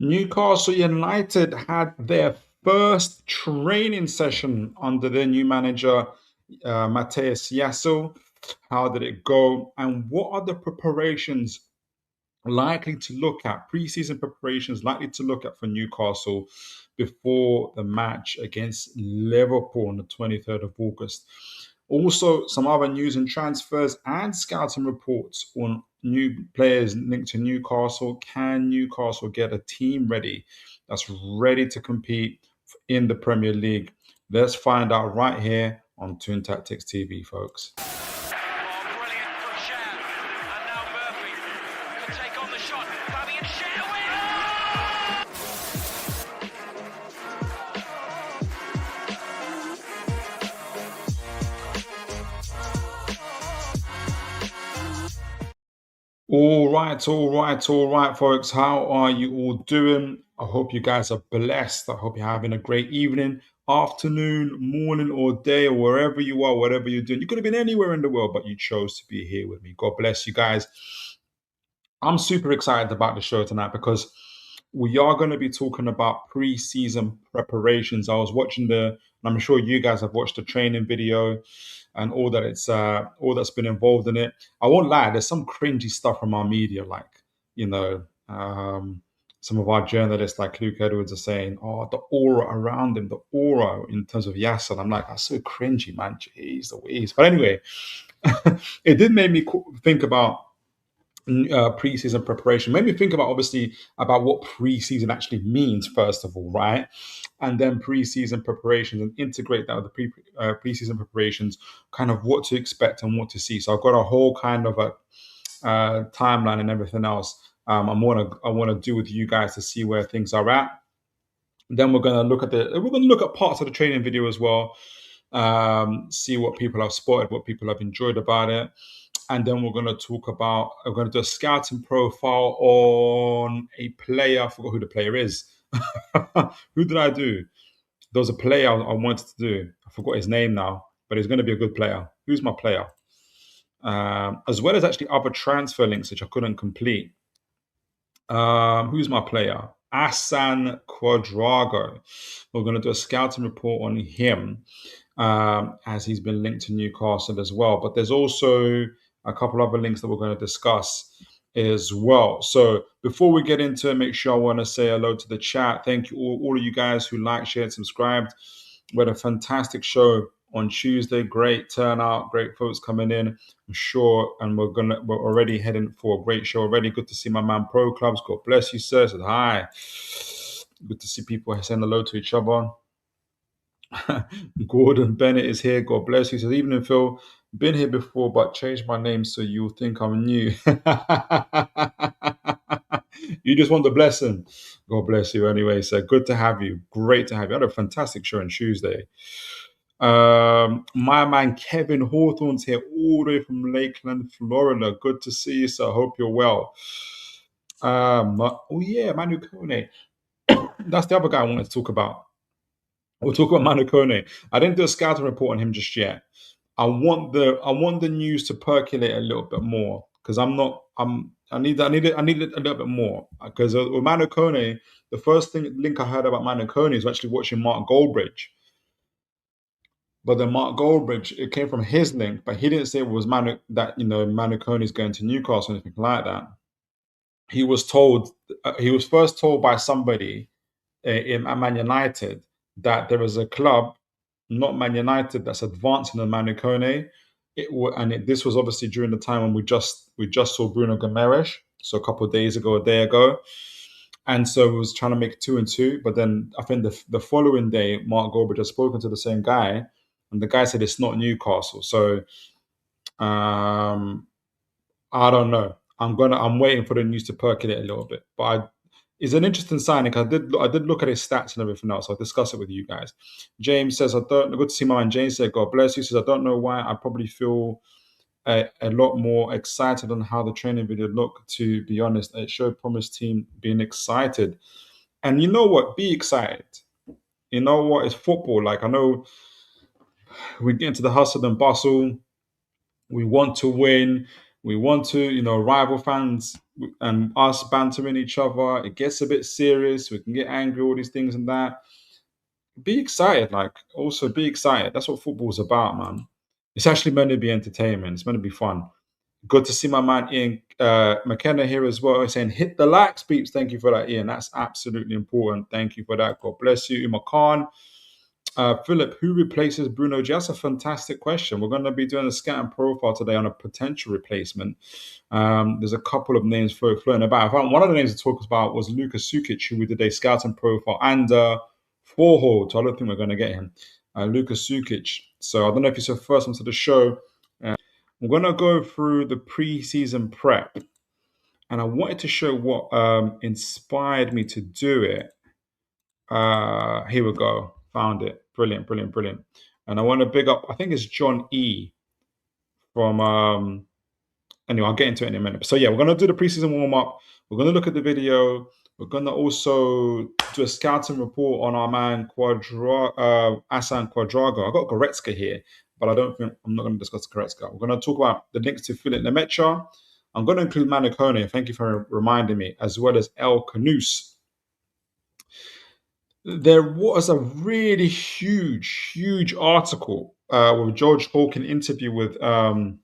Newcastle United had their first training session under their new manager, Matthias Jaissle. How did it go? And what are the preparations likely to look at, preseason preparations likely to look at for Newcastle before the match against Liverpool on the 23rd of August? Also, some other news and transfers and scouting reports on new players linked to Newcastle. Can Newcastle get a team ready that's ready to compete in the Premier League? Let's find out right here on Toon Tactics TV, folks. All right, folks. How are you all doing? I hope you guys are blessed. I hope you're having a great evening, afternoon, morning, or day, or wherever you are, whatever you're doing. You could have been anywhere in the world, but you chose to be here with me. God bless you guys. I'm super excited about the show tonight because we are going to be talking about pre-season preparations. I was watching and I'm sure you guys have watched the training video and all that's been involved in it. I won't lie, there's some cringy stuff from our media, like you know, some of our journalists, like Luke Edwards, are saying, "Oh, the aura around him, the aura in terms of Yasser." I'm like, that's so cringy, man. Jeez Louise. But anyway, it did make me think about preseason preparation. Made me think about obviously about what preseason actually means first of all, right? And then preseason preparations and integrate that with the preseason preparations, kind of what to expect and what to see. So I've got a whole kind of a timeline and everything else. I want to do with you guys to see where things are at. Then we're going to look at parts of the training video as well. See what people have spotted, what people have enjoyed about it. And then we're going to do a scouting profile on a player. I forgot who the player is. Who did I do? There was a player I wanted to do. I forgot his name now, but he's going to be a good player. Who's my player? As well as actually other transfer links, which I couldn't complete. Who's my player? Assan Ouedraogo. We're going to do a scouting report on him as he's been linked to Newcastle as well. But there's also a couple other links that we're going to discuss as well. So before we get into it, make sure I want to say hello to the chat. Thank you all of you guys who liked, shared, subscribed. We had a fantastic show on Tuesday. Great turnout, great folks coming in, I'm sure. And we're already heading for a great show already. Good to see my man Pro Clubs. God bless you, sir. Said hi. Good to see people saying hello to each other. Gordon Bennett is here. God bless you. Says, evening, Phil. Been here before, but changed my name so you'll think I'm new. You just want the blessing. God bless you anyway. So good to have you. Great to have you. I had a fantastic show on Tuesday. My man Kevin Hawthorne's here all the way from Lakeland, Florida. Good to see you, sir. Hope you're well. Manu Koné. That's the other guy I wanted to talk about. We'll talk about Manu Koné. I didn't do a scouting report on him just yet. I want the news to percolate a little bit more because I need it a little bit more because with Manu Koné, the first link I heard about Manu Koné is actually watching Mark Goldbridge. But then Mark Goldbridge, it came from his link, but he didn't say it was Manu Koné is going to Newcastle or anything like that. He was first told by somebody at Man United that there is a club, not Man United, that's advancing on Manu Koné. This was obviously during the time when we just saw Bruno Guimaraes, so a couple of days ago, a day ago. And so it was trying to make 2 and 2. But then I think the following day, Mark Goldbridge has spoken to the same guy, and the guy said it's not Newcastle. So I don't know. I'm waiting for the news to percolate a little bit. But it's an interesting signing. I did look at his stats and everything else. I'll discuss it with you guys. James says, good to see my man. James said, God bless you. Says, I don't know why. I probably feel a lot more excited on how the training video looked, to be honest. It showed Promise team being excited. And you know what? Be excited. You know what? It's football. Like, I know we get into the hustle and bustle. We want to win. We want to, rival fans. and us bantering each other. It gets a bit serious. We can get angry, all these things and that. Be excited, like also be excited. That's what football's about, man. It's actually meant to be entertainment. It's meant to be fun. Good to see my man Ian McKenna here as well. He's saying hit the likes, peeps. Thank you for that, Ian. That's absolutely important. Thank you for that. God bless you, Uma Khan. Philip, who replaces Bruno G? That's a fantastic question. We're going to be doing a scan profile today on a potential replacement. There's a couple of names floating about. I found one of the names to talk about was Lucas Sukic, who we did a scouting profile, and Forhold. So I don't think we're going to get him. Lucas Sukic. So I don't know if it's your first one to the show. I'm going to go through the pre-season prep, and I wanted to show what inspired me to do it. Here we go. Found it. Brilliant, brilliant, brilliant. And I want to big up, I think it's John E. from anyway, I'll get into it in a minute. So yeah, we're gonna do the preseason warm-up. We're gonna look at the video. We're gonna also do a scouting report on our man Assan Ouedraogo. I got Goretzka here, but I'm not gonna discuss Goretzka. We're gonna talk about the links to Feliz Nmecha. I'm gonna include Manu Koné, thank you for reminding me, as well as Khannouss. There was a really huge article with George Hawkins interview with our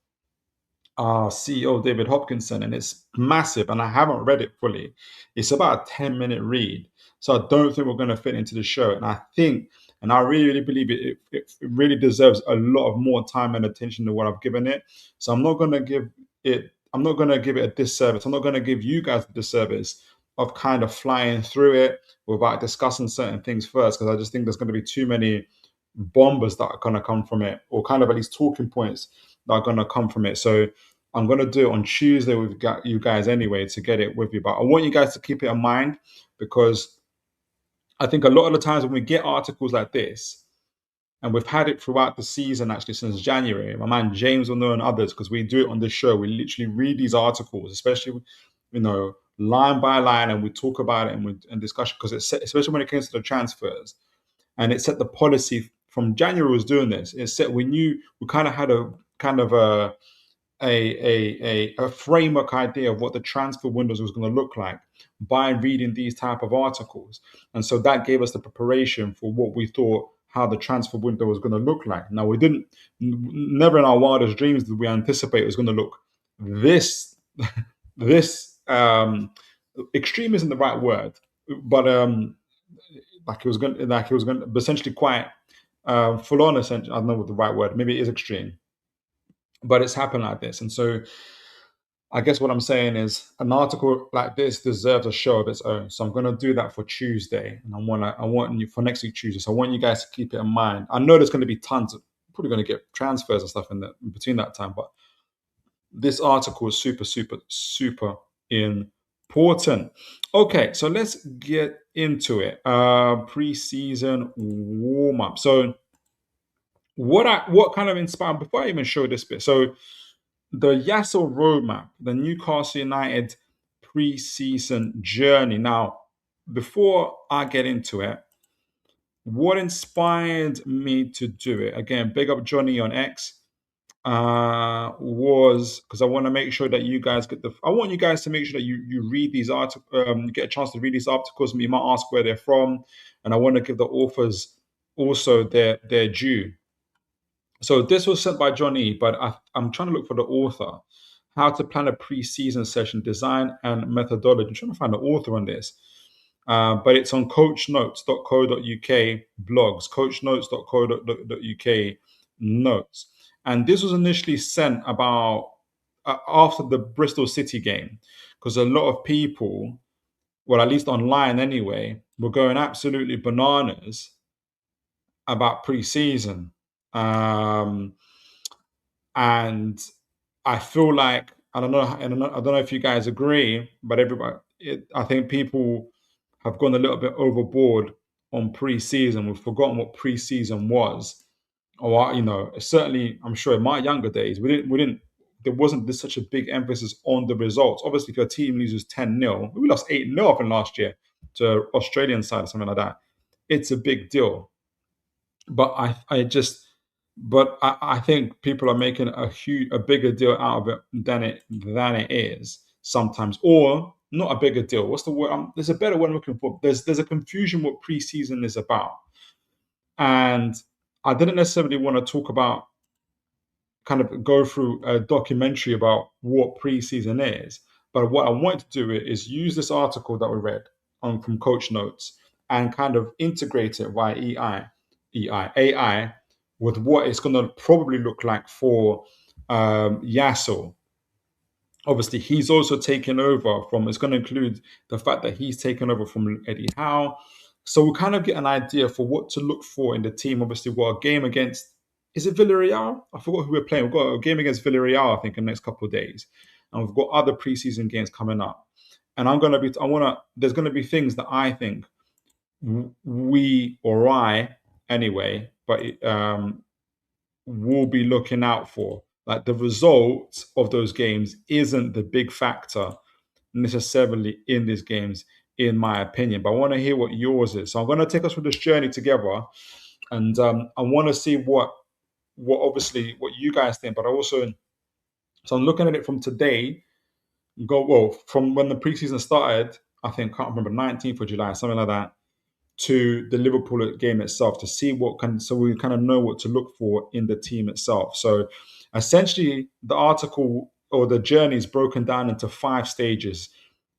CEO David Hopkinson, and it's massive. And I haven't read it fully. It's about a 10-minute read, so I don't think we're going to fit into the show. And I think, and I really believe it really deserves a lot of more time and attention than what I've given it. So I'm not going to give it. I'm not going to give it a disservice. I'm not going to give you guys a disservice of kind of flying through it without discussing certain things first, because I just think there's going to be too many bombers that are going to come from it, or kind of at least talking points that are going to come from it. So I'm going to do it on Tuesday with you guys anyway to get it with you. But I want you guys to keep it in mind, because I think a lot of the times when we get articles like this, and we've had it throughout the season, actually since January, my man James will know, and others, because we do it on this show. We literally read these articles, especially, line by line, and we talk about it and discussion, because it's especially when it comes to the transfers, and it set the policy from January was doing this. It set, we knew, we kind of had a kind of a framework idea of what the transfer windows was going to look like by reading these type of articles. And so that gave us the preparation for what we thought how the transfer window was going to look like. Now, we didn't, never in our wildest dreams did we anticipate it was going to look this extreme isn't the right word, but like it was going to essentially quite full on. Essentially, I don't know what the right word. Maybe it is extreme, but it's happened like this. And so I guess what I'm saying is an article like this deserves a show of its own. So I'm going to do that for Tuesday, and I want you for next week Tuesday. So I want you guys to keep it in mind. I know there's going to be tons of, probably going to get transfers and stuff in between that time, but this article is super important. Okay, so let's get into it. Preseason warm up. So what kind of inspired, before I even show this bit, so the Jaissle roadmap, the Newcastle United pre-season journey. Now, before I get into it, what inspired me to do it? Again, big up Johnny on X. Was because I want to make sure that you guys I want you guys to make sure that you read these articles, get a chance to read these articles. You might ask where they're from, and I want to give the authors also their due. So this was sent by Johnny, but I'm trying to look for the author. How to plan a pre-season session, design and methodology. I'm trying to find the author on this. But it's on coachnotes.co.uk blogs, coachnotes.co.uk notes. And this was initially sent about after the Bristol City game, because a lot of people, well, at least online anyway, were going absolutely bananas about pre-season. And I feel like, I don't know if you guys agree, but I think people have gone a little bit overboard on pre-season. We've forgotten what pre-season was, or certainly, I'm sure in my younger days, there wasn't such a big emphasis on the results. Obviously, if your team loses 10-0, we lost 8-0 up in last year to Australian side or something like that, it's a big deal. But I think people are making a bigger deal out of it than it is. sometimes, or not a bigger deal. What's the word? There's a better word I'm looking for. There's a confusion what preseason is about, and I didn't necessarily want to talk about kind of go through a documentary about what preseason is. But what I want to do is use this article that we read on from Coach Notes and kind of integrate it via AI with what it's going to probably look like for Jaissle. Obviously, he's also taken over from. It's going to include the fact that he's taken over from Eddie Howe. So we kind of get an idea for what to look for in the team. Obviously, we've got a game against, is it Villarreal? I forgot who we're playing. We've got a game against Villarreal, I think, in the next couple of days. And we've got other preseason games coming up. And there's going to be things that I think we, or I anyway, but will be looking out for. Like the result of those games isn't the big factor necessarily in these games, in my opinion. But I want to hear what yours is. So I'm going to take us through this journey together, and I want to see what obviously what you guys think. But also, so I'm looking at it from today. From when the preseason started. I think, can't remember, 19th of July, something like that, to the Liverpool game itself, to see so we kind of know what to look for in the team itself. So essentially the article or the journey is broken down into 5 stages,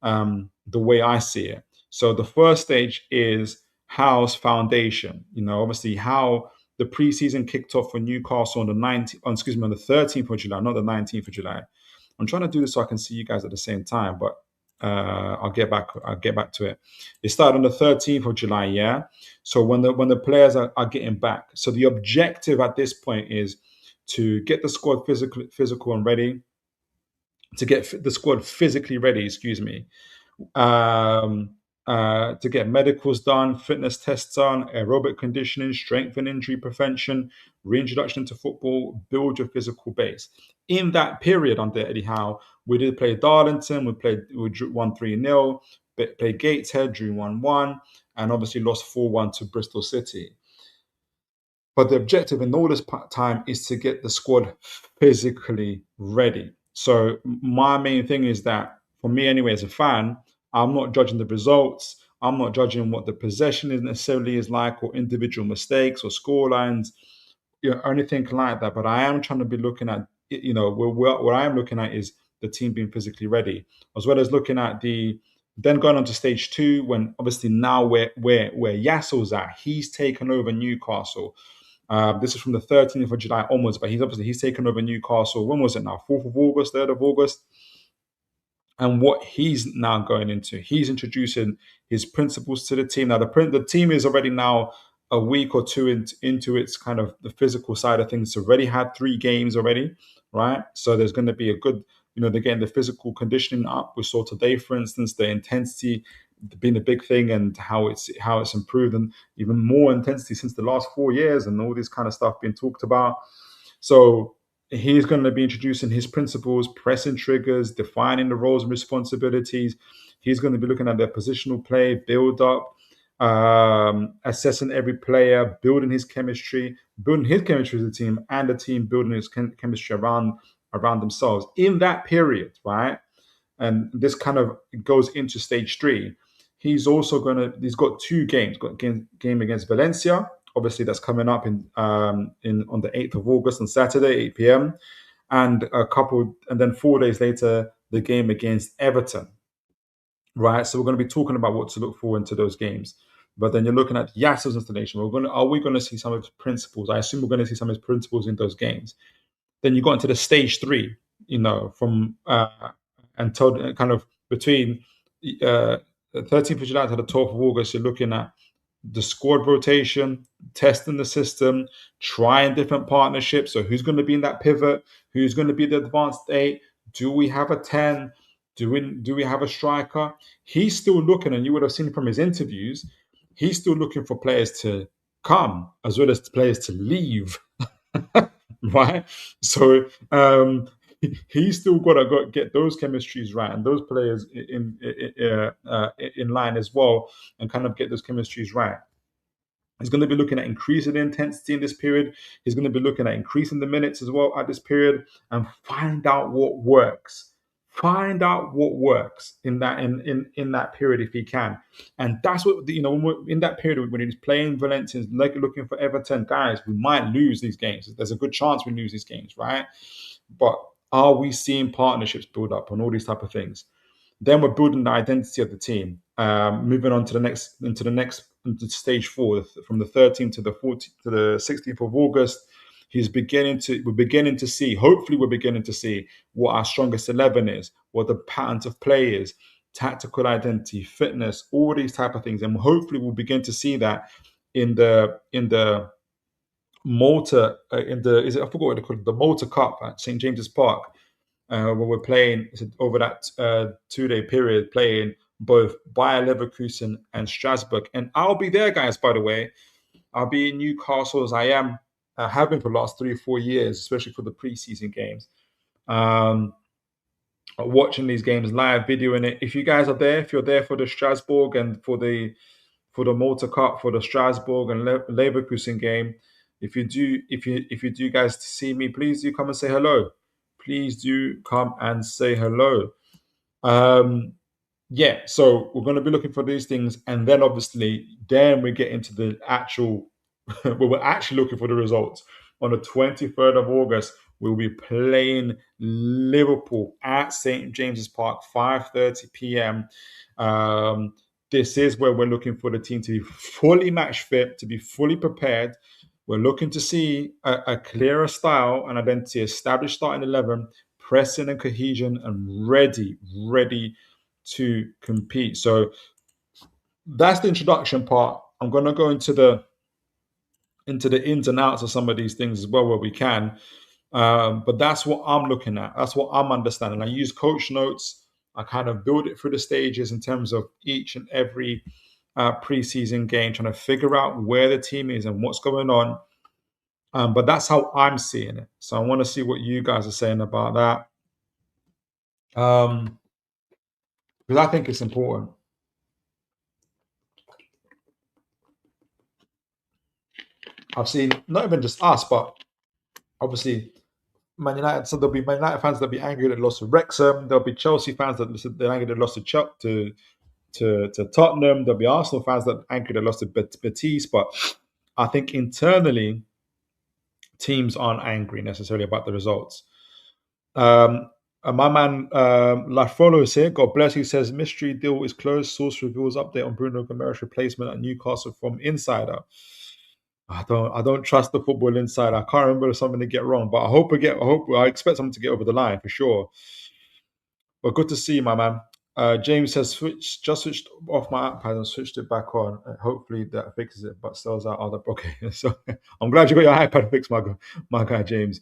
the way I see it. So the first stage is Howe's foundation. Obviously how the preseason kicked off for Newcastle on the 13th of July, not the 19th of July. I'm trying to do this so I can see you guys at the same time, but I'll get back to it. It started on the 13th of July, yeah. So when the players are getting back, so the objective at this point is to get the squad physical and ready, to get the squad physically ready. Excuse me. To get medicals done, fitness tests done, aerobic conditioning, strength and injury prevention, reintroduction to football, build your physical base. In that period under Eddie Howe, we did play Darlington, we won 3-0, played Gateshead, drew 1-1, and obviously lost 4-1 to Bristol City. But the objective in all this time is to get the squad physically ready. So my main thing is that, for me anyway, as a fan, I'm not judging the results. I'm not judging what the possession necessarily is like, or individual mistakes or score lines, or anything like that. But I am trying to be looking at, what I am looking at is the team being physically ready, as well as looking at then going on to stage 2, when obviously now where Jaissle's at, he's taken over Newcastle. This is from the 13th of July onwards, but he's taken over Newcastle. When was it now? 4th of August, 3rd of August. And what he's now going into, he's introducing his principles to the team. Now, the team is already now a week or two into its kind of the physical side of things. It's already had 3 games already, right? So there's going to be a good, they're getting the physical conditioning up. We saw today, for instance, the intensity being a big thing, and how it's improved, and even more intensity since the last 4 years, and all this kind of stuff being talked about. So he's going to be introducing his principles, pressing triggers, defining the roles and responsibilities. He's going to be looking at their positional play, build up, assessing every player, building his chemistry with the team, and the team building his chemistry around themselves in that period, right? And this kind of goes into stage 3. He's got 2 games. Got a game against Valencia. Obviously, that's coming up on the 8th of August on Saturday, 8 p.m. And then 4 days later, the game against Everton. Right. So we're going to be talking about what to look for into those games. But then you're looking at Jaissle's installation. Are we going to see some of his principles? I assume we're going to see some of his principles in those games. Then you go into the stage 3, from until kind of between 13th of July to the 12th of August, you're looking at the squad rotation, testing the system, trying different partnerships. So who's going to be in that pivot? Who's going to be the advanced 8? Do we have a 10? Do we have a striker? He's still looking, and you would have seen from his interviews, he's still looking for players to come as well as players to leave. Right? So he's still got to get those chemistries right, and those players in line as well, and kind of get those chemistries right. He's going to be looking at increasing the intensity in this period. He's going to be looking at increasing the minutes as well at this period, and find out what works. find out what works in that period if he can. And that's what when we're in that period when he's playing Valencia, like looking for Everton, guys, we might lose these games. There's a good chance we lose these games, right? But are we seeing partnerships build up and all these type of things? Then we're building the identity of the team. Moving on to into stage 4, from the 13th to the 14th to the 16th of August. We're beginning to see. Hopefully, we're beginning to see what our strongest 11 is, what the patterns of play is, tactical identity, fitness, all these type of things, and hopefully, we'll begin to see that in the Malta I forgot what they call it, the Malta Cup at St James's Park, when we're playing over that 2-day period, playing both Bayer Leverkusen and Strasbourg. And I'll be there, guys, by the way. I'll be in Newcastle as have been for the last 3 or 4 years, especially for the preseason games. Watching these games live, videoing it. If you guys are there, if you're there for the Strasbourg and for the Malta Cup, for the Strasbourg and Leverkusen game, if you do guys see me, please do come and say hello. Please do come and say hello. Yeah, so we're going to be looking for these things, and then obviously, then we get into the actual. Well, we're actually looking for the results. On the 23rd of August, we'll be playing Liverpool at St James's Park, 5:30 p.m. This is where we're looking for the team to be fully match fit, to be fully prepared. We're looking to see a clearer style and identity, established starting 11, pressing and cohesion, and ready to compete. So that's the introduction part. I'm going to go into the ins and outs of some of these things as well where we can. But that's what I'm looking at. That's what I'm understanding. I use coach notes. I kind of build it through the stages in terms of each and every preseason game, trying to figure out where the team is and what's going on. But that's how I'm seeing it. So I want to see what you guys are saying about that. Because I think it's important. I've seen not even just us, but obviously Man United. So there'll be Man United fans that'll be angry that lost to Wrexham. There'll be Chelsea fans they're angry that lost to Tottenham. There'll be Arsenal fans that are angry that lost to Betis. But I think internally, teams aren't angry necessarily about the results. My man Lafrolo is here. God bless. He says mystery deal is closed. Source reveals update on Bruno Gomes' replacement at Newcastle from insider. I don't trust the football insider. I can't remember something to get wrong, but I expect something to get over the line for sure. But good to see you, my man. James says switched off my iPad and switched it back on. Hopefully that fixes it, but sells out other. Okay, so I'm glad you got your iPad fixed, my guy James.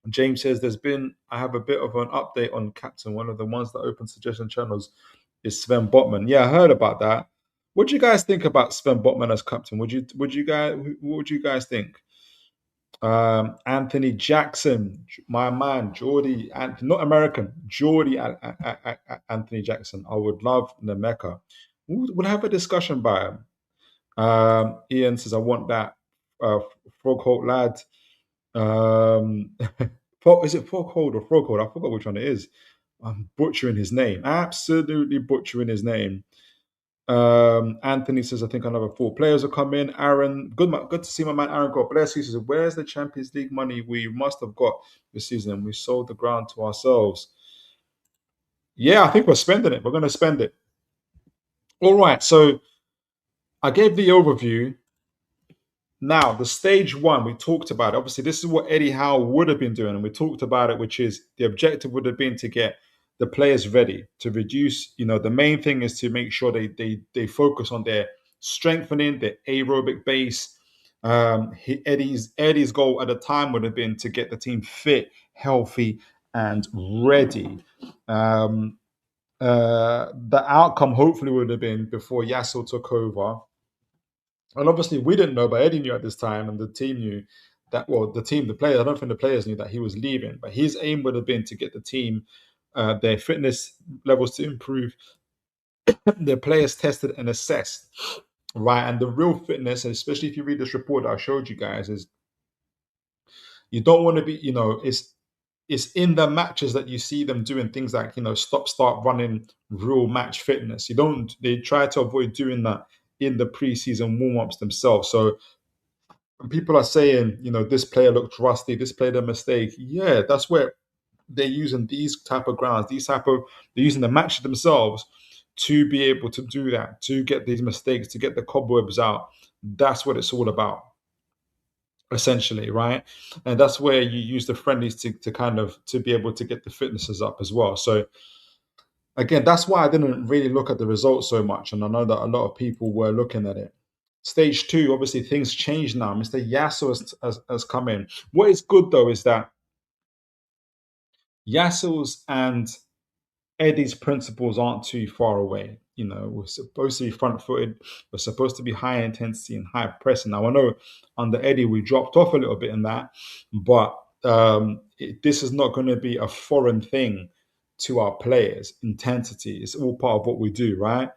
James says I have a bit of an update on Captain. One of the ones that open suggestion channels is Sven Botman. Yeah, I heard about that. What do you guys think about Sven Botman as captain? What would you guys think? Anthony Jackson, my man, Geordie, not American, Geordie Anthony Jackson. I would love Nmecha. We'll have a discussion about him. Ian says, I want that Frogholt lad. Is it Froghold or Froghold? I forgot which one it is. I'm butchering his name. Absolutely butchering his name. Anthony says, I think another 4 players will come in. Aaron, good to see my man Aaron. God bless. He says, where's the Champions League money we must have got this season? We sold the ground to ourselves. Yeah, I think we're spending it. We're going to spend it. All right. So I gave the overview. Now, the stage 1, we talked about it. Obviously, this is what Eddie Howe would have been doing, and we talked about it, which is the objective would have been to get the players ready, to reduce, the main thing is to make sure they focus on their strengthening, their aerobic base. Eddie's goal at the time would have been to get the team fit, healthy, and ready. The outcome hopefully would have been before Jaissle took over. And obviously, we didn't know, but Eddie knew at this time, and the team knew that. Well, the players. I don't think the players knew that he was leaving, but his aim would have been to get the team, their fitness levels to improve, their players tested and assessed, right? And the real fitness, and especially if you read this report that I showed you guys, is You don't want to be, it's in the matches that you see them doing things like, stop, start, running, real match fitness. They try to avoid doing that in the preseason warm ups themselves. So when people are saying, this player looked rusty, this player made a mistake, yeah, that's where they're using these type of grounds, they're using the match themselves to be able to do that, to get these mistakes, to get the cobwebs out. That's what it's all about, essentially, right? And that's where you use the friendlies to kind of to be able to get the fitnesses up as well. So again, that's why I didn't really look at the results so much, and I know that a lot of people were looking at it. Stage two, obviously, things change now. Mr. Yasso has come in. What is good though is that Yasso's and Eddie's principles aren't too far away. We're supposed to be front footed. We're supposed to be high intensity and high pressing. Now, I know under Eddie, we dropped off a little bit in that, but this is not going to be a foreign thing to our players. Intensity is all part of what we do, right?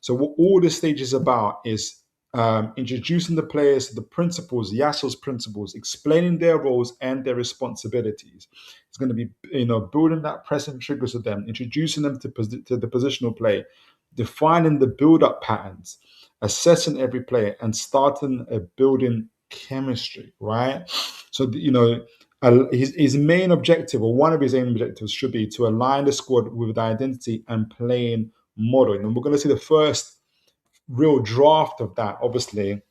So what all this stage is about is introducing the players to the principles, Yasso's principles, explaining their roles and their responsibilities. It's going to be, building that pressing triggers with them, introducing them to the positional play, defining the build-up patterns, assessing every player, and starting a building chemistry, right? So, his main objective, or one of his main objectives, should be to align the squad with the identity and playing model. And we're going to see the first real draft of that, obviously,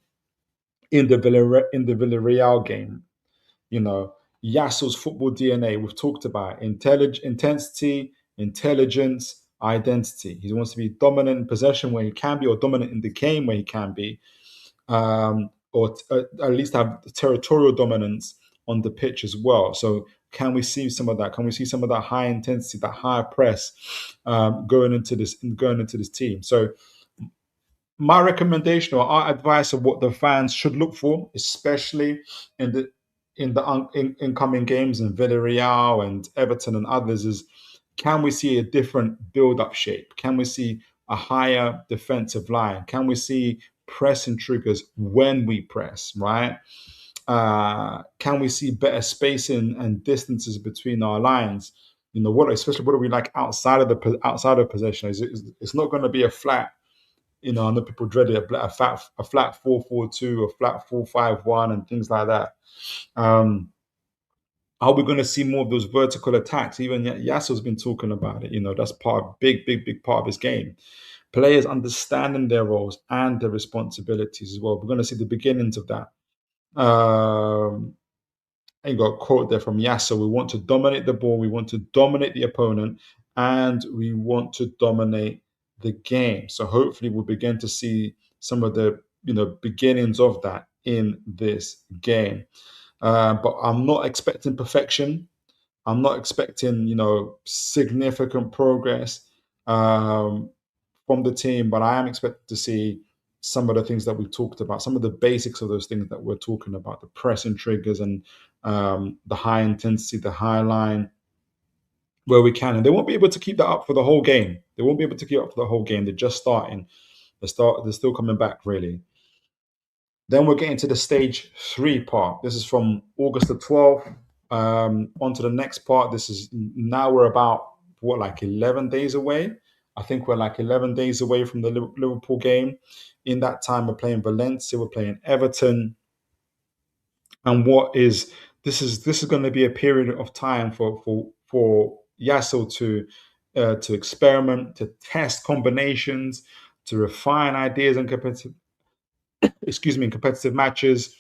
in the Villarreal game. Yasso's football DNA. We've talked about intensity, intelligence, identity. He wants to be dominant in possession where he can be, or dominant in the game where he can be, or at least have territorial dominance on the pitch as well. So can we see some of that? Can we see some of that high intensity, that high press going into this team? So my recommendation or our advice of what the fans should look for, especially in the incoming games in Villarreal and Everton and others, is can we see a different build-up shape? Can we see a higher defensive line? Can we see pressing triggers when we press, right? Can we see better spacing and distances between our lines? Especially what do we like outside of possession? It's not going to be a flat. I know people dread it, a flat 4-4-2, a flat 4-5-1, and things like that. Are we going to see more of those vertical attacks? Even Yasso's been talking about it. That's big part of his game. Players understanding their roles and their responsibilities as well. We're going to see the beginnings of that. I got a quote there from Yasso. We want to dominate the ball, we want to dominate the opponent, and we want to dominate the game. So hopefully we'll begin to see some of the beginnings of that in this game. But I'm not expecting perfection. I'm not expecting significant progress from the team, but I am expected to see some of the things that we've talked about, some of the basics of those things that we're talking about, the pressing triggers and the high intensity, the high line, where we can. And they won't be able to keep that up for the whole game. They won't be able to keep up for the whole game. They're just starting. They're still coming back, really. Then we're getting to the stage 3 part. This is from August the 12th on to the next part. Now we're about, 11 days away? I think we're 11 days away from the Liverpool game. In that time, we're playing Valencia, we're playing Everton. And this is going to be a period of time for Yasso to experiment, to test combinations, to refine ideas and competitive matches.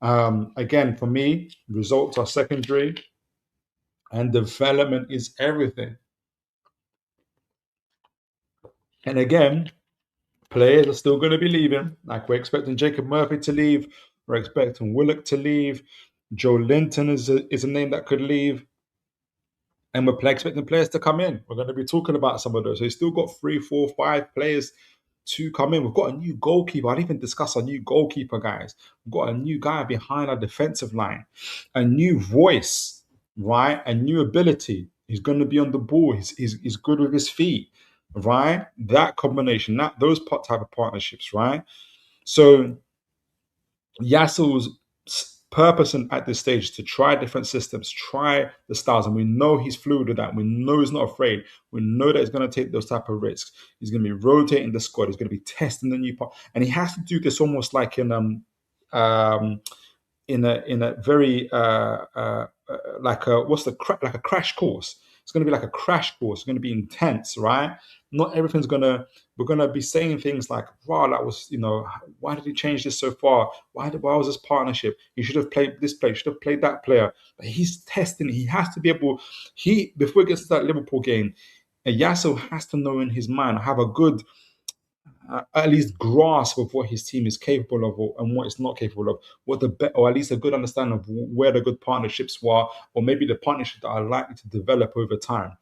Again, for me, results are secondary and development is everything. And again, players are still going to be leaving. Like we're expecting Jacob Murphy to leave. We're expecting Willock to leave. Joe Linton is a name that could leave. And we're expecting players to come in. We're going to be talking about some of those. So we've still got 3, 4, 5 players to come in. We've got a new goalkeeper. I didn't even discuss our new goalkeeper, guys. We've got a new guy behind our defensive line, a new voice, right? A new ability. He's going to be on the ball. He's good with his feet, right? That combination, those type of partnerships, right? So Yassel's purpose at this stage is to try different systems, try the styles, and we know he's fluid with that. We know he's not afraid. We know that he's going to take those type of risks. He's going to be rotating the squad. He's going to be testing the new part, and he has to do this almost like um, in a very like a like a crash course. It's going to be like a crash course. It's going to be intense, right? Not everything's gonna. We're gonna be saying things like, "Wow, that was why did he change this so far? Why was this partnership? He should have played this player. Should have played that player." But he's testing. He has to be able. He before he gets to that Liverpool game, Jaissle has to know in his mind, have a good at least grasp of what his team is capable of and what it's not capable of, what or at least a good understanding of where the good partnerships were, or maybe the partnerships that are likely to develop over time.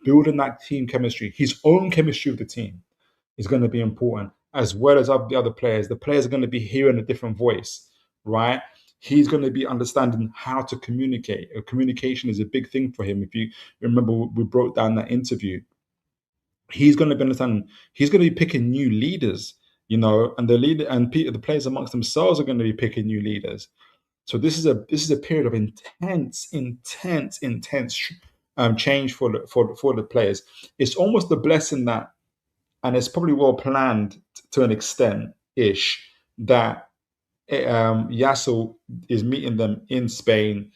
Building that team chemistry, his own chemistry with the team, is going to be important, as well as of the other players. The players are going to be hearing a different voice, right? He's going to be understanding how to communicate. Communication is a big thing for him. If you remember, we broke down that interview. He's going to be understanding. He's going to be picking new leaders, and the players amongst themselves are going to be picking new leaders. So this is a period of intense change for the players. It's almost a blessing that, and it's probably well planned to an extent ish, that Jaissle is meeting them in Spain.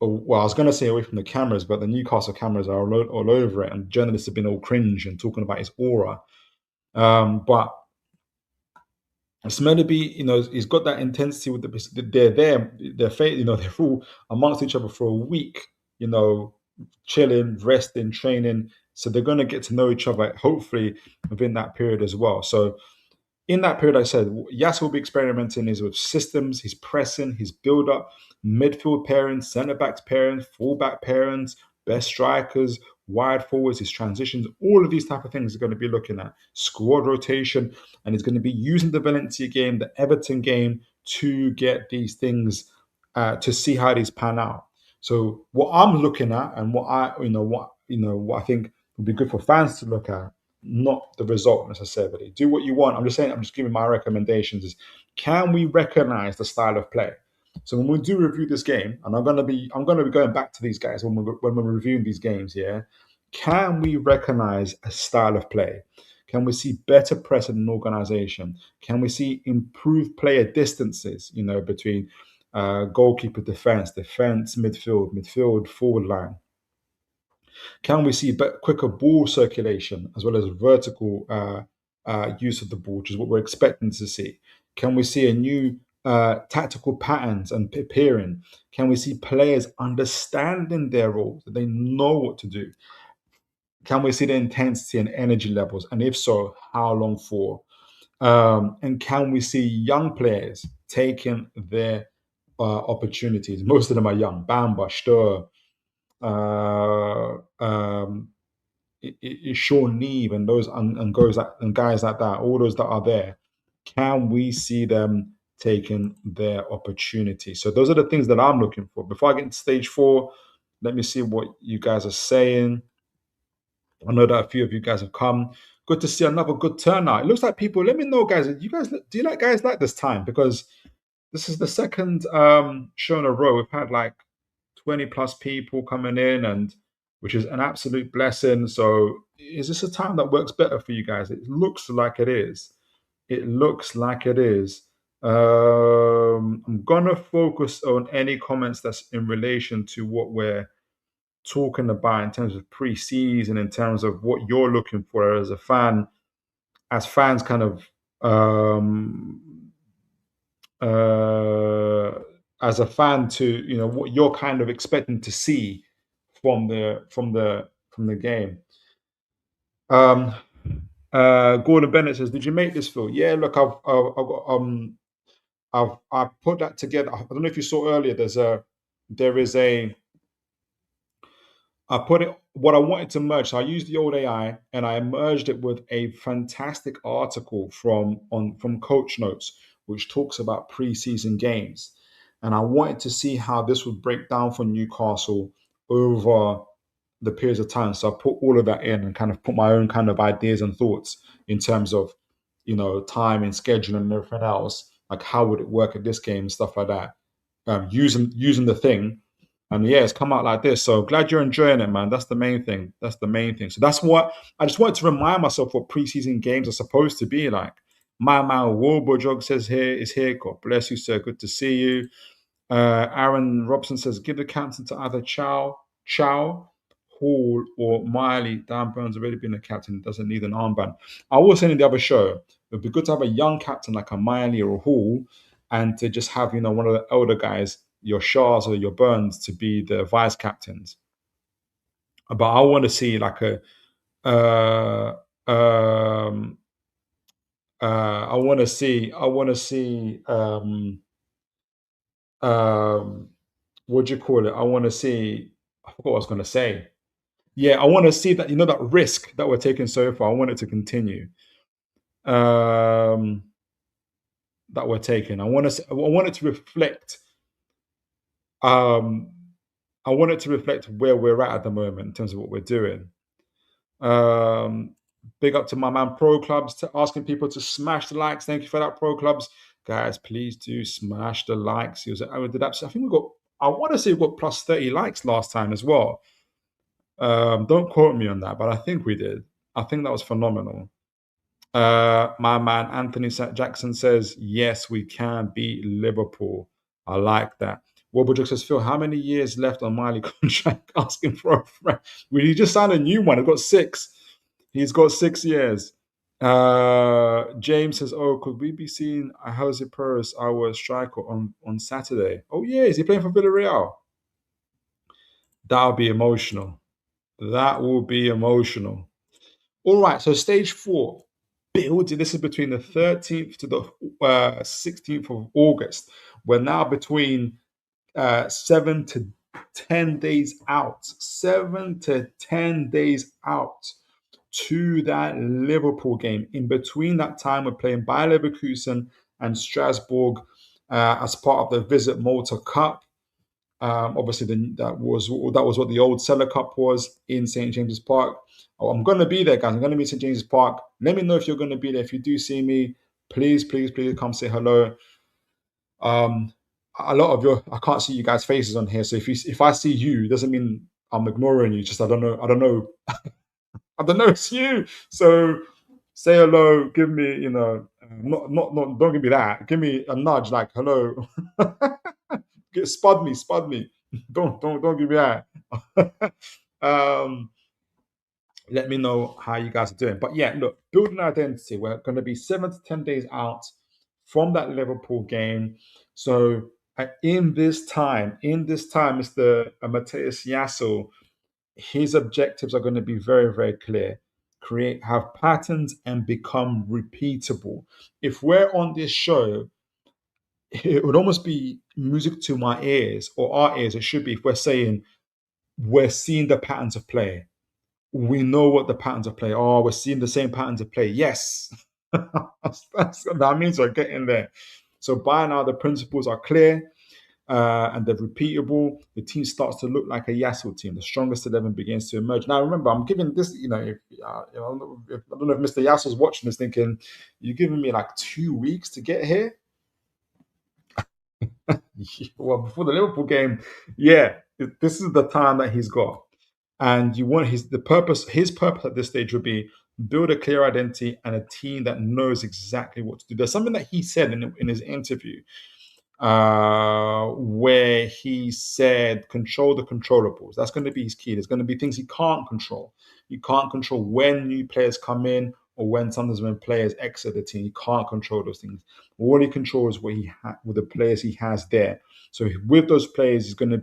Well, I was going to say away from the cameras, but the Newcastle cameras are all over it, and journalists have been all cringe and talking about his aura. But it's meant to be, he's got that intensity with they're there, they're all amongst each other for a week, chilling, resting, training. So they're going to get to know each other, hopefully, within that period as well. So in that period, I said, Jaissle will be experimenting is with systems, his pressing, his build up, midfield pairings, centre backs pairings, full back pairings, best strikers, wide forwards, his transitions, all of these type of things are going to be looking at squad rotation, and he's going to be using the Valencia game, the Everton game, to get these things to see how these pan out. So what I'm looking at, and what I think would be good for fans to look at, not the result necessarily. Do what you want. I'm just giving my recommendations. Is can we recognize the style of play? So when we do review this game, and I'm gonna be going back to these guys when we're reviewing these games. Yeah, can we recognize a style of play? Can we see better pressing and organization? Can we see improved player distances? Between goalkeeper, defense, midfield, forward line. Can we see quicker ball circulation as well as vertical use of the ball, which is what we're expecting to see? Can we see a new tactical patterns and pairing? Can we see players understanding their roles, that they know what to do? Can we see the intensity and energy levels? And if so, how long for? And can we see young players taking their opportunities? Most of them are young. Bamba, Stur, Sean Neve, and those and guys like that, all those that are there, can we see them taking their opportunity? So those are the things that I'm looking for. Before I get into stage 4, let me see what you guys are saying. I know that a few of you guys have come. Good to see another good turnout. It looks like people. Let me know, guys. Do you like guys like this time? Because this is the second show in a row. We've had like 20 plus people coming in, and which is an absolute blessing. So is this a time that works better for you guys? It looks like it is. It looks like it is. I'm gonna focus on any comments that's in relation to what we're talking about in terms of pre-season, in terms of what you're looking for as a fan, as fans kind of as a fan, to what you're kind of expecting to see from the game. Gordon Bennett says, "Did you make this, Phil?" Yeah, look, I've put that together. I don't know if you saw earlier. I put it what I wanted to merge. So I used the old AI and I merged it with a fantastic article from Coach Notes, which talks about preseason games. And I wanted to see how this would break down for Newcastle over the periods of time. So I put all of that in and kind of put my own kind of ideas and thoughts in terms of, time and scheduling and everything else. Like how would it work at this game and stuff like that. using the thing. And yeah, it's come out like this. So glad you're enjoying it, man. That's the main thing. That's the main thing. So that's what I just wanted to remind myself what preseason games are supposed to be like. My man Warburg says here is here. God bless you, sir. Good to see you. Aaron Robson says, give the captain to either Chow, Hall, or Miley. Dan Burns already been a captain, doesn't need an armband. I was saying in the other show, it would be good to have a young captain like a Miley or a Hall, and to just have, one of the older guys, your Shahs or your Burns, to be the vice captains. But I want to see like a uh um I want to see um what do you call it? I want to see. I forgot what I was going to say. Yeah, I want to see that that risk that we're taking so far. I want it to continue. That we're taking. I want it to reflect. Um, I want it to reflect where we're at the moment in terms of what we're doing. Big up to my man Pro Clubs asking people to smash the likes. Thank you for that, Pro Clubs. Guys, please do smash the likes. I think we got. I want to say we got plus 30 likes last time as well. Don't quote me on that, but I think we did. I think that was phenomenal. My man Anthony Jackson says, yes, we can beat Liverpool. I like that. Wobblejock says, Phil, how many years left on Miley contract? Asking for a friend. Well, he just signed a new one. He's got 6. He's got 6 years. James says, oh, could we be seeing Jose Perez, our striker, on Saturday? Oh, yeah. Is he playing for Villarreal? That'll be emotional. That will be emotional. All right, so stage 4, building. This is between the 13th to the 16th of August. We're now between 7 to 10 days out. 7 to 10 days out to that Liverpool game. In between that time, we're playing Bayer Leverkusen and Strasbourg as part of the Visit Malta Cup. Obviously, that was what the old Cellar Cup was in St James's Park. Oh, I'm going to be there, guys. I'm going to be in St James's Park. Let me know if you're going to be there. If you do see me, please, please, please come say hello. A lot of I can't see you guys' faces on here. So if I see you, it doesn't mean I'm ignoring you. Just I don't know. I don't know it's you. So say hello. Give me, not. Don't give me that. Give me a nudge, like hello. Spud me. Don't give me that. Let me know how you guys are doing. But yeah, look, building identity. We're going to be 7 to 10 days out from that Liverpool game. So in this time, Mr. Matthias Jaissle, his objectives are going to be very, very clear. Have patterns and become repeatable. If we're on this show, it would almost be music to my ears, or our ears. It should be, if we're saying we're seeing the patterns of play. We know what the patterns of play are. We're seeing the same patterns of play. Yes, that means we're getting there. So by now, the principles are clear and they're repeatable. The team starts to look like a Jaissle team. The strongest 11 begins to emerge. Now, remember, I'm giving this. I don't know if Mr. Jaissle's watching this, thinking you're giving me like 2 weeks to get here. Well, before the Liverpool game, yeah, this is the time that he's got. And you want his purpose at this stage would be build a clear identity and a team that knows exactly what to do. There's something that he said in his interview where he said control the controllables. That's going to be his key. There's going to be things he can't control. You can't control when new players come in or when players exit the team. You can't control those things. All he controls with the players he has there. So with those players, what's going to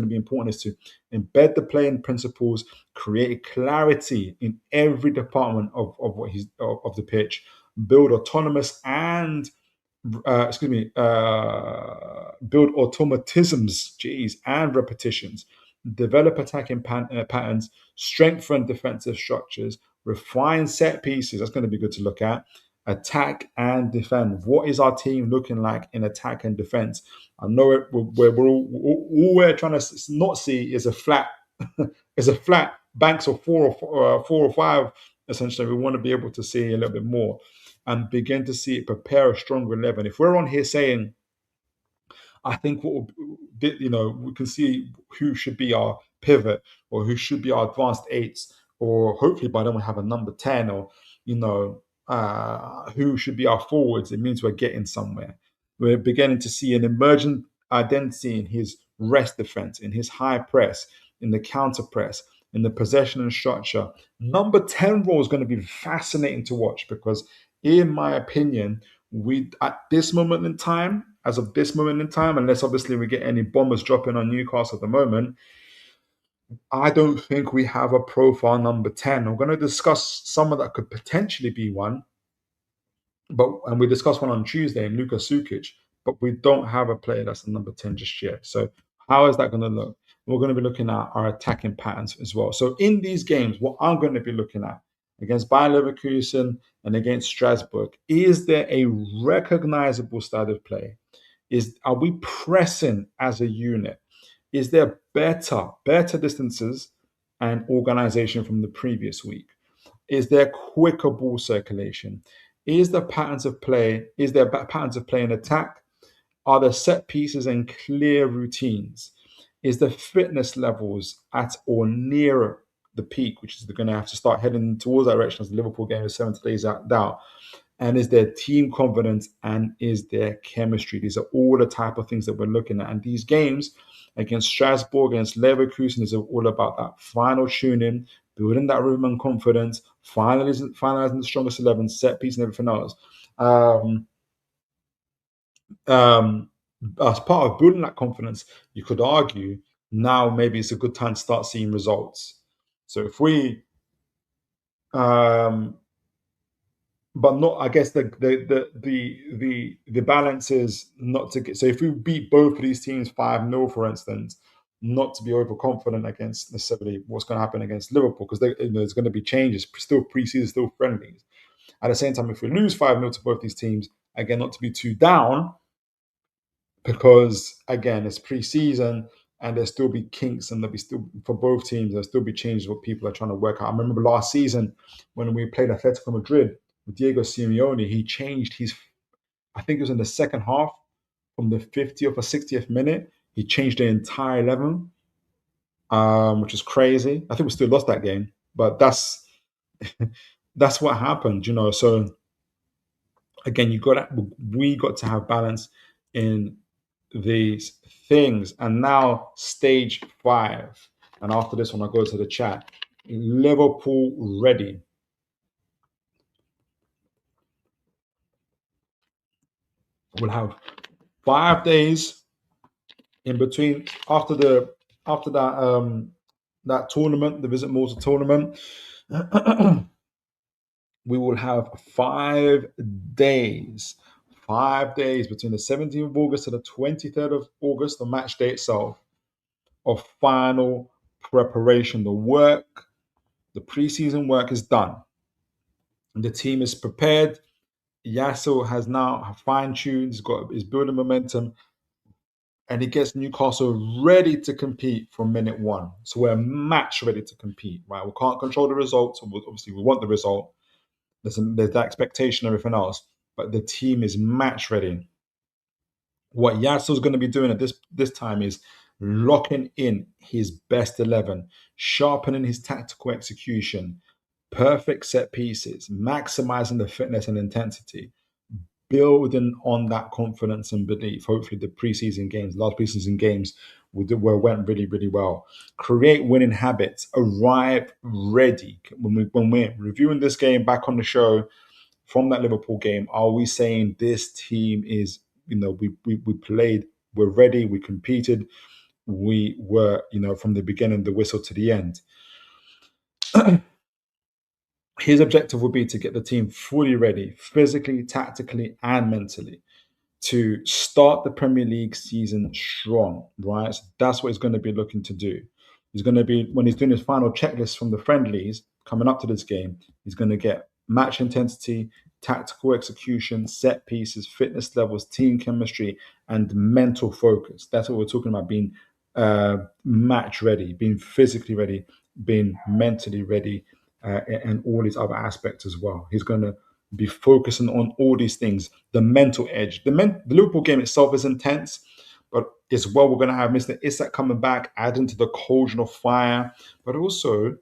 be important is to embed the playing principles, create clarity in every department of the pitch, build autonomous and build automatisms, and repetitions, develop attacking patterns, strengthen defensive structures, refine set pieces. That's going to be good to look at. Attack and defend. What is our team looking like in attack and defense? I know it. All we're trying to not see is a flat, banks of 4 or 5. Essentially, we want to be able to see a little bit more and begin to see it prepare a stronger 11. If we're on here saying I think we can see who should be our pivot or who should be our advanced eights, or hopefully by then we have a number 10, or who should be our forwards. It means we're getting somewhere. We're beginning to see an emergent identity in his rest defense, in his high press, in the counter press, in the possession and structure. Number 10 role is going to be fascinating to watch because, in my opinion, we at this moment in time, as of this moment in time, unless obviously we get any bombers dropping on Newcastle at the moment, I don't think we have a profile number 10. I'm going to discuss someone that could potentially be one, and we discussed one on Tuesday in Luka Sukic, but we don't have a player that's the number 10 just yet. So how is that going to look? We're going to be looking at our attacking patterns as well. So in these games, what I'm going to be looking at against Bayer Leverkusen and against Strasbourg, is there a recognizable style of play? Are we pressing as a unit? Is there better distances and organization from the previous week? Is there quicker ball circulation? Is there patterns of play in attack? Are there set pieces and clear routines? Is the fitness levels at or near the peak, which is going to have to start heading towards that direction as the Liverpool game is 7 days out? And is there team confidence and is there chemistry? These are all the type of things that we're looking at. And these games against Strasbourg, against Leverkusen, is all about that final tuning, building that rhythm and confidence, finalizing the strongest 11, set piece, and everything else. As part of building that confidence, you could argue now maybe it's a good time to start seeing results. So if we but not. I guess the balance is not to get. So if we beat both of these teams 5-0, for instance, not to be overconfident against necessarily what's going to happen against Liverpool, because there's going to be changes. Still preseason, still friendlies. At the same time, if we lose 5-0 to both these teams, again, not to be too down, because again, it's preseason and there'll still be kinks, and there'll be still for both teams. There'll still be changes what people are trying to work out. I remember last season when we played Atletico Madrid with Diego Simeone, he changed his. I think it was in the second half, from the 50th or 60th minute, he changed the entire 11, which is crazy. I think we still lost that game, but that's what happened, So again, we got to have balance in these things. And now stage 5. And after this one, I'll go to the chat. Liverpool ready. We'll have 5 days in between after that tournament, the Visit Malta tournament. We will have 5 days. 5 days between the 17th of August to the 23rd of August, the match day itself, of final preparation. The preseason work is done. The team is prepared. Jaissle has now fine-tuned, is building momentum, and he gets Newcastle ready to compete from minute 1. So we're match ready to compete, right? We can't control the results. Obviously, we want the result. There's that expectation and everything else, but the team is match ready. What Jaissle's going to be doing at this time is locking in his best 11, sharpening his tactical execution, perfect set pieces, maximizing the fitness and intensity, building on that confidence and belief. Hopefully, the last preseason games went really, really well. Create winning habits. Arrive ready. When we're reviewing this game back on the show from that Liverpool game, are we saying this team is, we played, we're ready, we competed, we were, from the beginning, the whistle to the end? His objective would be to get the team fully ready, physically, tactically, and mentally, to start the Premier League season strong, right? So that's what he's going to be looking to do. He's going to be, when he's doing his final checklist from the friendlies coming up to this game, he's going to get match intensity, tactical execution, set pieces, fitness levels, team chemistry, and mental focus. That's what we're talking about, being match ready, being physically ready, being mentally ready, and all these other aspects as well. He's going to be focusing on all these things. The mental edge. The Liverpool game itself is intense, But as well, we're going to have Mr. Isak coming back, adding to the cauldron of fire, but also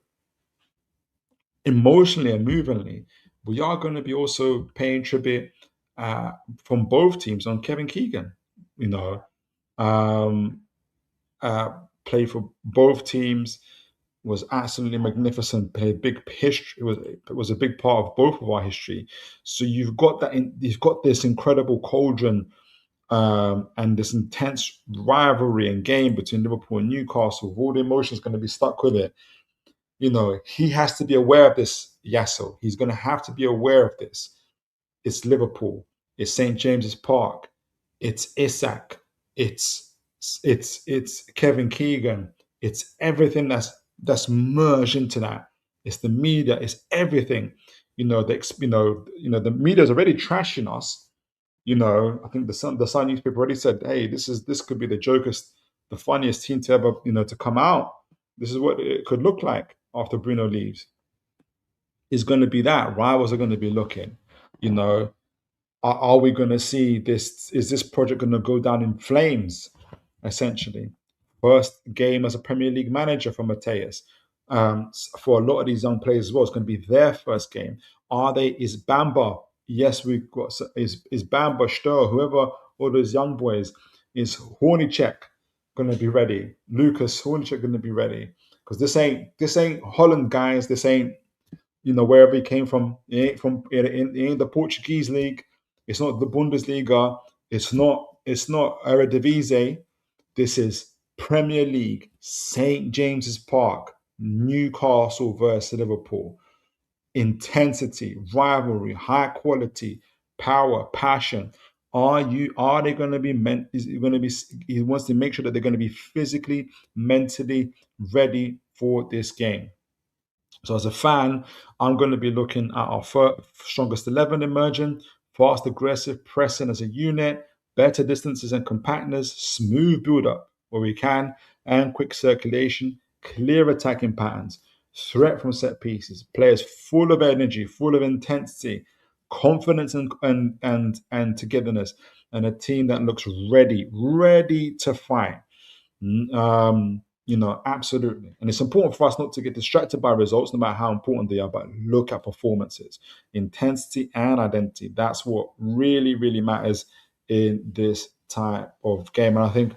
emotionally and movingly, we are going to be also paying tribute uh, from both teams on Kevin Keegan. You know, um, uh, played for both teams, was absolutely magnificent. Played big history. It was a big part of both of our history. So you've got that. You've got this incredible cauldron and this intense rivalry and game between Liverpool and Newcastle. All the emotions going to be stuck with it. He has to be aware of this, Jaissle. He's going to have to be aware of this. It's Liverpool. It's St James's Park. It's Isak. It's it's Kevin Keegan. It's everything that's merged into that. It's the media. It's everything. The media is already trashing us. I think the Sun newspaper already said, "Hey, this could be the funniest team to ever to come out. This is what it could look like after Bruno leaves. Is going to be that rivals are going to be looking. You know, are we going to see this? Is this project going to go down in flames? Essentially, first game as a Premier League manager for Matthias. For a lot of these young players as well, it's going to be their first game. Is Bamba? Yes, we've got is Bamba, Stur, whoever, all those young boys. Is Hornicek going to be ready? Lucas Hornicek going to be ready? Because this ain't Holland, guys. This ain't wherever he came from. It ain't the Portuguese league. It's not the Bundesliga. It's not Eredivisie. This is Premier League, St James's Park, Newcastle versus Liverpool. Intensity, rivalry, high quality, power, passion. Are they going to be meant? Is it going to be? He wants to make sure that they're going to be physically, mentally ready for this game. So as a fan, I'm going to be looking at our strongest 11 emerging, fast, aggressive, pressing as a unit, better distances and compactness, smooth build up where we can, and quick circulation, clear attacking patterns, threat from set pieces, players full of energy, full of intensity, confidence and togetherness, and a team that looks ready to fight. Absolutely. And it's important for us not to get distracted by results, no matter how important they are, but look at performances, intensity, and identity. That's what really, really matters in this type of game. And I think,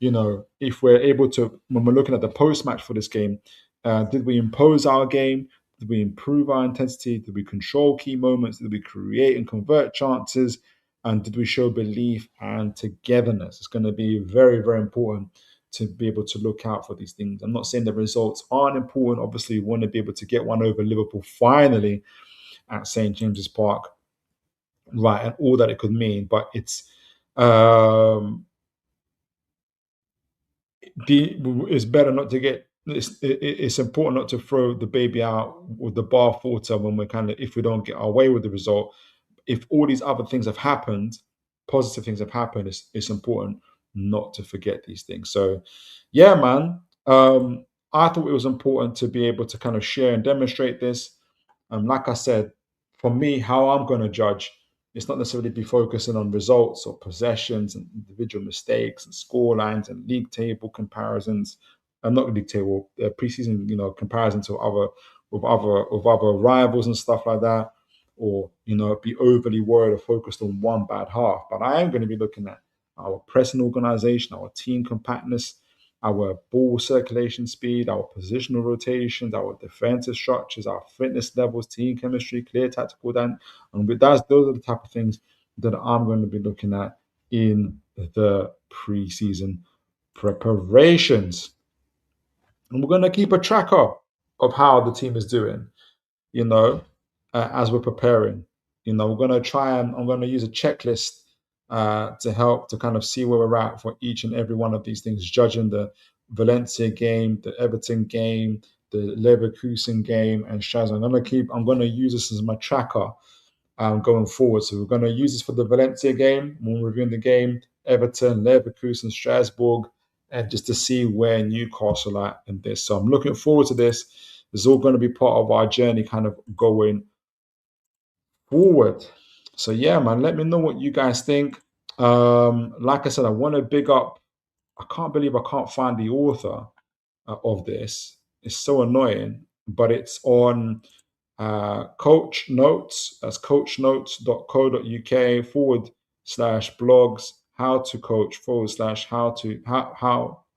if we're able to, when we're looking at the post match for this game, did we impose our game? Did we improve our intensity? Did we control key moments? Did we create and convert chances? And did we show belief and togetherness? It's going to be very, very important to be able to look out for these things. I'm not saying the results aren't important. Obviously, we want to be able to get one over Liverpool finally at St James's Park, right, and all that it could mean. But um, it's better not to get. It's important not to throw the baby out with the bathwater when if we don't get our way with the result. If all these other things have happened, positive things have happened, it's important not to forget these things. So, yeah, man, I thought it was important to be able to kind of share and demonstrate this. Like I said, for me, how I'm going to judge, it's not necessarily be focusing on results or possessions and individual mistakes and score lines and league table comparisons. And not league table, preseason, comparison to other rivals and stuff like that, or be overly worried or focused on one bad half. But I am going to be looking at our pressing organization, our team compactness, our ball circulation speed, our positional rotations, our defensive structures, our fitness levels, team chemistry, clear tactical dance. And those are the type of things that I'm going to be looking at in the preseason preparations. And we're going to keep a tracker of how the team is doing, you know, as we're preparing. We're going to I'm going to use a checklist to help to kind of see where we're at for each and every one of these things, judging the Valencia game, the Everton game, the Leverkusen game, and Shaz. I'm going to use this as my tracker going forward. So we're going to use this for the Valencia game when we're reviewing the game, Everton, Leverkusen, Strasbourg, and just to see where Newcastle are in this. So I'm looking forward to this. It's all going to be part of our journey, kind of going forward. So yeah, man, let me know what you guys think. Like I said, I want to big up I can't believe I can't find the author of this. It's so annoying, but it's on Coach Notes. That's coachnotes.co.uk/blogs how to coach /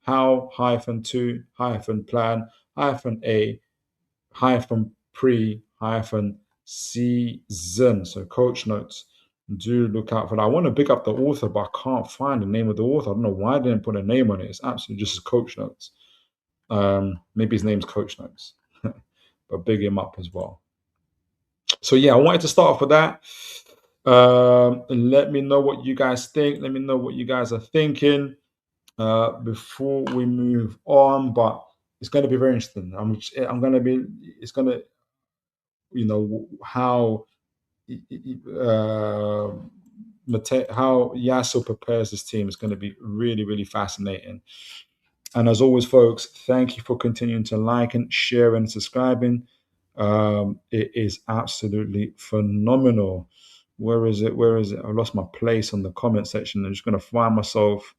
how hyphen to hyphen plan hyphen a hyphen pre hyphen season. So Coach Notes. Do look out for that. I want to pick up the author, but I can't find the name of the author. I don't know why I didn't put a name on it. It's absolutely just Coach Notes. Maybe his name's Coach Notes, but big him up as well. So yeah, I wanted to start off with that. Let me know what you guys think. Let me know what you guys are thinking before we move on. But it's going to be very interesting. I'm going to be. It's going to, how how Jaissle prepares his team is going to be really, really fascinating. And as always, folks, thank you for continuing to like and share and subscribing. It is absolutely phenomenal. Where is it? Where is it? I lost my place on the comment section. I'm just going to find myself.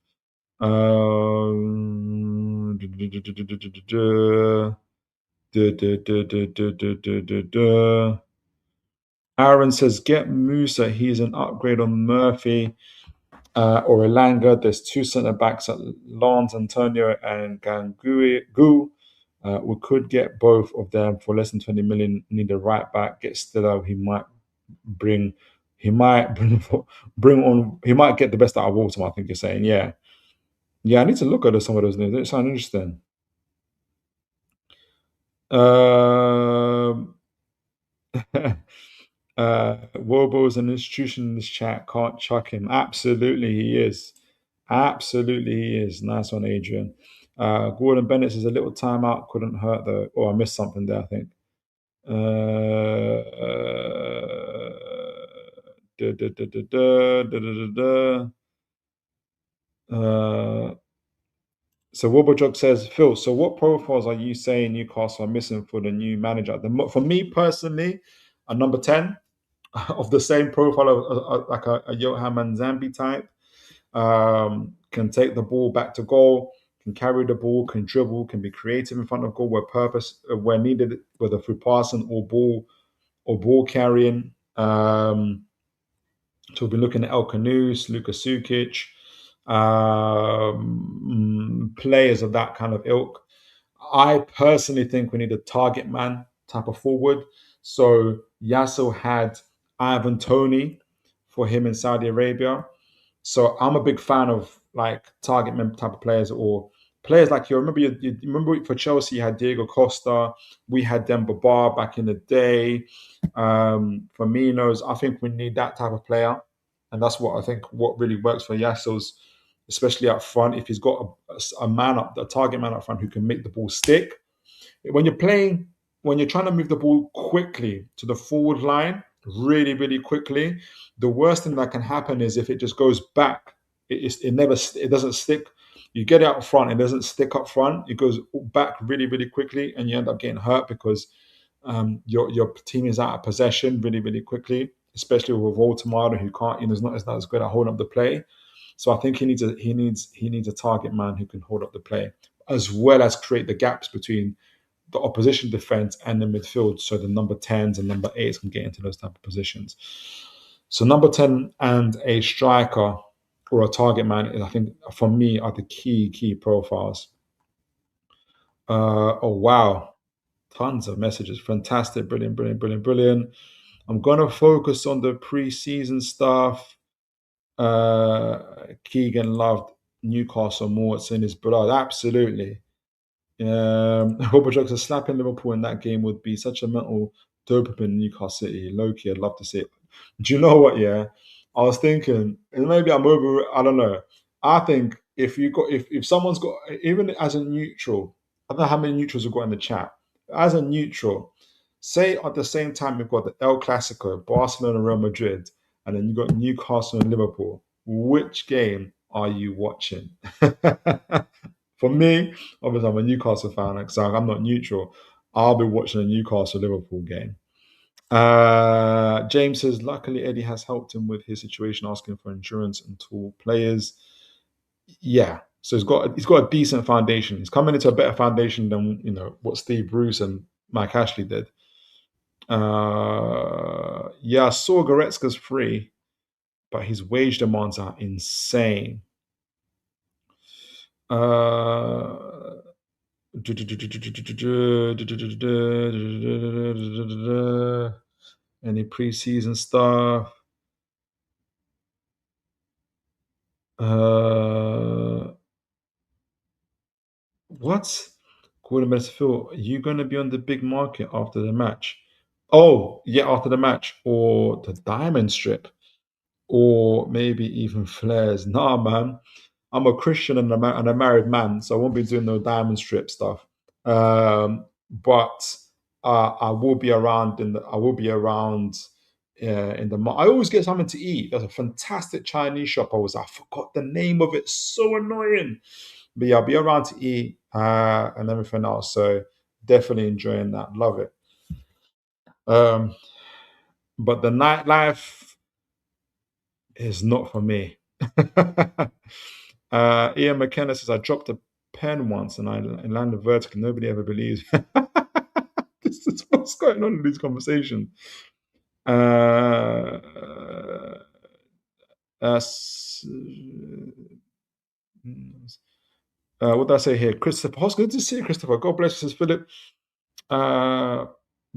Aaron says, get Musa. He's an upgrade on Murphy or Elanga. There's two centre backs at Lance Antonio and Gangu. We could get both of them for less than 20 million. Need a right back. Get Stiller. He might bring on. He might get the best out of Autumn. I think you're saying, yeah. I need to look at some of those names. They sound interesting. Wobo's an institution in this chat. Can't chuck him. Absolutely, he is. Absolutely, he is. Nice one, Adrian. Gordon Bennett says a little timeout couldn't hurt though. Oh, I missed something there, I think. So Wobblejog says, Phil, so what profiles are you saying Newcastle are missing for the new manager? For me personally, a number 10 of the same profile of like a Johan Manzambi type. Can take the ball back to goal, can carry the ball, can dribble, can be creative in front of goal where needed, whether through passing or ball carrying. So we've been looking at Khannouss, Luka Sukic, players of that kind of ilk. I personally think we need a target man type of forward. So Jaissle had Ivan Toney for him in Saudi Arabia. So I'm a big fan of like target man type of players or players like you remember for Chelsea you had Diego Costa, we had Demba Ba back in the day. Firmino's, I think we need that type of player, and that's what I think what really works for Jaissle's, especially up front. If he's got a target man up front who can make the ball stick. When you're trying to move the ball quickly to the forward line, really, really quickly, the worst thing that can happen is if it just goes back, it doesn't stick. You get it up front, it doesn't stick up front. It goes back really, really quickly, and you end up getting hurt because your team is out of possession really, really quickly. Especially with Voltamada, who can't, is not as good at holding up the play. So I think he needs a target man who can hold up the play, as well as create the gaps between the opposition defense and the midfield, so the number 10s and number 8s can get into those type of positions. So number 10 and a striker or a target man, I think for me are the key profiles. Oh wow, tons of messages. Fantastic, brilliant. I'm gonna focus on the pre-season stuff. Keegan loved Newcastle more. It's in his blood. Absolutely. Hope jokes are slapping Liverpool in that game would be such a mental dopamine in Newcastle City. Low-key, I'd love to see it. Do you know what? Yeah, I was thinking, and maybe I'm over. I don't know. I think if someone's got, even as a neutral, I don't know how many neutrals we've got in the chat. As a neutral, say at the same time we've got the El Clasico, Barcelona, Real Madrid, and then you've got Newcastle and Liverpool. Which game are you watching? For me, obviously, I'm a Newcastle fan, so I'm not neutral. I'll be watching a Newcastle Liverpool game. James says, luckily, Eddie has helped him with his situation, asking for insurance and tall players. Yeah, So he's got a decent foundation. He's coming into a better foundation than what Steve Bruce and Mike Ashley did. Yeah, I saw Goretzka's free, but his wage demands are insane. Any preseason stuff? What? Gordon Phil, are you going to be on the big market after the match? Oh, yeah, after the match, or the diamond strip, or maybe even flares. Nah, man. I'm a Christian and a married man, so I won't be doing no diamond strip stuff. But I will be around in the. I always get something to eat. There's a fantastic Chinese shop. I forgot the name of it. So annoying. But yeah, I'll be around to eat and everything else. So definitely enjoying that. Love it. Um, but the nightlife is not for me. Ian McKenna says, I dropped a pen once and I landed vertically. Nobody ever believes. This is what's going on in these conversations. Uh, uh, what did I say here? Christopher Hoss, good to see you, Christopher. God bless you, says Philip. Uh,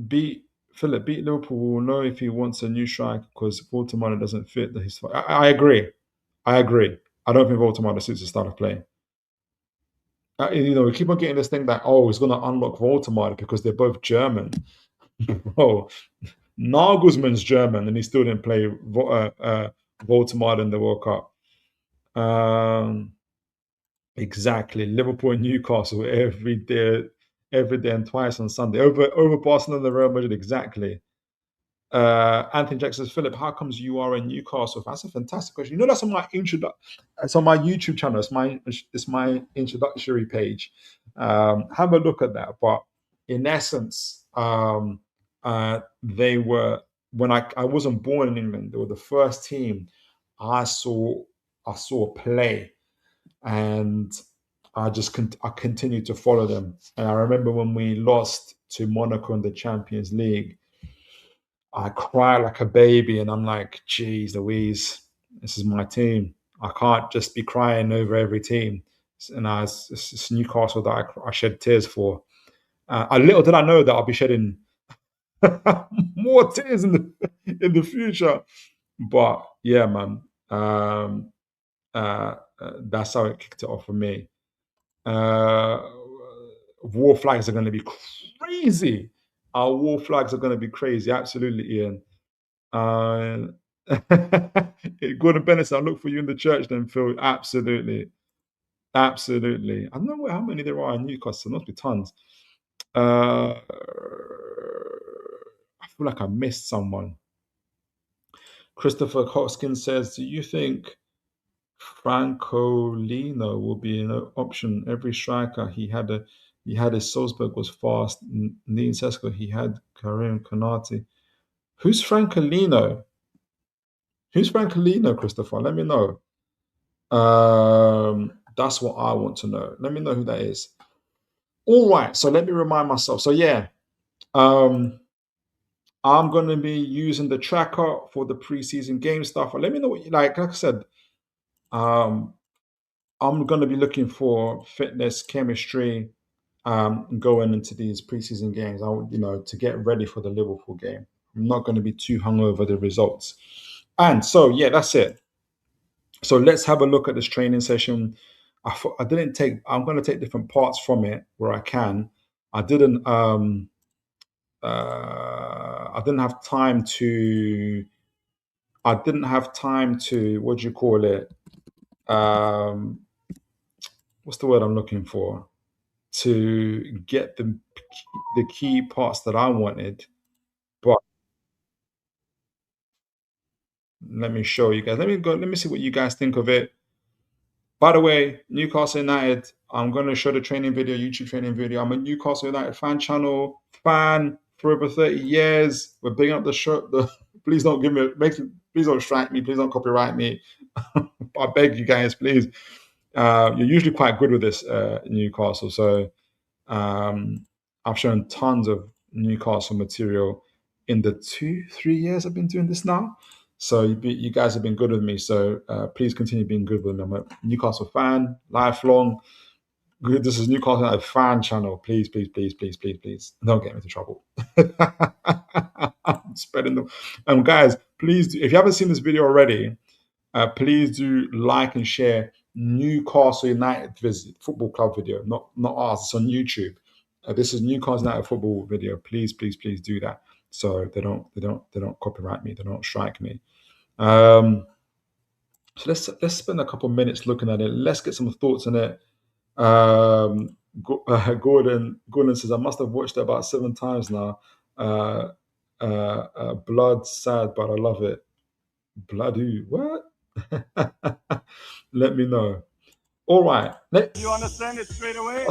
beat beat Liverpool. Will know if he wants a new strike because Baltimore doesn't fit his. I agree. I agree. I don't think Baltimore suits his style of play. We keep on getting this thing that he's going to unlock Baltimore because they're both German. Oh, Nagelsmann's German and he still didn't play Baltimore in the World Cup. Exactly. Liverpool and Newcastle every day and twice on Sunday. Over Barcelona and Real Madrid, exactly. Anthony Jackson says, Philip, how comes you are in Newcastle? That's a fantastic question. That's on my it's on my YouTube channel. It's my introductory page. Have a look at that. But in essence, they were when I wasn't born in England. They were the first team I saw play, and I continued to follow them. And I remember when we lost to Monaco in the Champions League, I cry like a baby, and I'm like, "Geez, Louise, this is my team. I can't just be crying over every team." And it's Newcastle that I shed tears for. Little did I know that I'll be shedding more tears in the future. But yeah, man, that's how it kicked it off for me. Uh, War flags are going to be crazy. Our war flags are going to be crazy. Absolutely, Ian. Uh, Gordon Bennett said, I'll look for you in the church then, Phil. Absolutely. Absolutely. I don't know how many there are in Newcastle. There must be tons. I feel like I missed someone. Christopher Hoskins says, do you think Francolino will be an option? Every striker he had his Salzburg was fast. Neen Sesko, he had Karim Konate. Who's Francolino? Who's Francolino, Christopher? Let me know. That's what I want to know. Let me know who that is. All right, so let me remind myself. So yeah, I'm gonna be using the tracker for the preseason game stuff. Let me know what you like. Like I said, um, I'm gonna be looking for fitness, chemistry, going into these preseason games. To get ready for the Liverpool game. I'm not going to be too hung over the results. And so yeah, that's it. So let's have a look at this training session. I didn't take. I'm going to take different parts from it where I can. I didn't. I didn't have time to. I didn't have time to. What do you call it? What's the word I'm looking for? To get the key parts that I wanted. But let me show you guys. Let me go. Let me see what you guys think of it. By the way, Newcastle United, I'm going to show the training video, YouTube training video. I'm a Newcastle United fan for over 30 years. We're bigging up the show. Please don't please don't strike me. Please don't copyright me. I beg you guys, please. You're usually quite good with this, Newcastle. So I've shown tons of Newcastle material in the 2-3 years I've been doing this now. So you guys have been good with me. So please continue being good with me. I'm a Newcastle fan, lifelong. This is Newcastle United fan channel. Please, please, please, please, please, please, don't get me into trouble. I'm spreading them. Guys, please, if you haven't seen this video already, please do like and share Newcastle United visit football club video, not ours. It's on YouTube. This is Newcastle United football video. Please, please, please do that so they don't copyright me. They don't strike me. So let's spend a couple of minutes looking at it. Let's get some thoughts on it. Gordon says I must have watched it about 7 times now. Blood sad, but I love it. Bloody what? Let me know. All right. You understand it straight away?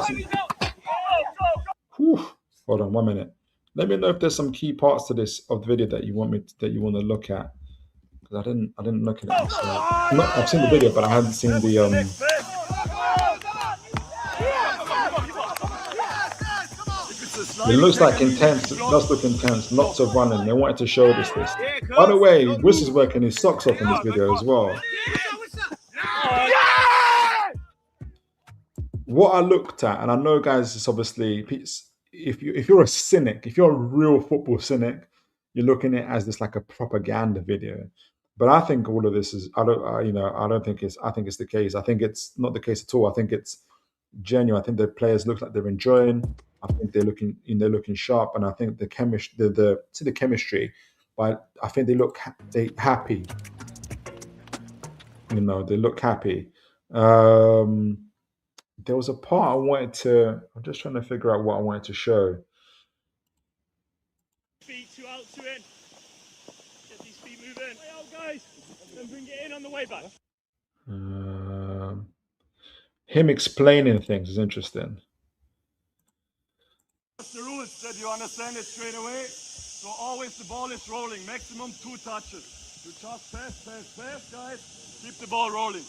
Hold on 1 minute. Let me know if there's some key parts to this of the video that you want to look at. Because I didn't look at it. So, I've seen the video, but I haven't seen the It looks like intense. It does look intense. Lots of running. They wanted to show this. By the way, Wiss is working his socks off in this video as well. What I looked at, and I know, guys, it's obviously if you're a cynic, if you're a real football cynic, you're looking at it as this like a propaganda video. But I think all of this is I think it's the case. I think it's not the case at all. I think it's genuine. I think the players look like they're enjoying. I think they're looking sharp, and I think the chemistry, but I think they look happy. They look happy. There was a part I wanted to. I'm just trying to figure out what I wanted to show. Feet two out to in. Get these feet moving. Way out, guys. Then bring it in on the way back. Him explaining things is interesting. That's the rules that you understand it straight away. So always the ball is rolling. Maximum 2 touches. You just pass, guys. Keep the ball rolling.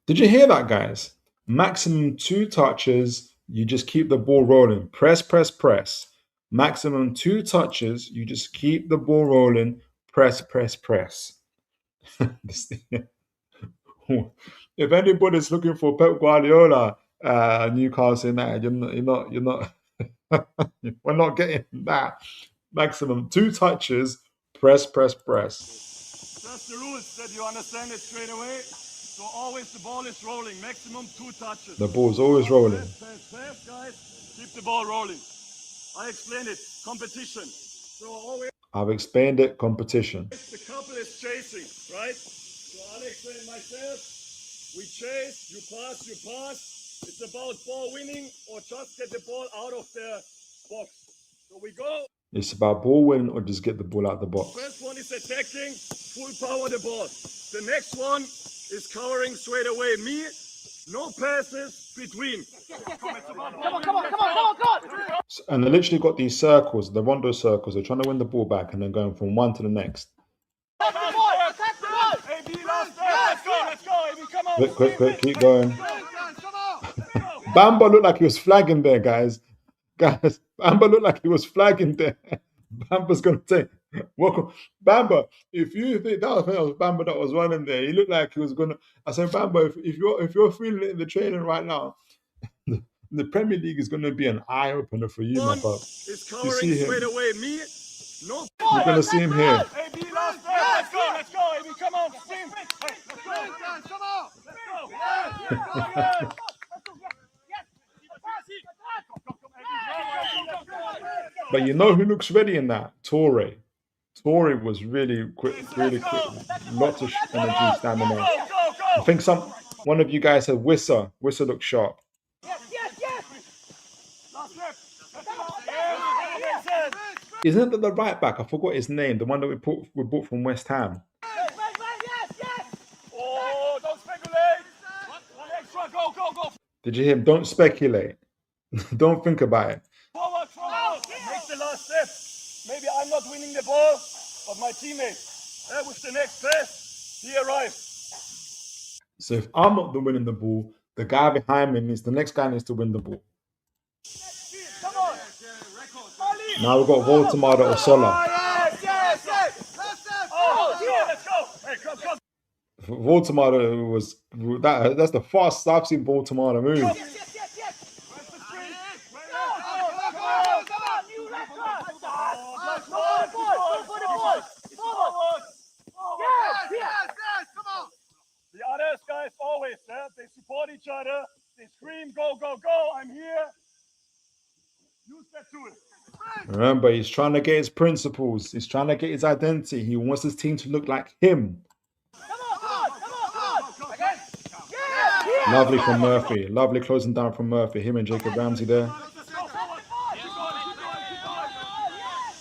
Did you hear that, guys? Maximum 2 touches. You just keep the ball rolling. Press, press, press. Maximum 2 touches. You just keep the ball rolling. Press, press, press. If anybody's looking for Pep Guardiola, Newcastle United, you're not. We're not getting that. Maximum 2 touches. Press, press, press. That's the rules that you understand it straight away. So always the ball is rolling. Maximum 2 touches. The ball's always rolling. Pass, guys. Keep the ball rolling. I explained it. Competition. So always. I've explained it. Competition. The couple is chasing, right? So I'll explain myself. We chase. You pass. It's about ball winning or just get the ball out of the box. So we go. It's about ball winning or just get the ball out of the box. First one is attacking, full power the ball. The next one is covering straight away me. No passes between. Come on. And they literally got these circles, the rondo circles. They're trying to win the ball back and then going from one to the next. Quick, keep going. Bamba looked like he was flagging there, guys. Bamba looked like he was flagging there. Bamba's going to say, welcome. Bamba, if you think that was Bamba that was running there, he looked like he was going to. I said, Bamba, if you're feeling it in the training right now, the Premier League is going to be an eye opener for you, my bub. It's covering straight away me. No, you're going to see him here. Let's go. AB, come on, spin. Come on. But you know who looks ready in that? Torre. Torre was really quick. Lots of energy, stamina. I think one of you guys said Wissa. Wissa looked sharp. Isn't that the right back? I forgot his name. The one that we bought from West Ham. Oh, don't speculate. Go. Did you hear him? Don't speculate. Don't think about it. Forward. Make the last step. Maybe I'm not winning the ball, but my teammate, with the next pass, he arrives. So if I'm not the winning the ball, The guy behind me the next guy needs to win the ball. Now we've got Voldemar or Sola. Voldemar was that's the fastest I've seen Voldemar move. The others guys always, they support each other, they scream, go, go, go, I'm here. Use that tool. Remember, he's trying to get his principles. He's trying to get his identity. He wants his team to look like him. Lovely from Murphy. Lovely closing down from Murphy. Him and Jacob Ramsey there.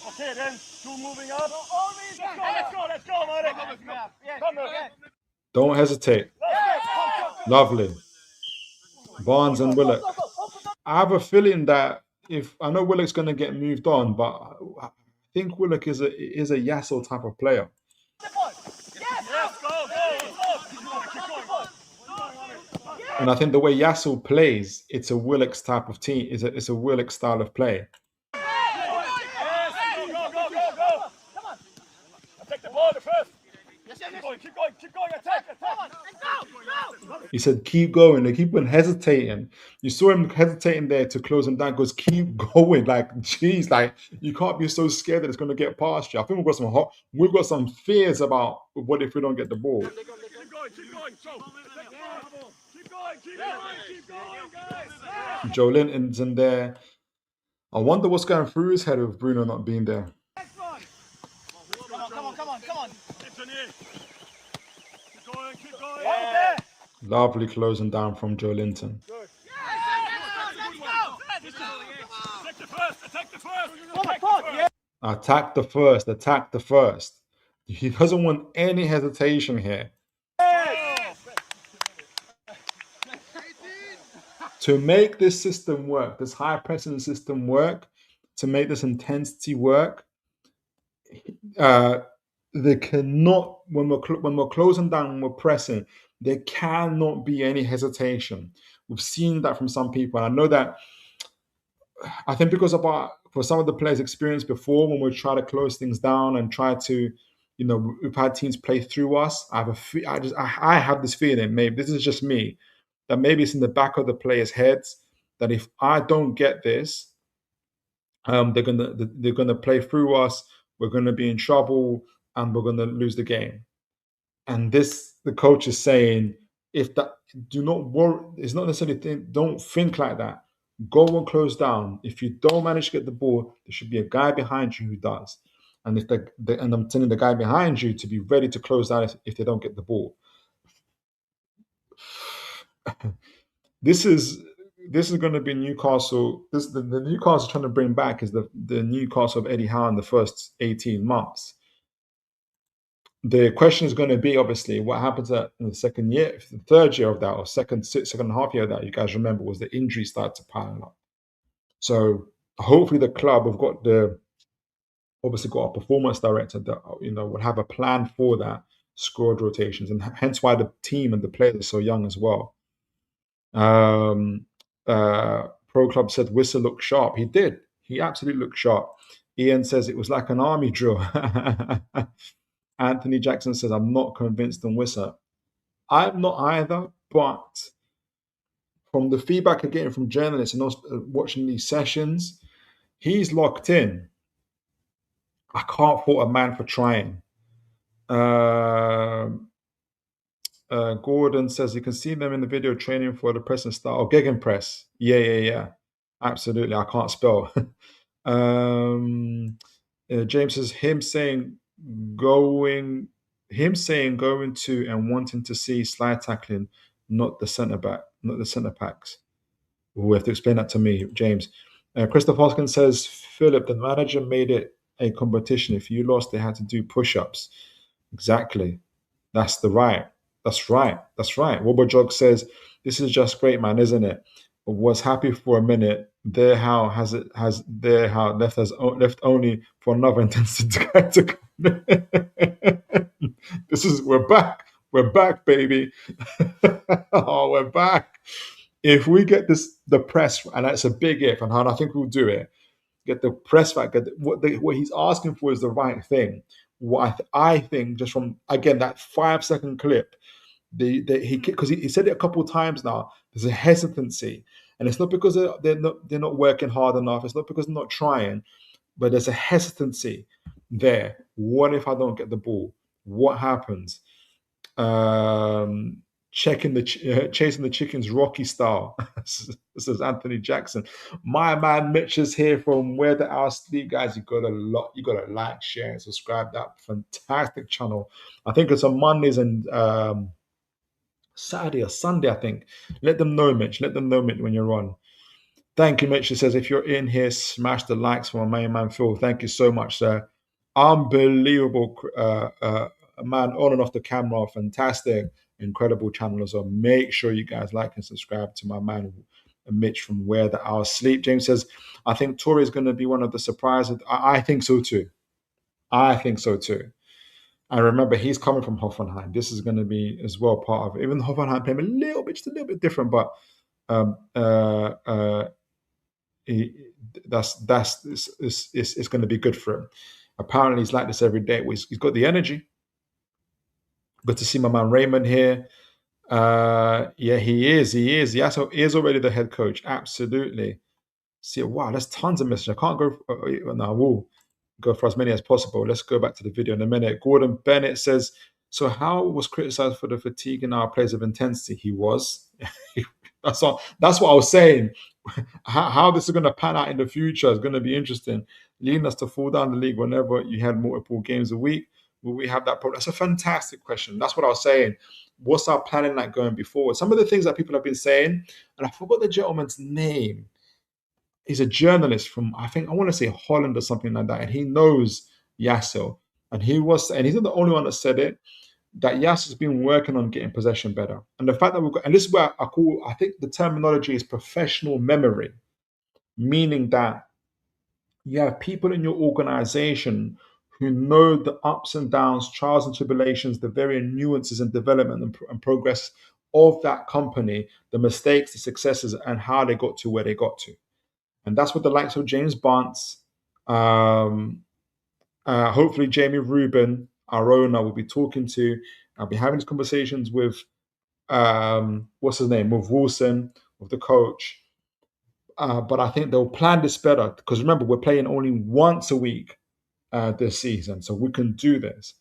Okay, then two moving up. Let's go, Marek. Don't hesitate. Lovely. Barnes and Willock. I have a feeling that I know Willock's going to get moved on, but I think Willock is a Jaissle type of player. And I think the way Jaissle plays, it's a Willock's type of team. It's a Willock style of play. He said, keep going. They keep on hesitating. You saw him hesitating there to close him down. He goes, keep going. Like, geez, like, you can't be so scared that it's going to get past you. I think we've got some fears about what if we don't get the ball. Keep going, guys. Joe Linton's in there. I wonder what's going through his head with Bruno not being there. Come on. Keep going. Lovely closing down from Joe Linton. Good. Attack the first. Attack the first. He doesn't want any hesitation here. To make this system work, this high pressing system work, to make this intensity work, they cannot, when we're closing down, when we're pressing, there cannot be any hesitation. We've seen that from some people. And I know that, I think because for some of the players' experience before, when we try to close things down and try to, we've had teams play through us. I have this feeling, maybe this is just me, that maybe it's in the back of the players' heads that if I don't get this, they're gonna play through us. We're gonna be in trouble, and we're gonna lose the game. And the coach is saying, do not worry. It's not necessarily don't think like that. Go and close down. If you don't manage to get the ball, there should be a guy behind you who does. And and I'm telling the guy behind you to be ready to close down if they don't get the ball. This is going to be Newcastle. The Newcastle trying to bring back is the Newcastle of Eddie Howe in the first 18 months. The question is going to be, obviously, what happens in the third year of that, or second and a half year of that, you guys remember, was the injury started to pile up. So hopefully the club have got a performance director that, will have a plan for that, squad rotations, and hence why the team and the players are so young as well. Pro Club said Whistle looked sharp. He did. He absolutely looked sharp. Ian says it was like an army drill. Anthony Jackson says, I'm not convinced on Whistle. I'm not either, but from the feedback I'm getting from journalists and watching these sessions, he's locked in. I can't fault a man for trying. Gordon says you can see them in the video training for the press and style. Oh, gegenpress. Yeah. Absolutely. I can't spell. James says him saying going to and wanting to see slide tackling, not the centre backs. We have to explain that to me, James. Christoph Hoskins says, Philip, the manager made it a competition. If you lost, they had to do push-ups. Exactly. That's right. Wobojog says, this is just great, man, isn't it? Was happy for a minute. There how left only for another intensity to we're back. We're back, baby. Oh, we're back. If we get the press, and that's a big if, and I think we'll do it. Get the press back. What he's asking for is the right thing. What I think, just from again that 5 second clip, he because he said it a couple of times now. There's a hesitancy, and it's not because they're not working hard enough. It's not because they're not trying, but there's a hesitancy there. What if I don't get the ball? What happens? Chasing the chickens Rocky style. This is Anthony Jackson. My man Mitch is here from Where the Hour Sleep, guys. You gotta like, share, and subscribe. That fantastic channel. I think it's on Mondays and Saturday or Sunday, I think. Let them know, Mitch. Let them know, Mitch, when you're on. Thank you, Mitch. It says, if you're in here, smash the likes for my main man, Phil. Thank you so much, sir. Unbelievable, man, on and off the camera. Fantastic, incredible channel as well. Make sure you guys like and subscribe to my man, Mitch from Where the Hours Sleep. James says, I think Torre is going to be one of the surprises. I think so too. I think so too. And remember, he's coming from Hoffenheim. This is going to be as well part of it. Even Hoffenheim playing just a little bit different, but um, uh, uh, he, it's going to be good for him. Apparently, he's like this every day. He's got the energy. Good to see my man Raymond here. Yeah, he is. He is. He is already the head coach. Absolutely. See, wow, there's tons of messages. I can't go. No, we'll go for as many as possible. Let's go back to the video in a minute. Gordon Bennett says, so Howe was criticized for the fatigue in our plays of intensity. He was. That's what I was saying. How this is going to pan out in the future is going to be interesting. Leading us to fall down the league whenever you had multiple games a week. Will we have that problem? That's a fantastic question. That's what I was saying. What's our planning like going before? Some of the things that people have been saying, and I forgot the gentleman's name. He's a journalist from, I want to say Holland or something like that, and he knows Jaissle. And he's not the only one that said it, that Jaissle's been working on getting possession better. And the fact that and this is where I think the terminology is professional memory, meaning that you have people in your organization who know the ups and downs, trials and tribulations, the varying nuances and development and progress of that company, the mistakes, the successes, and how they got to where they got to. And that's what the likes of James Bunce, hopefully Jamie Rubin, our owner, will be talking to. I'll be having these conversations with, what's his name, with Wilson, with the coach. But I think they'll plan this better because remember, we're playing only once a week this season, so we can do this.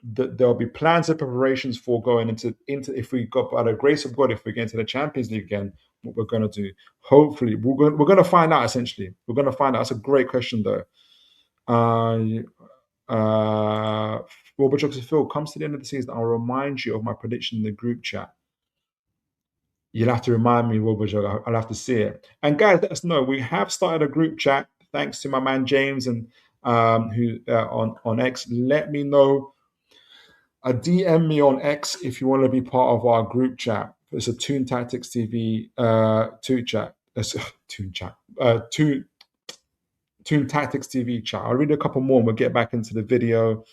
There'll be plans and preparations for going into if we got, by the grace of God, if we get into the Champions League again, what we're going to do. Hopefully, we're going to find out. Essentially, we're going to find out. That's a great question, though. Robert Johnson, Phil, comes to the end of the season, I'll remind you of my prediction in the group chat. You'll have to remind me, Robert. I'll have to see it. And guys, let us know. We have started a group chat. Thanks to my man James and who on X. Let me know. DM me on X if you want to be part of our group chat. It's a Toon Tactics TV Toon chat. Toon chat. Toon Tactics TV chat. I'll read a couple more and we'll get back into the video.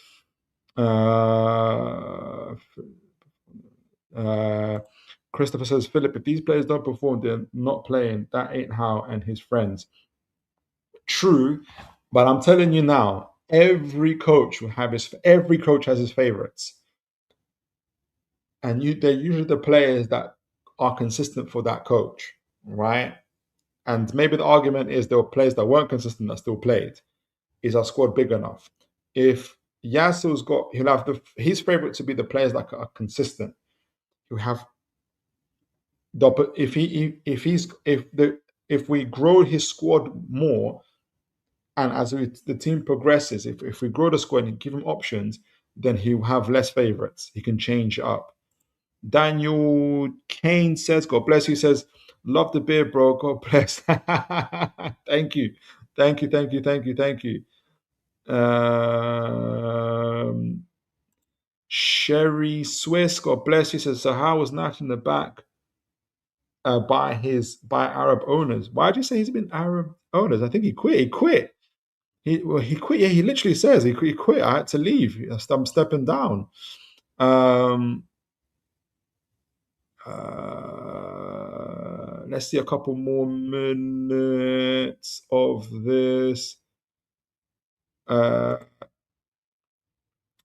Christopher says, Philip, if these players don't perform, they're not playing. That ain't Howe and his friends. True, but I'm telling you now, every coach has his favorites. And they're usually the players that are consistent for that coach, right? And maybe the argument is there were players that weren't consistent that still played. Is our squad big enough? If Jaissle's he'll have his favorite to be the players that are consistent. He'll have but if we grow his squad more, and as the team progresses, if we grow the squad and give him options, then he'll have less favorites. He can change it up. Daniel Kane says, God bless you, says, love the beer, bro. God bless. Thank you. Thank you, thank you, thank you, thank you. Sherry Swiss, God bless you, says, so how was Nat in the back by Arab owners? Why did you say he's been Arab owners? I think he quit. He quit. He quit. Yeah, he literally says he quit. I had to leave. I'm stepping down. Um, let's see a couple more minutes of this. Uh,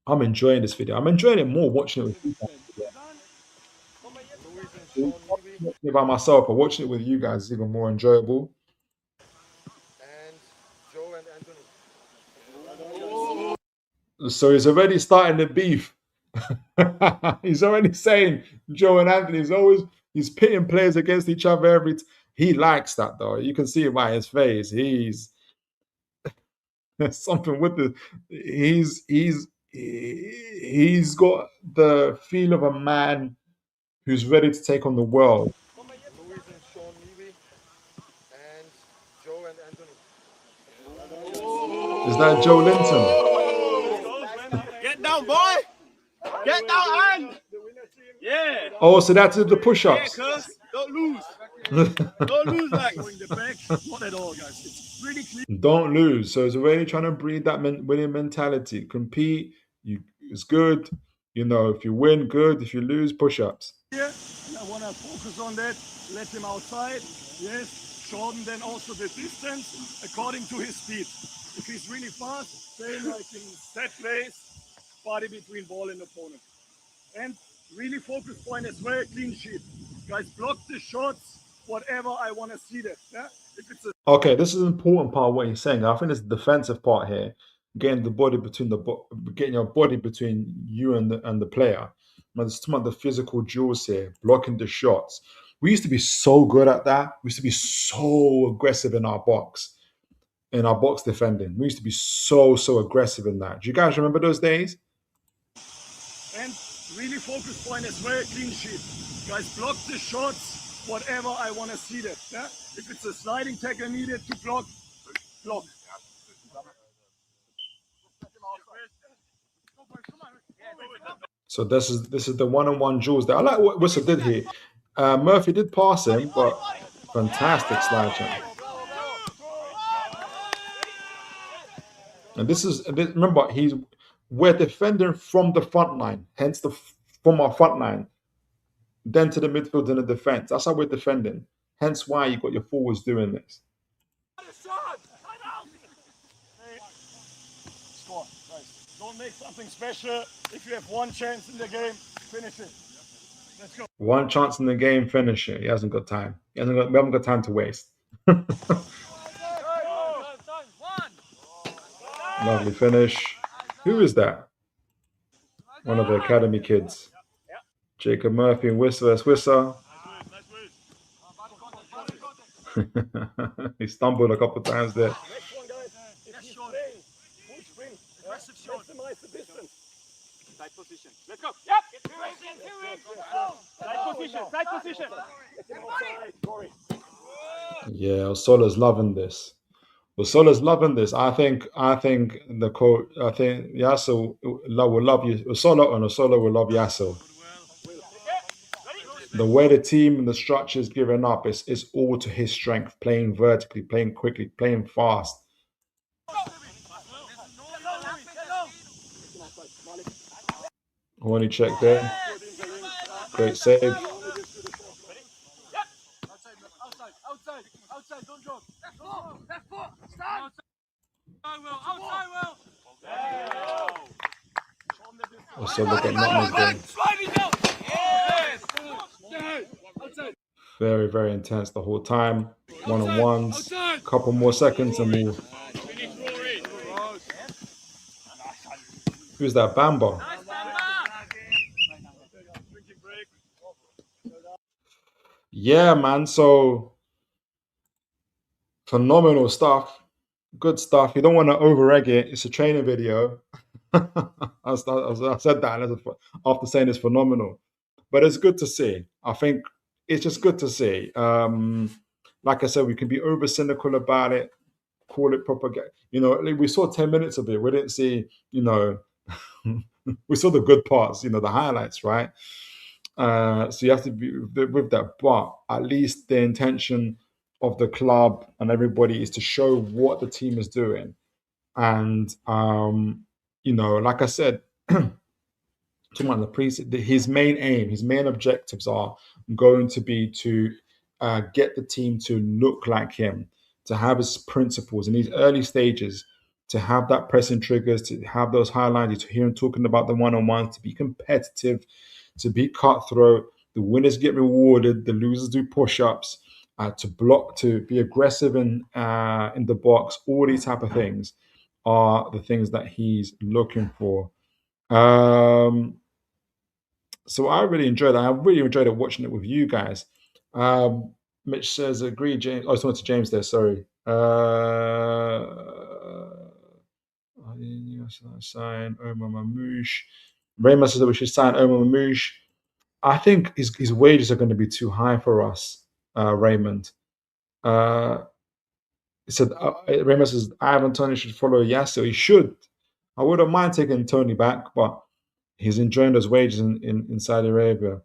I'm enjoying this video. I'm enjoying it more watching it with you guys. Watching it by myself, but watching it with you guys is even more enjoyable. So he's already starting the beef. He's already saying Joe and Anthony's always he's pitting players against each other he likes that though. You can see it by his face. He's there's something with the he's got the feel of a man who's ready to take on the world. Is that Joe Linton? Get down, boy! Get down, and yeah. Oh, so that's the push-ups. Yeah, cuz don't lose. Don't lose, like the back. Not at all, guys. It's really clean. Don't lose. So it's already trying to breed that winning mentality. Compete. It's good. You know, if you win, good. If you lose, push-ups. Yeah, and I want to focus on that. Let him outside. Yes. Shorten then also the distance according to his speed. If he's really fast, stay like in set place, body between ball and opponent. And really focus point as well, clean sheet. Guys, block the shots, whatever I want to see that. Yeah? If it's a Okay, this is an important part of what he's saying. I think it's the defensive part here, getting the body between getting your body between you and the player. But it's talking about the physical duels here, blocking the shots. We used to be so good at that. We used to be so aggressive in our box defending. We used to be so aggressive in that. Do you guys remember those days? and really focus point as well, clean sheet. Guys, block the shots, whatever I want to see that. Yeah? If it's a sliding tackle needed to block, block. So this is the one-on-one duels there. I like what Whistle did here. Murphy did pass him, but fantastic slide jump. And remember we're defending from the front line, hence from our front line, then to the midfield and the defense. That's how we're defending. Hence why you got your forwards doing this. Score, guys. Don't make something special. If you have one chance in the game, finish it. Let's go. One chance in the game, finish it. He hasn't got time. We haven't got time to waste. Lovely finish. Who is that? One of the academy kids. Jacob Murphy and Whistler. He stumbled a couple times there. Next one, guys. If he's playing, full sprint. Maximize the distance. Side position. Let's go. Yep. Side position. Yeah, Osola's loving this. Osola's loving this. I think the coach. I think Jaissle will love you. Osola will love Jaissle. The way the team and the structure is given up is all to his strength. Playing vertically, playing quickly, playing fast. Horny check there. Great save. Outside, don't drop. Left foot, stand. Osola got nutmeg there. Very intense the whole time. One-on-ones. Couple more seconds and we'll. Who's that? Bamba. Yeah, man. So phenomenal stuff. Good stuff. You don't want to over-egg it. It's a training video. I said that after saying it's phenomenal. But it's good to see. I think it's just good to see. Like I said, we can be over cynical about it, call it propaganda. You know, we saw 10 minutes of it. We didn't see, we saw the good parts, the highlights, right? So you have to be with that. But at least the intention of the club and everybody is to show what the team is doing. And, like I said, talking about the priest, his main aim, his main objectives are going to be to get the team to look like him, to have his principles in these early stages, to have that pressing triggers, to have those highlights, to hear him talking about the one-on-ones, to be competitive, to be cutthroat. The winners get rewarded, the losers do push-ups, to block, to be aggressive in the box. All these type of things are the things that he's looking for. Um, so I really enjoyed it. I really enjoyed it watching it with you guys. Mitch says, agree, James. Oh, I was talking to James there, sorry. Sign Omar Mamouche. Raymond says that we should sign Omar Mamouche. I think his wages are going to be too high for us, Raymond. He said, Raymond says, Ivan Tony should follow Yasser. He should. I wouldn't mind taking Tony back, but he's enjoying those wages in Saudi Arabia.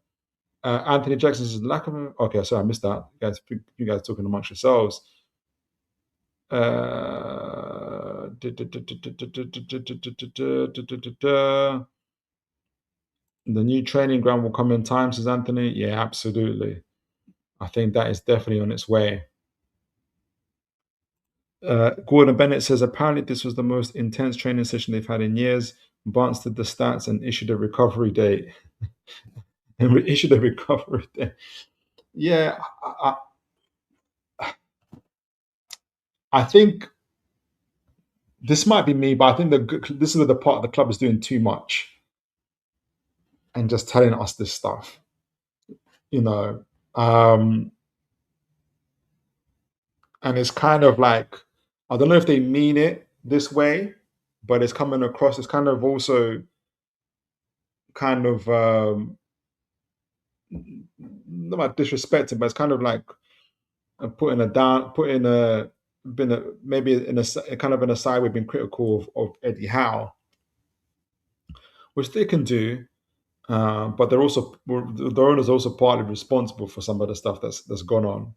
Anthony Jackson says lack of. Okay, sorry, I missed that. You guys talking amongst yourselves. The new training ground will come in time, says Anthony. Yeah, absolutely. I think that is definitely on its way. Gordon Bennett says apparently this was the most intense training session they've had in years. Barnes did the stats and issued a recovery date. And issued a recovery date. Yeah, I think this might be me, but I think this is the part of the club is doing too much and just telling us this stuff. You know, and it's kind of like I don't know if they mean it this way, but it's coming across. It's kind of also kind of not about disrespecting, but it's kind of like putting maybe in a kind of an aside. We've been critical of Eddie Howe, which they can do. But the owner's also partly responsible for some of the stuff that's gone on.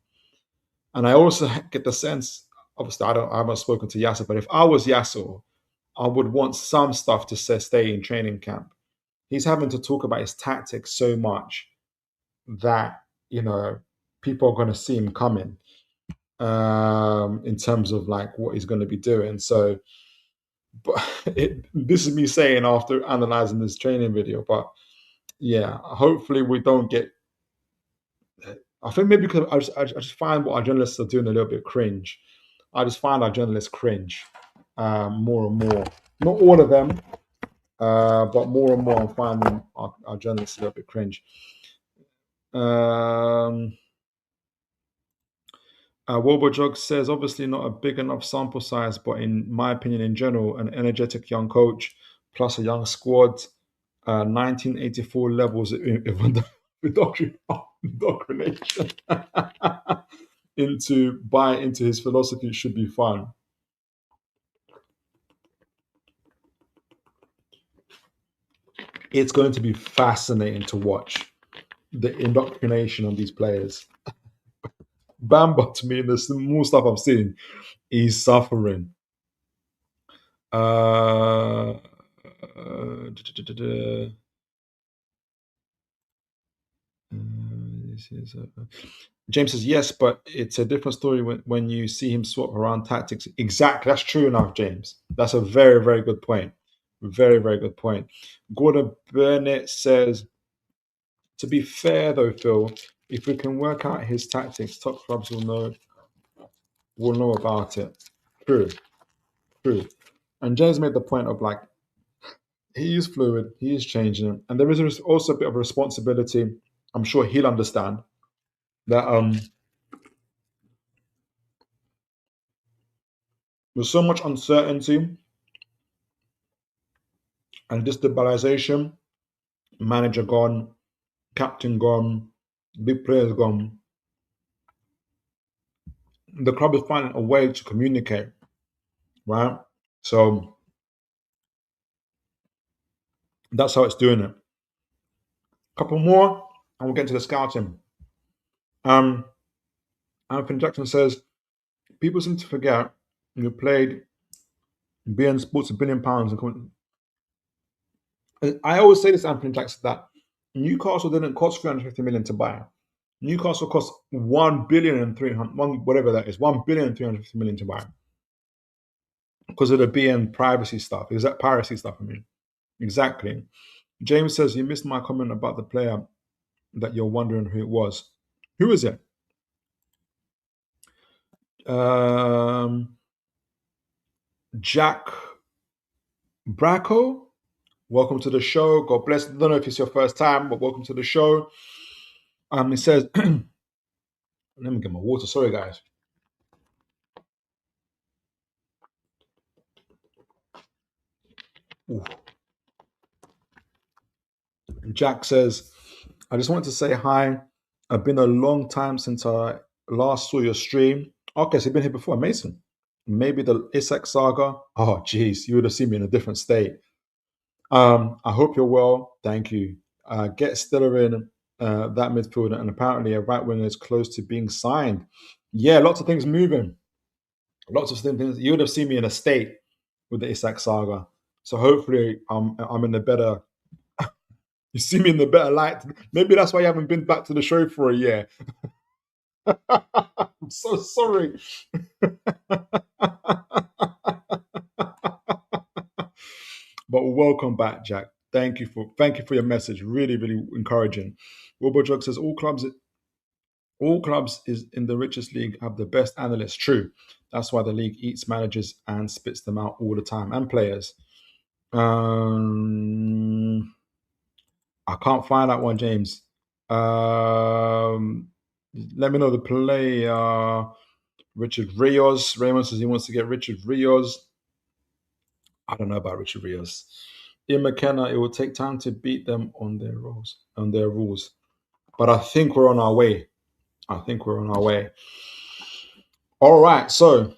And I also get the sense, obviously, I haven't spoken to Jaissle, but if I was Jaissle, I would want some stuff to stay in training camp. He's having to talk about his tactics so much that people are going to see him coming in terms of like what he's going to be doing. So, but this is me saying after analyzing this training video, but yeah, hopefully we don't get. I think maybe because I just find what our journalists are doing a little bit cringe. I just find our journalists cringe more and more. Not all of them, but more and more I'm finding our journalists a little bit cringe. Jog says, obviously not a big enough sample size, but in my opinion, in general, an energetic young coach plus a young squad, 1984 levels of indoctrination into his philosophy should be fun. It's going to be fascinating to watch the indoctrination on these players. Bamba, to me, the more stuff I've seen, he's suffering. James says yes, but it's a different story when you see him swap around tactics. Exactly, that's true enough, James. That's a very, very good point. Very, very good point. Gordon Burnett says, to be fair though, Phil, if we can work out his tactics, top clubs will know about it. True. And James made the point of like he is fluid, he is changing, and there is also a bit of a responsibility. I'm sure he'll understand that with so much uncertainty and destabilization, manager gone, captain gone, big players gone, the club is finding a way to communicate, right? So that's how it's doing it. Couple more, and we'll get into the scouting. Anthony Jackson says, people seem to forget you played BN Sports £1 billion I always say this, Anthony Jackson, that Newcastle didn't cost 350 million to buy. Newcastle cost 1 billion and 300, whatever that is, 1 billion and 350 million to buy because of the BN privacy stuff. Is that piracy stuff? I mean, exactly. James says you missed my comment about the player that you're wondering who it was. Who is it? Jack Bracco. Welcome to the show. God bless. I don't know if it's your first time, but welcome to the show. It says, let me get my water. Sorry, guys. Ooh. Jack says, I just wanted to say hi. It's been a long time since I last saw your stream. Okay, so you've been here before. Amazing. Maybe the Isaac saga. Oh, geez, you would have seen me in a different state. I hope you're well. Thank you. Get Stiller in that midfielder, and apparently a right winger is close to being signed. Yeah, lots of things moving. Lots of things. You would have seen me in a state with the Isaac saga. So hopefully, I'm in a better. You see me in the better light. Maybe that's why you haven't been back to the show for a year. I'm so sorry. But welcome back, Jack. Thank you for your message. Really, really encouraging. Robojog says all clubs is in the richest league have the best analysts. True. That's why the league eats managers and spits them out all the time and players. I can't find that one, James. Let me know the play. Richard Rios. Raymond says he wants to get Richard Rios. I don't know about Richard Rios. Ian McKenna, it will take time to beat them on their rules. But I think we're on our way. All right, so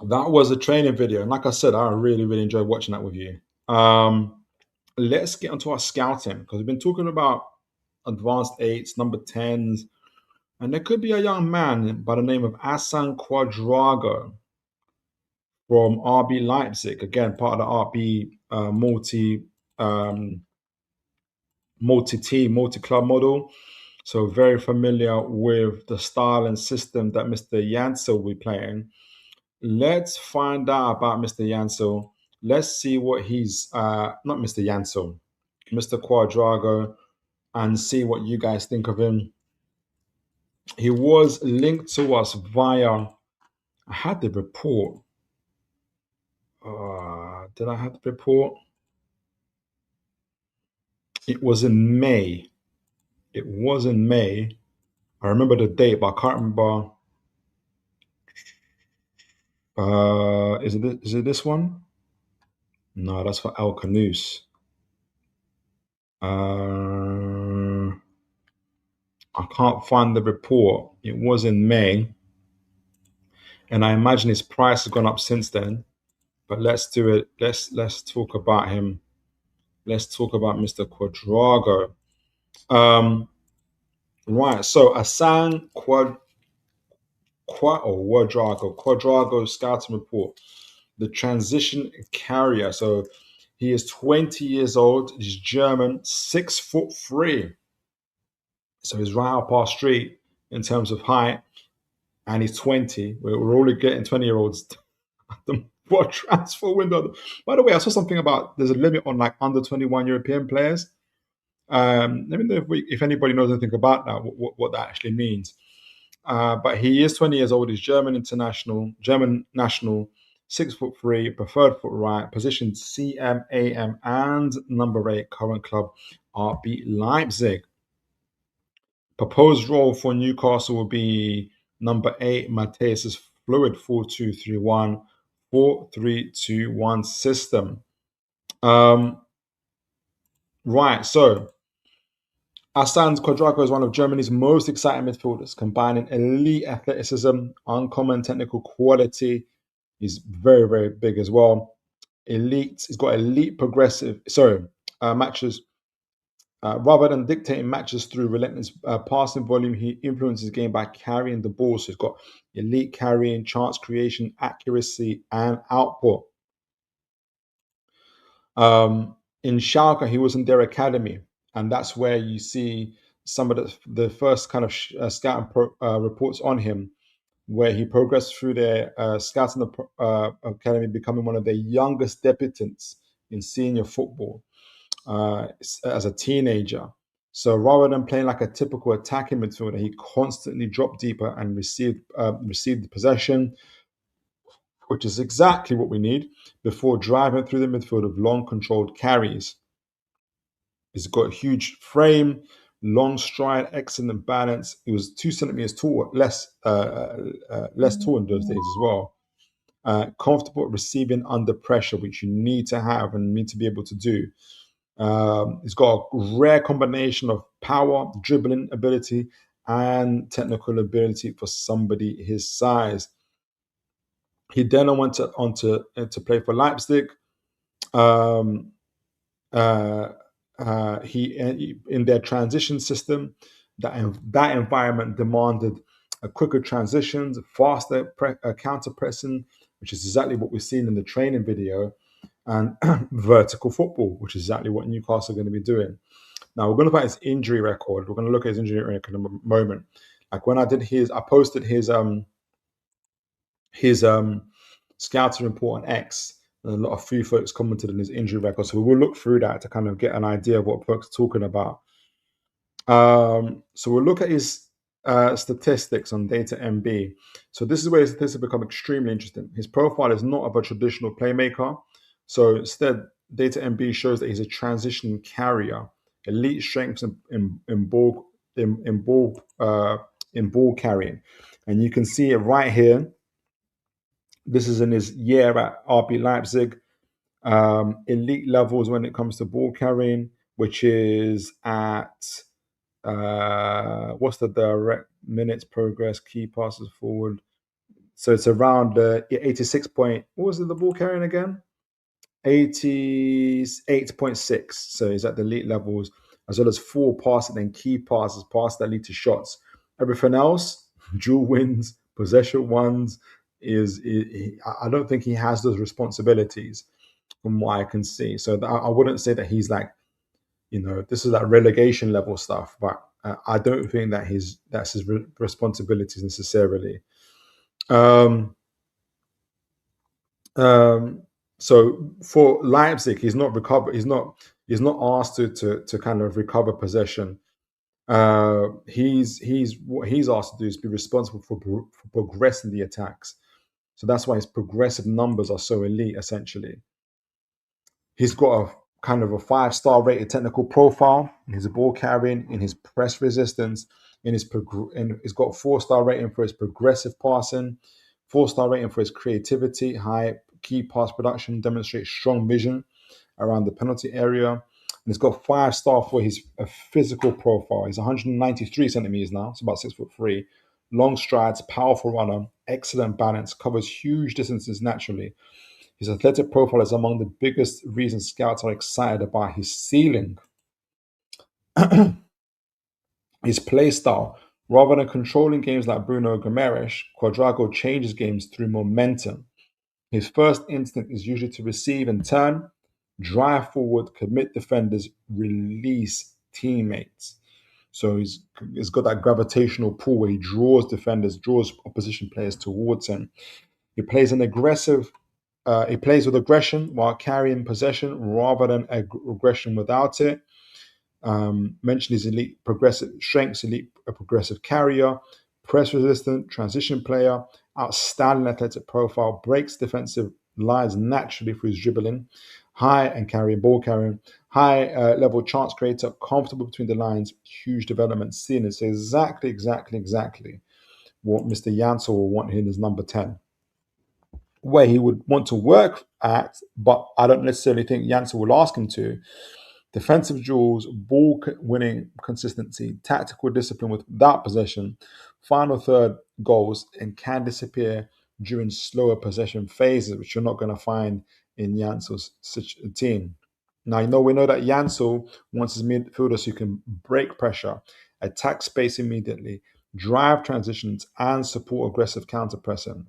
that was a training video. And like I said, I really, really enjoyed watching that with you. Let's get onto our scouting because we've been talking about advanced eights, number 10s, and there could be a young man by the name of Assan Ouedraogo from RB Leipzig. Again, part of the RB multi-team, multi-club model. So very familiar with the style and system that Mr. Jaissle will be playing. Let's find out about Mr. Jaissle. Let's see what he's not Mr. Jaissle, Mr. Ouedraogo, and see what you guys think of him. He was linked to us via. I had the report. Did I have the report? It was in May. I remember the date, but I can't remember. Is it this one? No, that's for Khannouss. I can't find the report. It was in May, and I imagine his price has gone up since then. But let's do it. Let's talk about him. Let's talk about Mr. Ouedraogo. Right. So Assan Ouedraogo scouting report. The transition carrier. So he is 20 years old. He's German, 6'3". So he's right up our street in terms of height, and he's 20. We're only getting 20-year-olds for a transfer window. By the way, I saw something about there's a limit on like under 21 European players. Let me know if anybody knows anything about that, what that actually means. But he is 20 years old. He's German national, 6'3", preferred foot right, position CM, AM, and number 8, current club RB Leipzig. Proposed role for Newcastle will be number 8, Matthias fluid 4-2-3-1, 4-3-2-1 system. Right, so Assan Ouedraogo is one of Germany's most exciting midfielders, combining elite athleticism, uncommon technical quality. He's very, very big as well. He's got elite matches. Rather than dictating matches through relentless passing volume, he influences the game by carrying the ball. So he's got elite carrying, chance creation, accuracy, and output. In Schalke, he was in their academy, and that's where you see some of the first kind of scouting reports on him, where he progressed through their scouting academy, becoming one of the youngest debutants in senior football as a teenager. So rather than playing like a typical attacking midfielder, he constantly dropped deeper and received the possession, which is exactly what we need, before driving through the midfield of long controlled carries. He's got a huge frame, long stride, excellent balance. He was 2 centimeters tall, less tall in those days as well. Comfortable at receiving under pressure, which you need to have and need to be able to do. He's got a rare combination of power, dribbling ability, and technical ability for somebody his size. He then went on to play for Leipzig. Um, uh, he in their transition system, that environment demanded quicker transitions, faster counter pressing, which is exactly what we've seen in the training video, and vertical football, which is exactly what Newcastle are going to be doing. Now we're going to look at his injury record. We're going to look at his injury record in a moment. Like when I posted his scouting report on X, and a lot of few folks commented on his injury record. So we will look through that to kind of get an idea of what folks are talking about. So we'll look at his statistics on Data MB. So this is where his statistics become extremely interesting. His profile is not of a traditional playmaker. So instead, Data MB shows that he's a transition carrier, elite strengths in ball carrying, and you can see it right here. This is in his year at RB Leipzig. Elite levels when it comes to ball carrying, which is at what's the direct minutes progress, key passes forward. So it's around 86 point. What was it, the ball carrying again? 88.6. So he's at the elite levels, as well as 4 passing and key passes that lead to shots. Everything else, dual wins, possession ones, I don't think he has those responsibilities from what I can see. So I wouldn't say that he's like, this is like relegation level stuff, but I don't think that that's his responsibilities necessarily. So for Leipzig, he's not asked to kind of recover possession. What he's asked to do is be responsible for progressing the attacks. So that's why his progressive numbers are so elite, essentially. He's got a kind of a 5-star rated technical profile in his ball carrying, in his press resistance, he's got a 4-star rating for his progressive passing, 4-star rating for his creativity, high key pass production, demonstrates strong vision around the penalty area. And he's got 5-star for his physical profile. He's 193 centimeters now, so about 6'3". Long strides, powerful runner, excellent balance, covers huge distances naturally. His athletic profile is among the biggest reasons scouts are excited about his ceiling. His play style, rather than controlling games like Bruno Guimaraes, Ouédraogo changes games through momentum. His first instinct is usually to receive and turn, drive forward, commit defenders, release teammates. So he's got that gravitational pull where he draws defenders, draws opposition players towards him. He plays with aggression while carrying possession rather than aggression without it. Mentioned his elite progressive strengths, elite progressive carrier, press resistant, transition player, outstanding athletic profile, breaks defensive lines naturally through his dribbling, high and ball carrying, high level chance creator, comfortable between the lines, huge development seen. It's exactly what Mr. Jaissle will want in his number 10. Where he would want to work at, but I don't necessarily think Jaissle will ask him to. Defensive duels, ball winning consistency, tactical discipline without possession, final third goals, and can disappear during slower possession phases, which you're not going to find in Jaissle's team. Now, we know that Jaissle wants his midfielders who can break pressure, attack space immediately, drive transitions, and support aggressive counter pressing.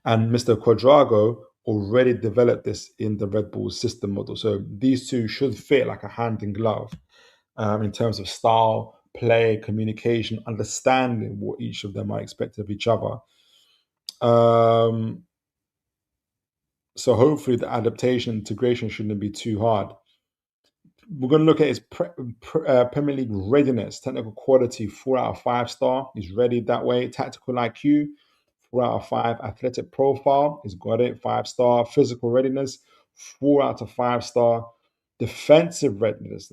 And Mr. Ouédraogo already developed this in the Red Bull system model. So these two should fit like a hand in glove in terms of style, play, communication, understanding what each of them are expected of each other. So hopefully the adaptation, integration shouldn't be too hard. We're going to look at his Premier League readiness, technical quality, 4 out of 5 star. He's ready that way. Tactical IQ, 4 out of 5. Athletic profile, he's got it, 5 star. Physical readiness, 4 out of 5 star. Defensive readiness,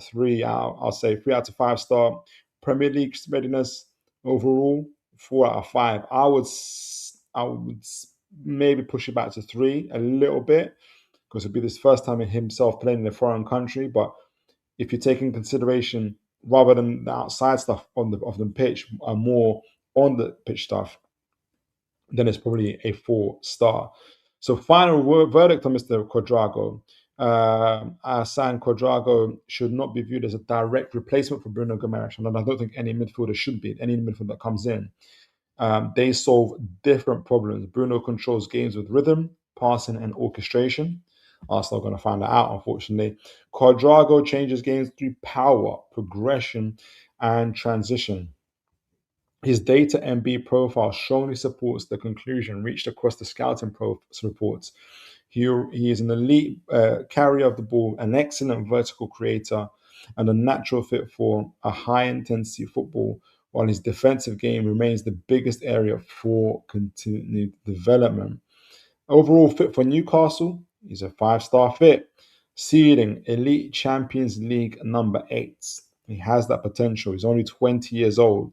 3 out. I'll say 3 out of 5 star. Premier League readiness overall, 4 out of 5. I would maybe push it back to 3 a little bit, because it'd be this first time in himself playing in a foreign country. But if you take in consideration, rather than the outside stuff on the pitch, more on the pitch stuff, then it's probably a 4 star. So final verdict on Mr. Ouédraogo. Assan Ouedraogo should not be viewed as a direct replacement for Bruno Guimaraes, and I don't think any midfielder should be. Any midfielder that comes in, they solve different problems. Bruno controls games with rhythm, passing, and orchestration. Arsenal are going to find that out, unfortunately. Ouédraogo changes games through power, progression, and transition. His data MB profile strongly supports the conclusion reached across the scouting reports. He is an elite carrier of the ball, an excellent vertical creator, and a natural fit for a high-intensity football, while his defensive game remains the biggest area for continued development. Overall fit for Newcastle, he's a 5-star fit. Seeding Elite Champions League number 8. He has that potential. He's only 20 years old.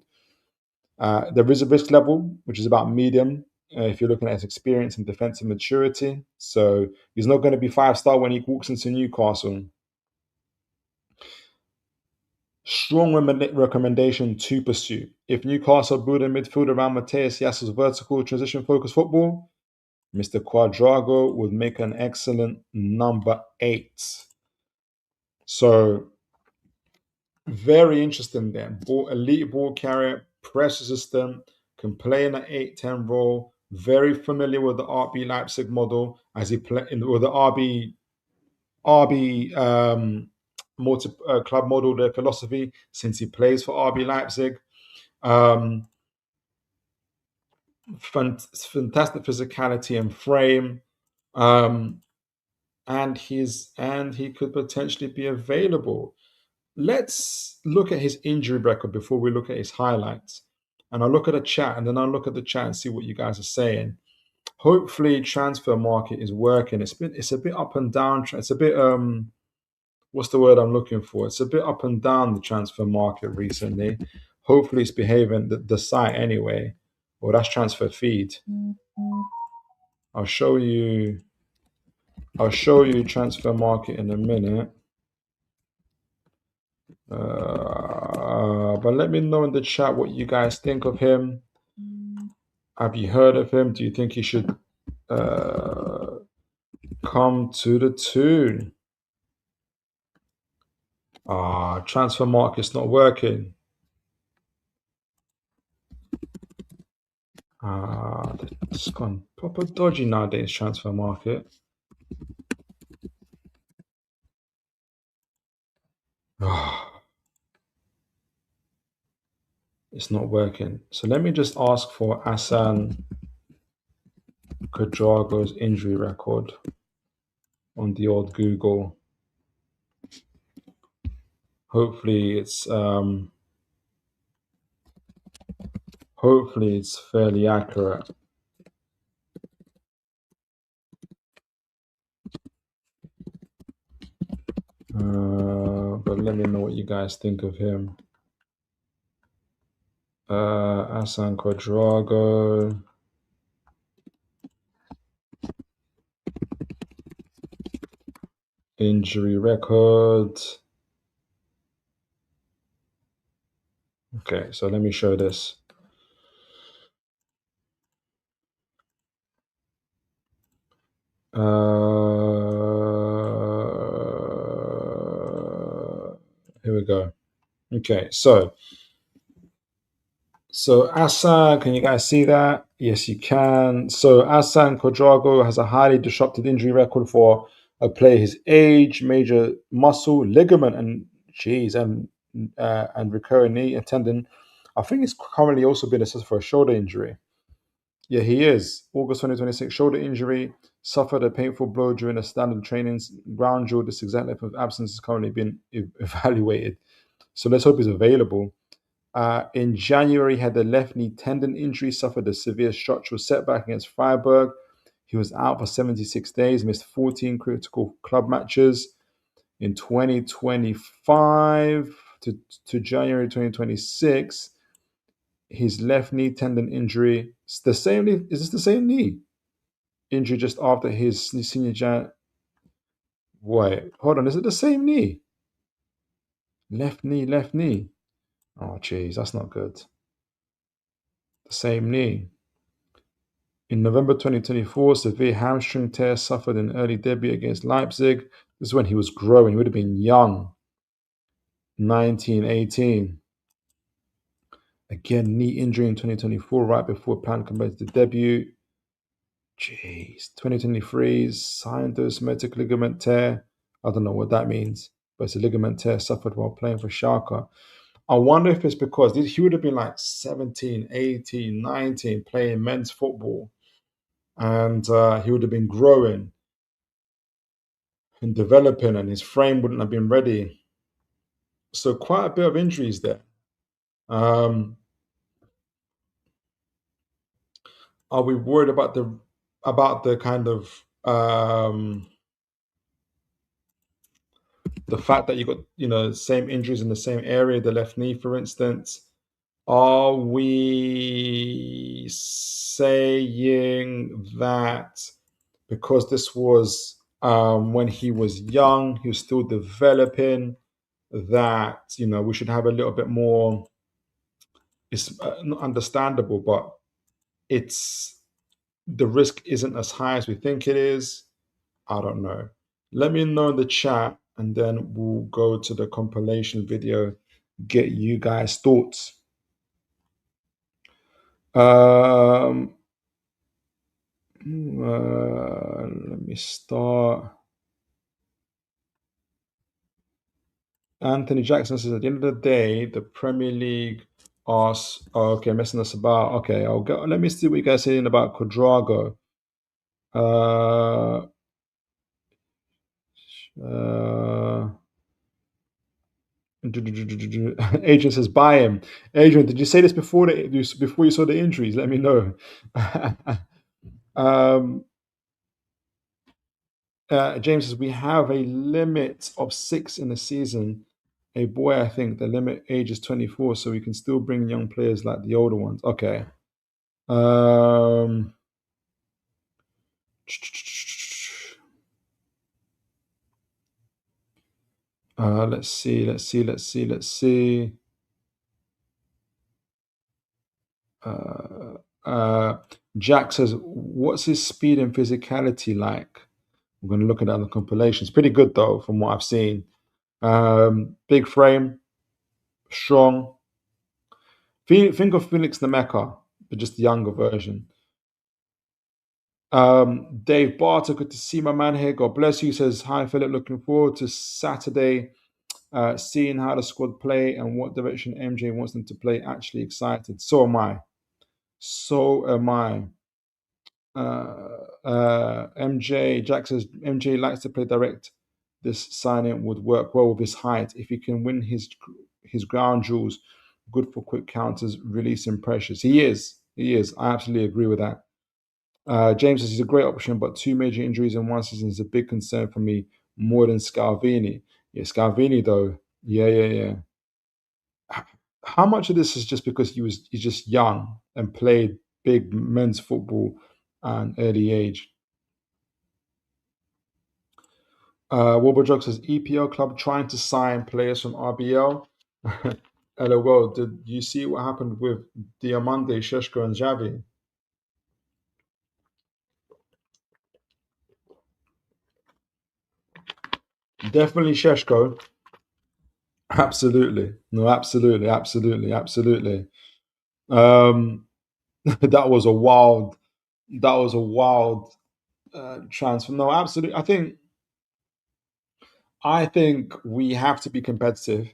There is a risk level, which is about medium, if you're looking at his experience and defensive maturity. So he's not going to be 5-star when he walks into Newcastle. Strong recommendation to pursue. If Newcastle build a midfield around Matthias Jaissle's vertical transition focused football, Mr. Ouédraogo would make an excellent number 8. So very interesting there. Elite ball carrier, press resistant, can play in an 8-10 role. Very familiar with the RB Leipzig model as he play with the RB club model, their philosophy, since he plays for RB Leipzig. Fantastic physicality and frame, and he could potentially be available. Let's look at his injury record before we look at his highlights. And I'll look at the chat, and then I'll look at the chat and see what you guys are saying. Hopefully, transfer market is working. It's a bit up and down. It's a bit what's the word I'm looking for? It's a bit up and down, the transfer market recently. Hopefully, it's behaving the site anyway. Well, that's transfer feed. I'll show you transfer market in a minute. But let me know in the chat what you guys think of him. Have you heard of him? Do you think he should come to the Toon? Transfer market's not working. It's gone proper dodgy nowadays, transfer market. It's not working. So let me just ask for Assan Ouedraogo's injury record on the old Google. Hopefully it's fairly accurate. But let me know what you guys think of him. Assan Ouedraogo. Injury record. Okay, so let me show this. Here we go. Okay, so Assan, can you guys see that? Yes, you can. So Assan Ouedraogo has a highly disrupted injury record for a player his age, major muscle, ligament, and recurring knee and tendon. I think he's currently also been assessed for a shoulder injury. Yeah, he is. August 2026, shoulder injury, suffered a painful blow during a standard trainings, ground jaw. This exact length of absence has currently been evaluated. So let's hope he's available. In January, he had the left knee tendon injury, suffered a severe structural setback against Freiburg. He was out for 76 days, missed 14 critical club matches. In 2025 to January 2026, his left knee tendon injury. It's the same knee. Is this the same knee? Injury just after his senior Jan. Wait, hold on. Is it the same knee? Left knee, left knee. Oh, jeez, that's not good. The same knee. In November 2024, severe hamstring tear suffered in early debut against Leipzig. This is when he was growing. He would have been young. 1918. Again, knee injury in 2024, right before planned competitive debut. Jeez. 2023, syndesmotic ligament tear. I don't know what that means, but it's a ligament tear suffered while playing for Schalke. I wonder if it's because he would have been like 17, 18, 19 playing men's football, and he would have been growing and developing, and his frame wouldn't have been ready. So quite a bit of injuries there. Um, are we worried about the kind of the fact that you got same injuries in the same area, the left knee, for instance? Are we saying that because this was when he was young, he was still developing, that we should have a little bit more? It's not understandable, but it's the risk isn't as high as we think it is. I don't know. Let me know in the chat, and then we'll go to the compilation video, get you guys' thoughts. Let me start. Anthony Jackson says, at the end of the day, the Premier League are okay, messing us about. Okay, I'll go. Let me see what you guys are saying about Ouedraogo. Adrian says, buy him. Adrian, did you say this before before you saw the injuries? Let me know. James says, we have a limit of 6 in a season. A boy, I think the limit age is 24, so we can still bring young players like the older ones. Okay. Let's see. Jack says, what's his speed and physicality like? I'm going to look at that in the compilation. It's pretty good, though, from what I've seen. Big frame, strong. Think of Felix Nmecha, but just the younger version. Dave Barter, good to see my man here. God bless you. He says, hi, Philip. Looking forward to Saturday, seeing how the squad play and what direction MJ wants them to play. Actually excited. So am I. MJ, Jack says, MJ likes to play direct. This signing would work well with his height. If he can win his ground jewels, good for quick counters, releasing pressures. He is. I absolutely agree with that. James says he's a great option, but 2 major injuries in 1 season is a big concern for me, more than Scalvini. Yeah, Scalvini though. Yeah. How much of this is just because he's just young and played big men's football at an early age? Wobblejog says EPL club trying to sign players from RBL. LOL, did you see what happened with Diamande, Sheshko, and Xavi? Definitely Sheshko. Absolutely. No, absolutely. that was a wild. That was a wild transfer. No, absolutely. I think we have to be competitive,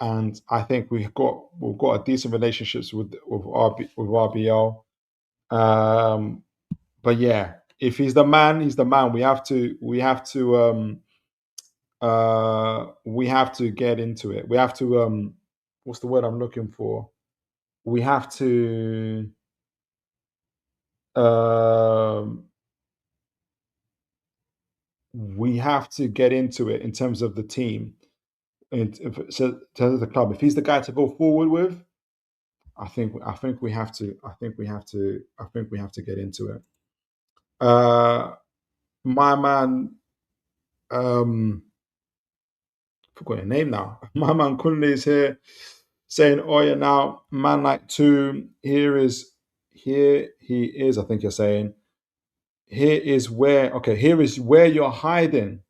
and I think we've got a decent relationships with RBL. Um, but yeah, if he's the man, he's the man. We have to get into it. We have to what's the word I'm looking for? We have to um we have to get into it in terms of the team, and so in terms of the club. If he's the guy to go forward with, I think we have to. I think we have to get into it. Uh, my man, um, forgot your name now. My man Kunle is here saying, "Oh yeah, now man like Toon. Here he is. I think you're saying here is where you're hiding.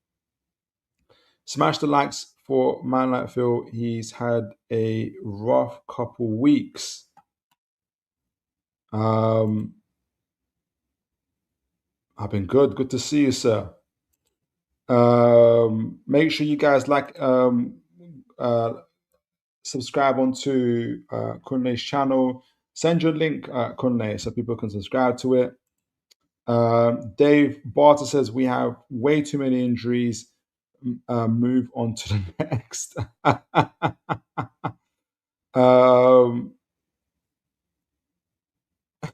Smash the likes for man like Phil. He's had a rough couple weeks. Um, I've been good. Good to see you, sir. Make sure you guys uh, subscribe onto Kunle's channel. Send your link, Kunle, so people can subscribe to it. Dave Barter says we have way too many injuries. Move on to the next. um,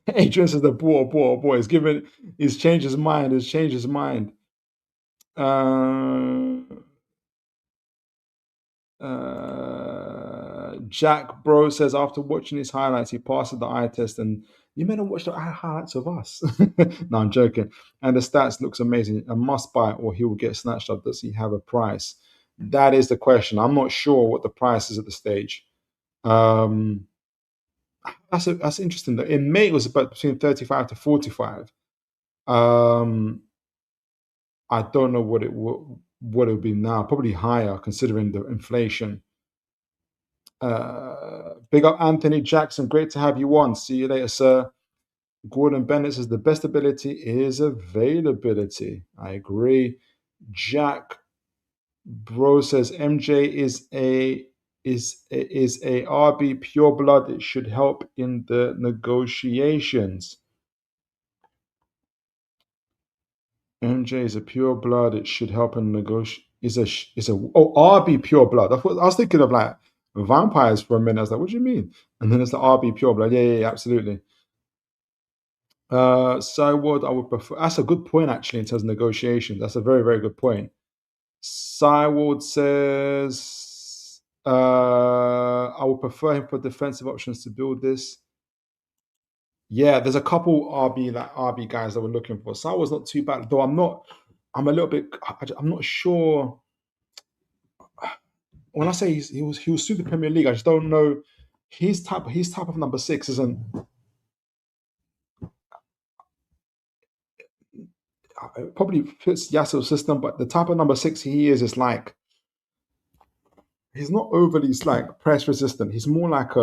Adrian says the boy. He's changed his mind. He's changed his mind. Uh, Jack Bro says after watching his highlights, he passed the eye test, and you may not watch the highlights of us. No, I'm joking. And the stats looks amazing. A must buy, or he will get snatched up. Does he have a price? That is the question. I'm not sure what the price is at the stage. Um, that's interesting. Though. In May, it was about between 35 to 45. Um, I don't know what it would be now. Probably higher considering the inflation. Big up Anthony Jackson. Great to have you on. See you later, sir. Gordon Bennett says the best ability is availability. I agree. Jack Bro says MJ is a RB pure blood. It should help in the negotiations. MJ is a pure blood. It should help in negotiate. RB pure blood. I was thinking of like vampires for a minute. I was like, what do you mean? And then it's the RB pure blood. Yeah, absolutely. So what I would prefer. That's a good point actually in terms of negotiations. That's a very very good point. Cyward says, I would prefer him for defensive options to build this. Yeah, there's a couple RB guys that we're looking for. Cyward's not too bad, though. I'm not. I'm a little bit. I'm not sure. When I say he was through the Premier League, I just don't know. His type of number six isn't it probably fits Yassir's system, but the type of number six he is like he's not overly like press resistant. He's more like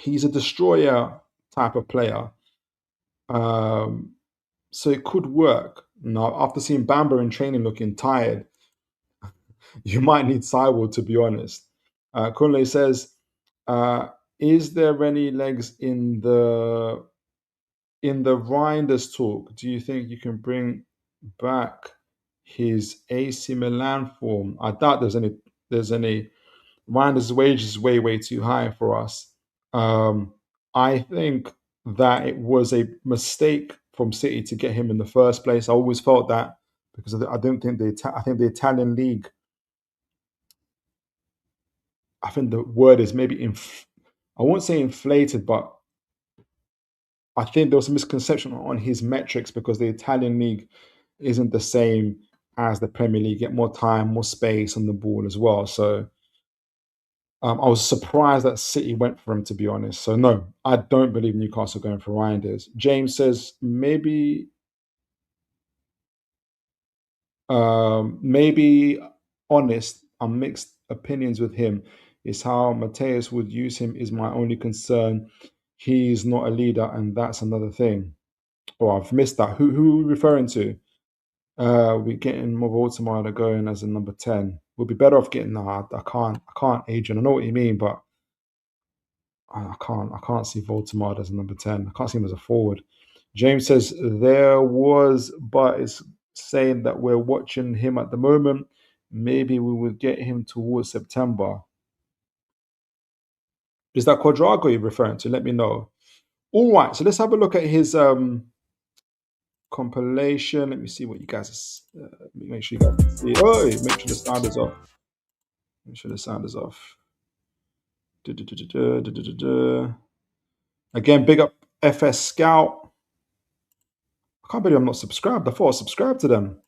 he's a destroyer type of player. Um, so it could work. Now, after seeing Bamba in training looking tired, you might need Cyward to be honest. Kunle says, uh, "Is there any legs in the Reinders talk? Do you think you can bring back his AC Milan form? I doubt there's any. Reinders' wage is way too high for us. I think that it was a mistake from City to get him in the first place. I always felt that because I don't think I think the Italian league. I think the word is maybe I won't say inflated, but I think there was a misconception on his metrics because the Italian league isn't the same as the Premier League. You get more time, more space on the ball as well. So I was surprised that City went for him, to be honest. So no, I don't believe Newcastle going for Reinders. James says maybe honest. I'm mixed opinions with him. Is how Matthias would use him is my only concern. he's not a leader, and that's another thing. Oh, I've missed that. Who are we referring to? We're getting Ouédraogo going as a number 10. We'll be better off getting I can't, Adrian. I know what you mean, but I can't see Voldemort as a number 10. I can't see him as a forward. James says there was, but it's saying that we're watching him at the moment. Maybe we will get him towards September. Is that Quadrago you're referring to? Let me know. All right, so let's have a look at his compilation. Let me see what you guys. Make sure you guys can see. Oh, make sure the sound is off. Make sure the sound is off. Again, big up FS Scout. I can't believe I'm not subscribed. I thought I was subscribed to them.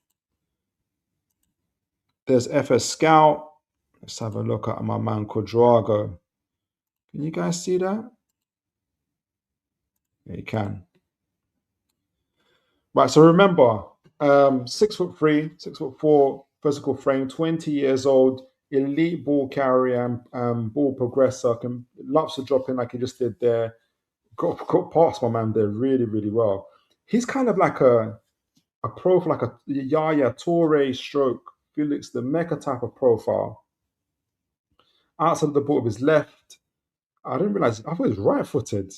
There's FS Scout. Let's have a look at my man Quadrago. Can you guys see that? Yeah, you can. Right, so remember, 6'3", 6'4", physical frame, 20 years old, elite ball carrier and ball progressor, loves to drop in like he just did there. Got past my man there really, really well. He's kind of like a profile, like a Yaya Toure stroke, Felix the Nmecha type of profile. Outside of the ball with his left, I didn't realize, I thought he was right-footed.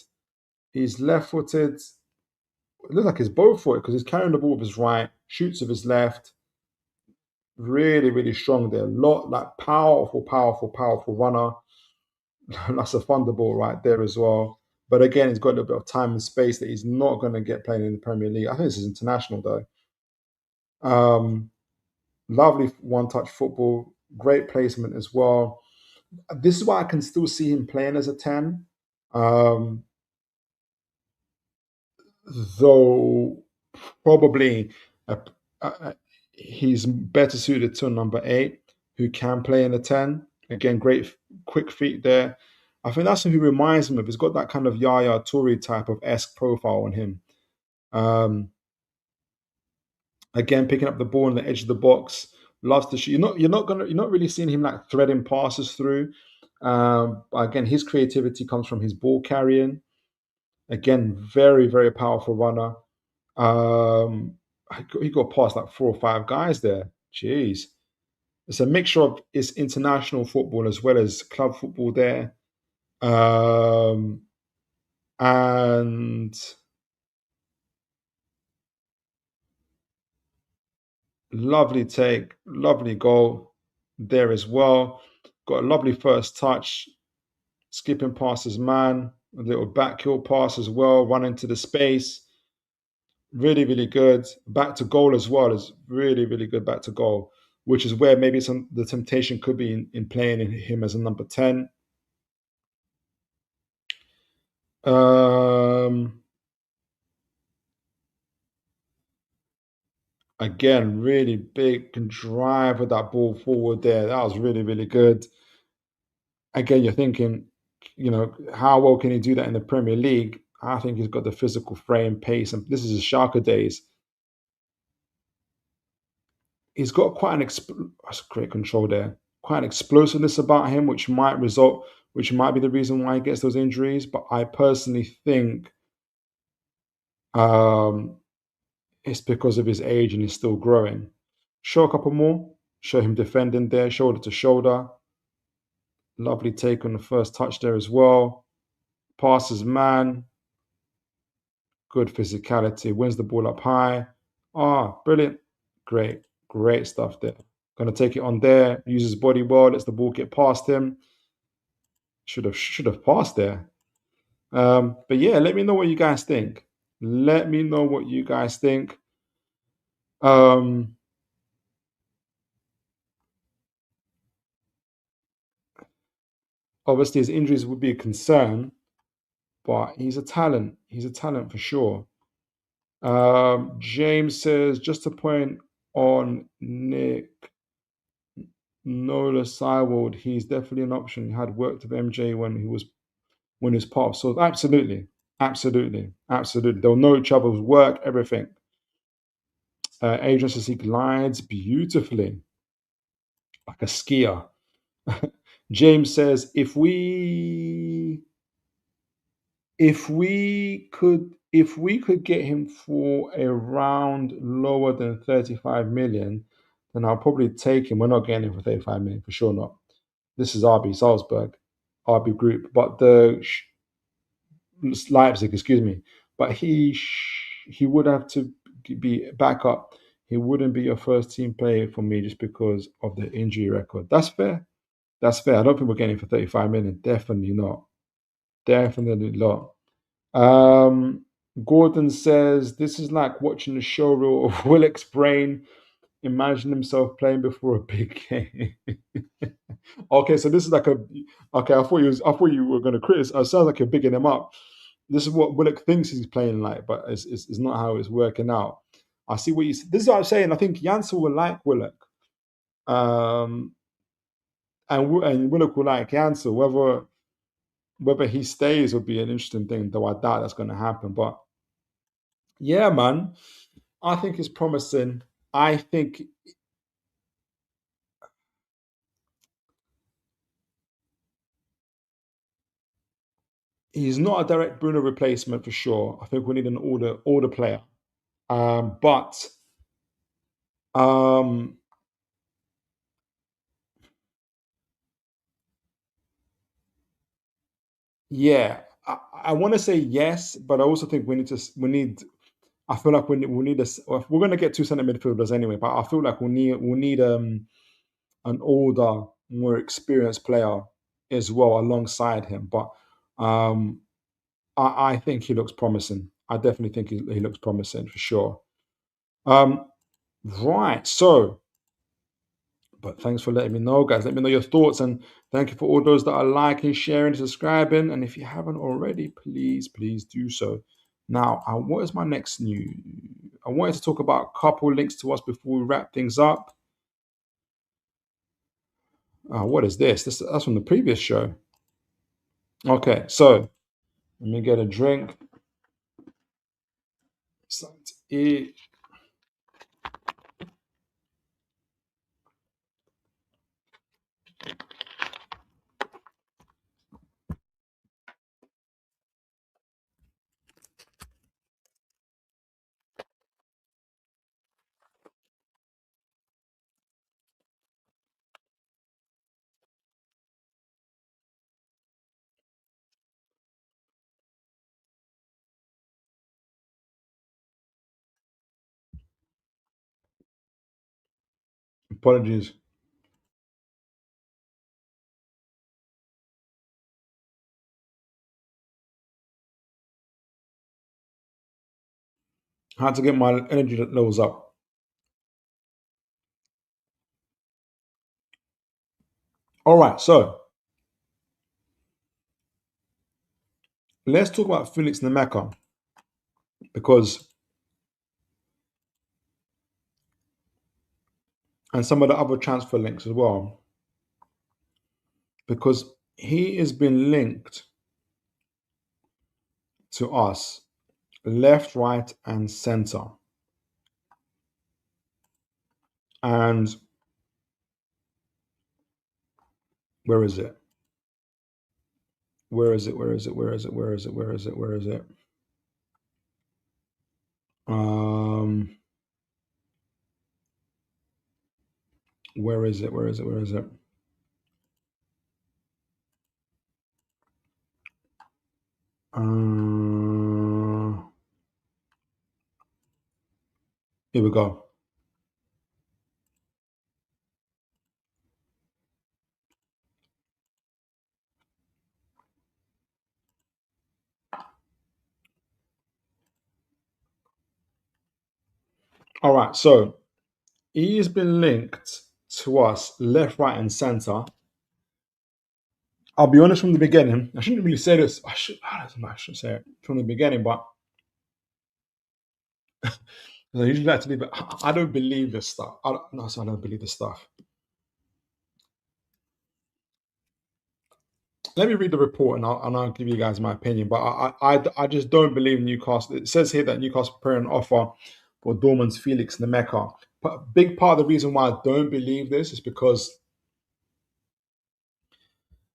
He's left-footed. It looks like he's both footed because he's carrying the ball with his right, shoots with his left. Really, really strong there. Lot like powerful runner. That's a thunderbolt right there as well. But again, he's got a little bit of time and space that he's not going to get playing in the Premier League. I think this is international though. Lovely one-touch football, great placement as well. This is why I can still see him playing as a 10. Though probably he's better suited to a number 8 who can play in a 10. Again, great quick feet there. I think that's who he reminds me of. He's got that kind of Yaya Toure type of esque profile on him. Again, picking up the ball on the edge of the box, loves to shoot. You're not really seeing him like threading passes through. But again, his creativity comes from his ball carrying. Again, very, very powerful runner. He got past like 4 or 5 guys there. Jeez. It's a mixture of it's international football as well as club football there. And lovely take, lovely goal there as well. Got a lovely first touch, skipping past his man, a little back heel pass as well, run into the space. Really, really good. Back to goal as well is really, really good back to goal, which is where maybe the temptation could be in playing him as a number 10. Again, really big, can drive with that ball forward there. That was really, really good. Again, you're thinking, how well can he do that in the Premier League? I think he's got the physical frame, pace, and this is his Schalke days. He's got quite that's great control there. Quite an explosiveness about him, which might be the reason why he gets those injuries. But I personally think it's because of his age and he's still growing. Show a couple more. Show him defending there, shoulder to shoulder. Lovely take on the first touch there as well. Passes man. Good physicality. Wins the ball up high. Brilliant. Great stuff there. Going to take it on there. Uses body well. Lets the ball get past him. Should have passed there. But yeah, let me know what you guys think. Let me know what you guys think. Obviously, his injuries would be a concern, but he's a talent. He's a talent for sure. James says, just to point on Nick Nola Sywald, he's definitely an option. He had worked with MJ when he was part of. So absolutely. They'll know each other's work, everything. Adrian says he glides beautifully, like a skier. James says, if if we could get him for a round lower than 35 million, then I'll probably take him. We're not getting him for 35 million for sure not. This is RB Salzburg, RB Group, but Leipzig, excuse me. But he would have to be back up. He wouldn't be a first team player for me just because of the injury record. That's fair. That's fair. I don't think we're getting him for 35 million. Definitely not. Definitely not. Gordon says this is like watching the showreel of Willock's brain. Imagine himself playing before a big game. Okay, so this is like a okay. I thought you were going to criticize. It sounds like you're bigging him up. This is what Willock thinks he's playing like, but it's not how it's working out. I see what you. This is what I'm saying. I think Jaissle will like Willock, um, and Willock will like Jaissle. Whether he stays would be an interesting thing, though I doubt that's going to happen. But yeah, man, I think it's promising. I think he's not a direct Bruno replacement for sure. I think we need an older player. But um, yeah, I want to say yes, but I also think we need. I feel like we need a. We're going to get two centre midfielders anyway, but I feel like we need an older, more experienced player as well alongside him. But um, I think he looks promising. I definitely think he looks promising for sure. Um, right. So, but thanks for letting me know, guys. Let me know your thoughts, and thank you for all those that are liking, sharing, subscribing. And if you haven't already, please do so. Now, what is my next news? I wanted to talk about a couple links to us before we wrap things up. What is this? That's from the previous show. Okay, so let me get a drink. Something to eat. Apologies. I had to get my energy levels up. All right, so let's talk about Felix Nmecha because, and some of the other transfer links as well, because he has been linked to us left, right, and center. And where is it? Where is it? Where is it? Where is it? Where is it? Where is it? Where is it? Um, where is it? Where is it? Where is it? Here we go. All right, so he has been linked to us left, right, and center. I'll be honest from the beginning. I shouldn't really say this. I don't know, I should say it from the beginning, but I usually like to leave it. I don't believe this stuff. I don't believe this stuff. Let me read the report and I'll give you guys my opinion. But I just don't believe Newcastle. It says here that Newcastle preparing an offer for Dortmund's Felix Nmecha. But a big part of the reason why I don't believe this is because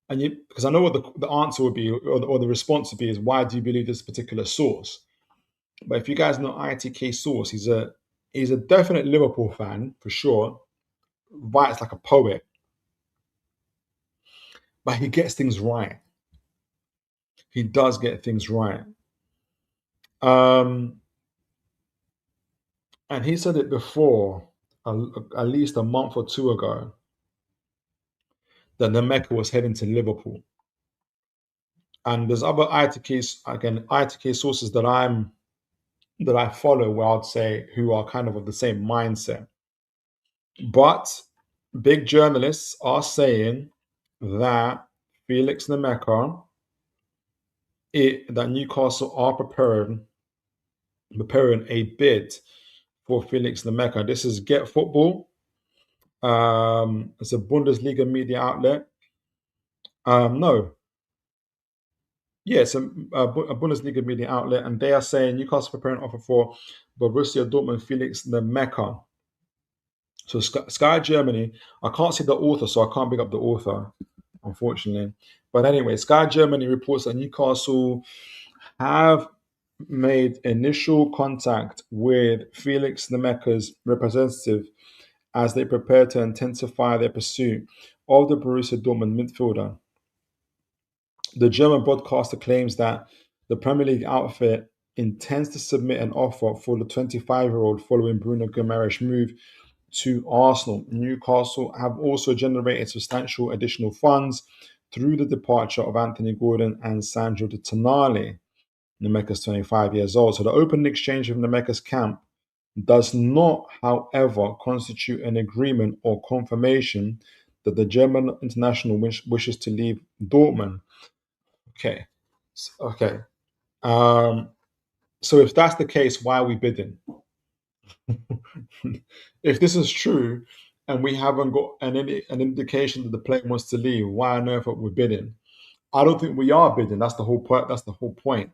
and because I know what the answer would be, or the response would be, is why do you believe this particular source? But if you guys know ITK source, he's a definite Liverpool fan for sure. Writes like a poet, but he gets things right. He does get things right. Um, and he said it before, at least a month or two ago, that Nmecha was heading to Liverpool. And there's other ITK sources that I follow, where I'd say who are kind of the same mindset. But big journalists are saying that Felix Nmecha, that Newcastle are preparing a bid for Felix Nmecha. This is Get Football. It's a Bundesliga media outlet. No, yeah, it's a Bundesliga media outlet, and they are saying Newcastle preparing offer for Borussia Dortmund Felix Nmecha. So Sky Germany, I can't see the author, so I can't pick up the author, unfortunately. But anyway, Sky Germany reports that Newcastle have made initial contact with Felix Nmecha's representative as they prepare to intensify their pursuit of the Borussia Dortmund midfielder. The German broadcaster claims that the Premier League outfit intends to submit an offer for the 25-year-old following Bruno Guimaraes' move to Arsenal. Newcastle have also generated substantial additional funds through the departure of Anthony Gordon and Sandro Di Tonali. Nmecha's 25 years old. So the open exchange with Nmecha's camp does not, however, constitute an agreement or confirmation that the German international wishes to leave Dortmund. Okay. Okay. Um, so if that's the case, why are we bidding? If this is true and we haven't got an indication that the player wants to leave, why on earth are we bidding? I don't think we are bidding. That's the whole point. That's the whole point.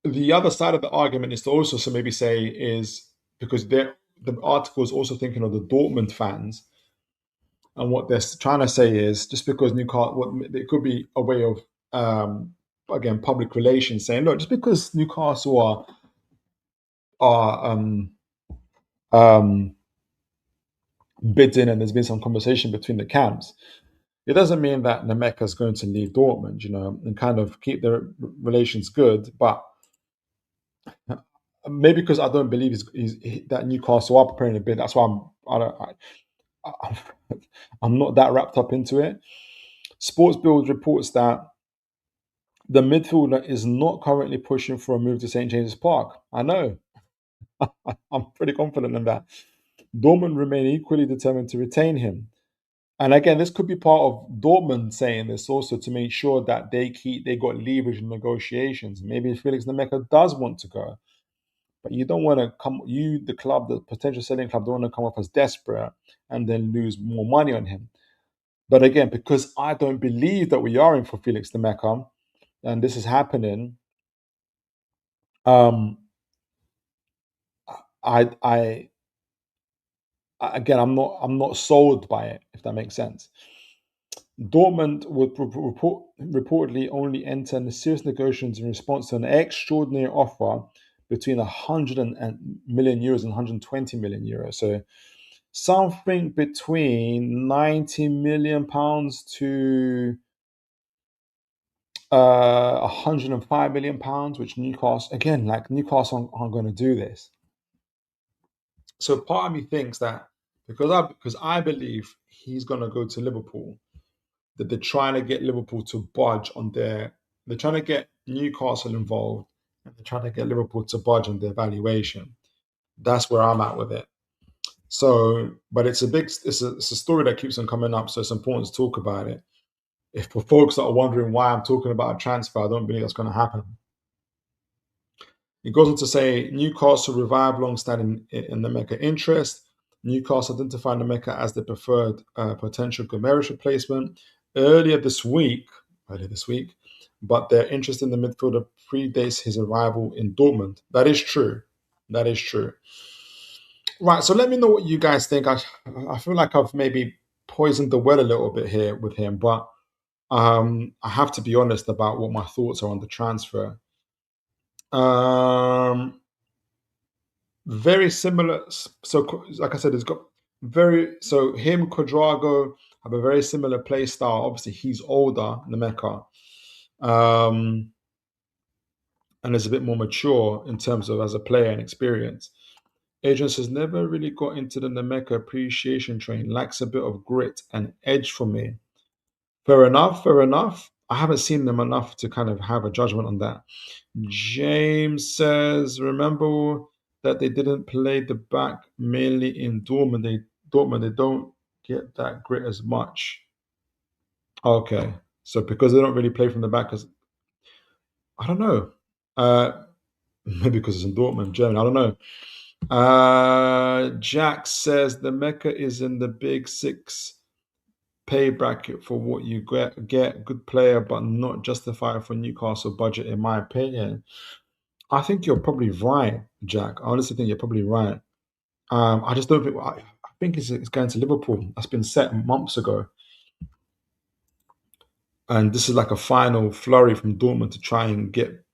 The other side of the argument is to also maybe say is because the article is also thinking of the Dortmund fans, and what they're trying to say is just because Newcastle, it could be a way of again public relations saying, look, just because Newcastle are um, bidding and there's been some conversation between the camps, it doesn't mean that Nmecha is going to leave Dortmund, and kind of keep their relations good, but maybe because I don't believe that Newcastle are preparing a bid. That's why I, I'm not that wrapped up into it. Sports Build reports that the midfielder is not currently pushing for a move to St James's Park. I know. I'm pretty confident in that. Dortmund remain equally determined to retain him. And again, this could be part of Dortmund saying this also to make sure that they got leverage in negotiations. Maybe Felix Nmecha does want to go. But you don't want to the club, the potential selling club, don't want to come off as desperate and then lose more money on him. But again, because I don't believe that we are in for Felix Nmecha, and this is happening, um, I again, I'm not sold by it, if that makes sense. Dortmund would reportedly only enter into serious negotiations in response to an extraordinary offer between 100 million euros and 120 million euros. So something between 90 million pounds to 105 million pounds, which Newcastle, again, like Newcastle aren't going to do this. So part of me thinks that because I believe he's going to go to Liverpool, that they're trying to get Liverpool to budge on they're trying to get Newcastle involved, and they're trying to get Liverpool to budge on their valuation. That's where I'm at with it. So, but it's a story that keeps on coming up, so it's important to talk about it. If for folks that are wondering why I'm talking about a transfer, I don't believe that's going to happen. It goes on to say Newcastle revive long-standing in Nmecha interest. Newcastle identified Nmecha as the preferred potential Guimaraes replacement earlier this week, but their interest in the midfielder predates his arrival in Dortmund. That is true. That is true. Right, so let me know what you guys think. I feel like I've maybe poisoned the well a little bit here with him, but I have to be honest about what my thoughts are on the transfer. Very similar. So, like I said, it's got very so him Quadrago have a very similar play style. Obviously, he's older, Nmecha, um, and is a bit more mature in terms of as a player and experience. Adrian says never really got into the Nmecha appreciation train. Lacks a bit of grit and edge for me. Fair enough. Fair enough. I haven't seen them enough to kind of have a judgment on that. James says, remember that they didn't play the back mainly in Dortmund. They don't get that grit as much. Okay, so because they don't really play from the back, because I don't know, maybe because it's in Dortmund, Germany. I don't know. Jack says the Mecca is in the big six pay bracket for what you get good player, but not justified for Newcastle budget, in my opinion. I think you're probably right, Jack. I honestly think you're probably right. I just don't think. I think it's going to Liverpool. That's been set months ago, and this is like a final flurry from Dortmund to try and get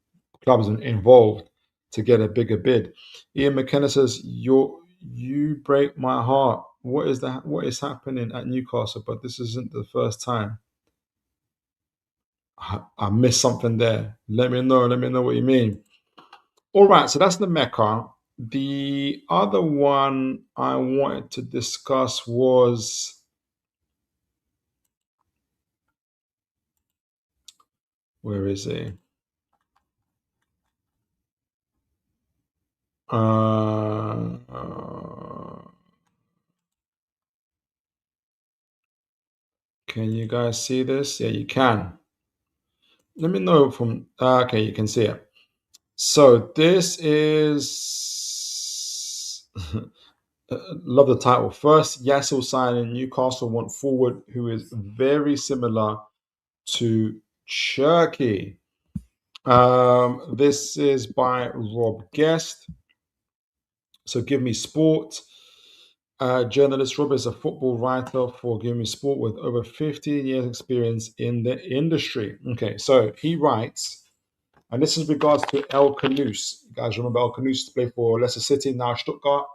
clubs involved to get a bigger bid. Ian McKenna says, You break my heart. What is that? What is happening at Newcastle? But this isn't the first time. I missed something there. Let me know. Let me know what you mean. All right, so that's the Mecca. The other one I wanted to discuss was where is he? Can you guys see this? Yeah, you can. Let me know from. Okay, you can see it. So this is. Love the title. First, Jaissle signing. Newcastle want forward who is very similar to Cherky. This is by Rob Guest. So Give Me Sport. Journalist Rob is a football writer for Give Me Sport with over 15 years experience in the industry. Okay, so he writes, and this is regards to El Khannouss. You guys remember El Khannouss played for Leicester City, now Stuttgart.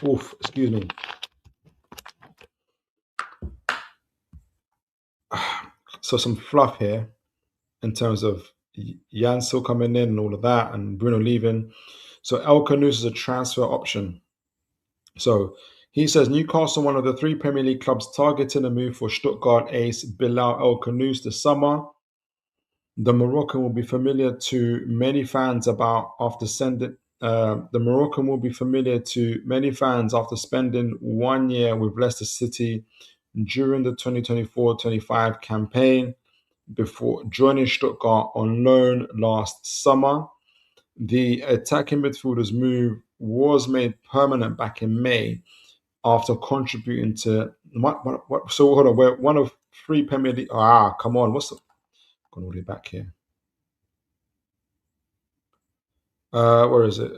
Oof, excuse me. So some fluff here in terms of Jan still coming in and all of that, and Bruno leaving. So El Khannouss is a transfer option. So he says Newcastle, one of the three Premier League clubs targeting a move for Stuttgart ace Bilal El Khannouss this summer. The Moroccan will be familiar to many fans after spending 1 year with Leicester City during the 2024-25 campaign before joining Stuttgart on loan last summer. The attacking midfielder's move was made permanent back in May after contributing to what so hold on, we're one of three Premier League. Come on, what's the going all the way back here? Where is it?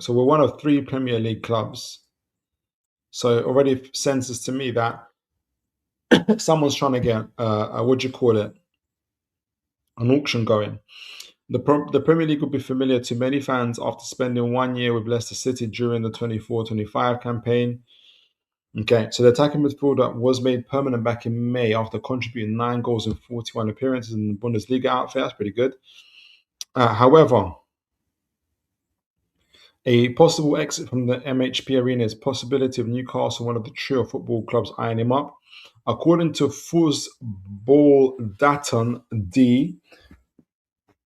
So we're one of three Premier League clubs. So it already senses to me that someone's trying to get what do you call it? An auction going. The Premier League will be familiar to many fans after spending 1 year with Leicester City during the 24-25 campaign. Okay, so the attacking midfielder was made permanent back in May after contributing 9 goals in 41 appearances in the Bundesliga outfit. That's pretty good. However, a possible exit from the MHP Arena is possibility of Newcastle, one of the trio of football clubs eyeing him up. According to Fußballdaten D,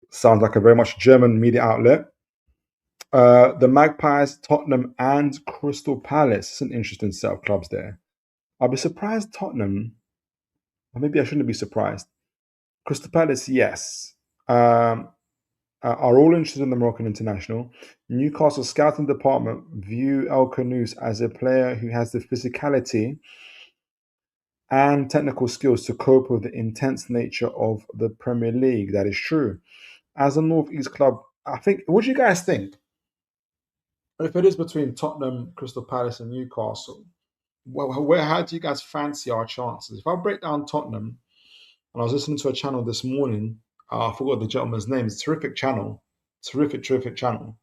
sounds like a very much German media outlet. The Magpies, Tottenham, and Crystal Palace. It's an interesting set of clubs there. I'll be surprised Tottenham, or maybe I shouldn't be surprised. Crystal Palace, yes. Are all interested in the Moroccan international. Newcastle scouting department view El Khannouss as a player who has the physicality and technical skills to cope with the intense nature of the Premier League. That is true. As a North East club, I think. What do you guys think? if it is between Tottenham, Crystal Palace, and Newcastle, how do you guys fancy our chances? If I break down Tottenham, and I was listening to a channel this morning, I forgot the gentleman's name. It's a terrific channel, terrific channel.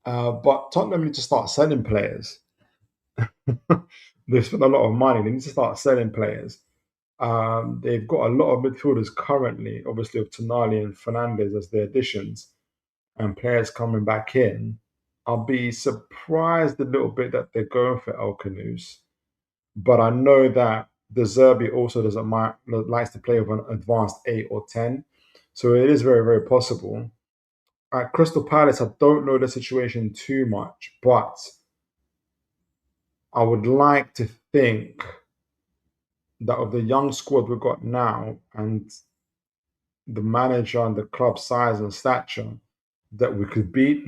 But Tottenham need to start selling players. They've spent a lot of money. They need to start selling players. They've got a lot of midfielders currently, obviously with Tonali and Fernandez as their additions, and players coming back in. I'll be surprised a little bit that they're going for El Khannouss, but I know that the Zerbi also doesn't likes to play with an advanced 8 or 10, so it is very possible. At Crystal Palace, I don't know the situation too much, but I would like to think that of the young squad we've got now and the manager and the club size and stature, that we could beat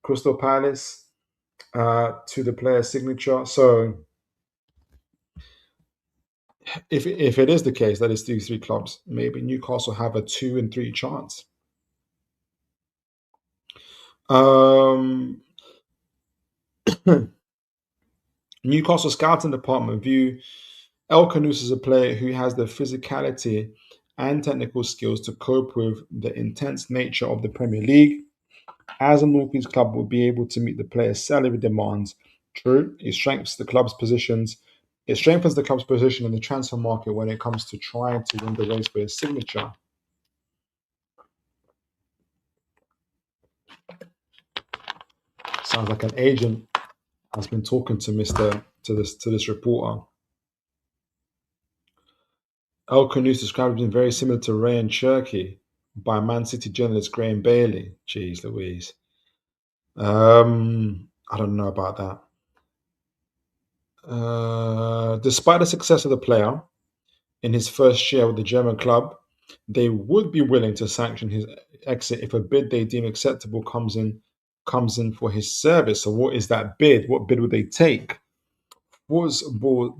Crystal Palace to the player's signature. So if it is the case that it's these three clubs, maybe Newcastle have a 2 and 3 chance. Newcastle scouting department view El Khannouss as a player who has the physicality and technical skills to cope with the intense nature of the Premier League. As a Northeast club will be able to meet the player's salary demands. True, it strengthens the club's positions. It strengthens the club's position in the transfer market when it comes to trying to win the race for his signature. Sounds like an agent has been talking to this reporter. El Khannouss described him very similar to Ray and Cherky by Man City journalist Graham Bailey. Jeez Louise. I don't know about that. Despite the success of the player in his first year with the German club, they would be willing to sanction his exit if a bid they deem acceptable comes in for his service. So what is that bid? What bid would they take? Was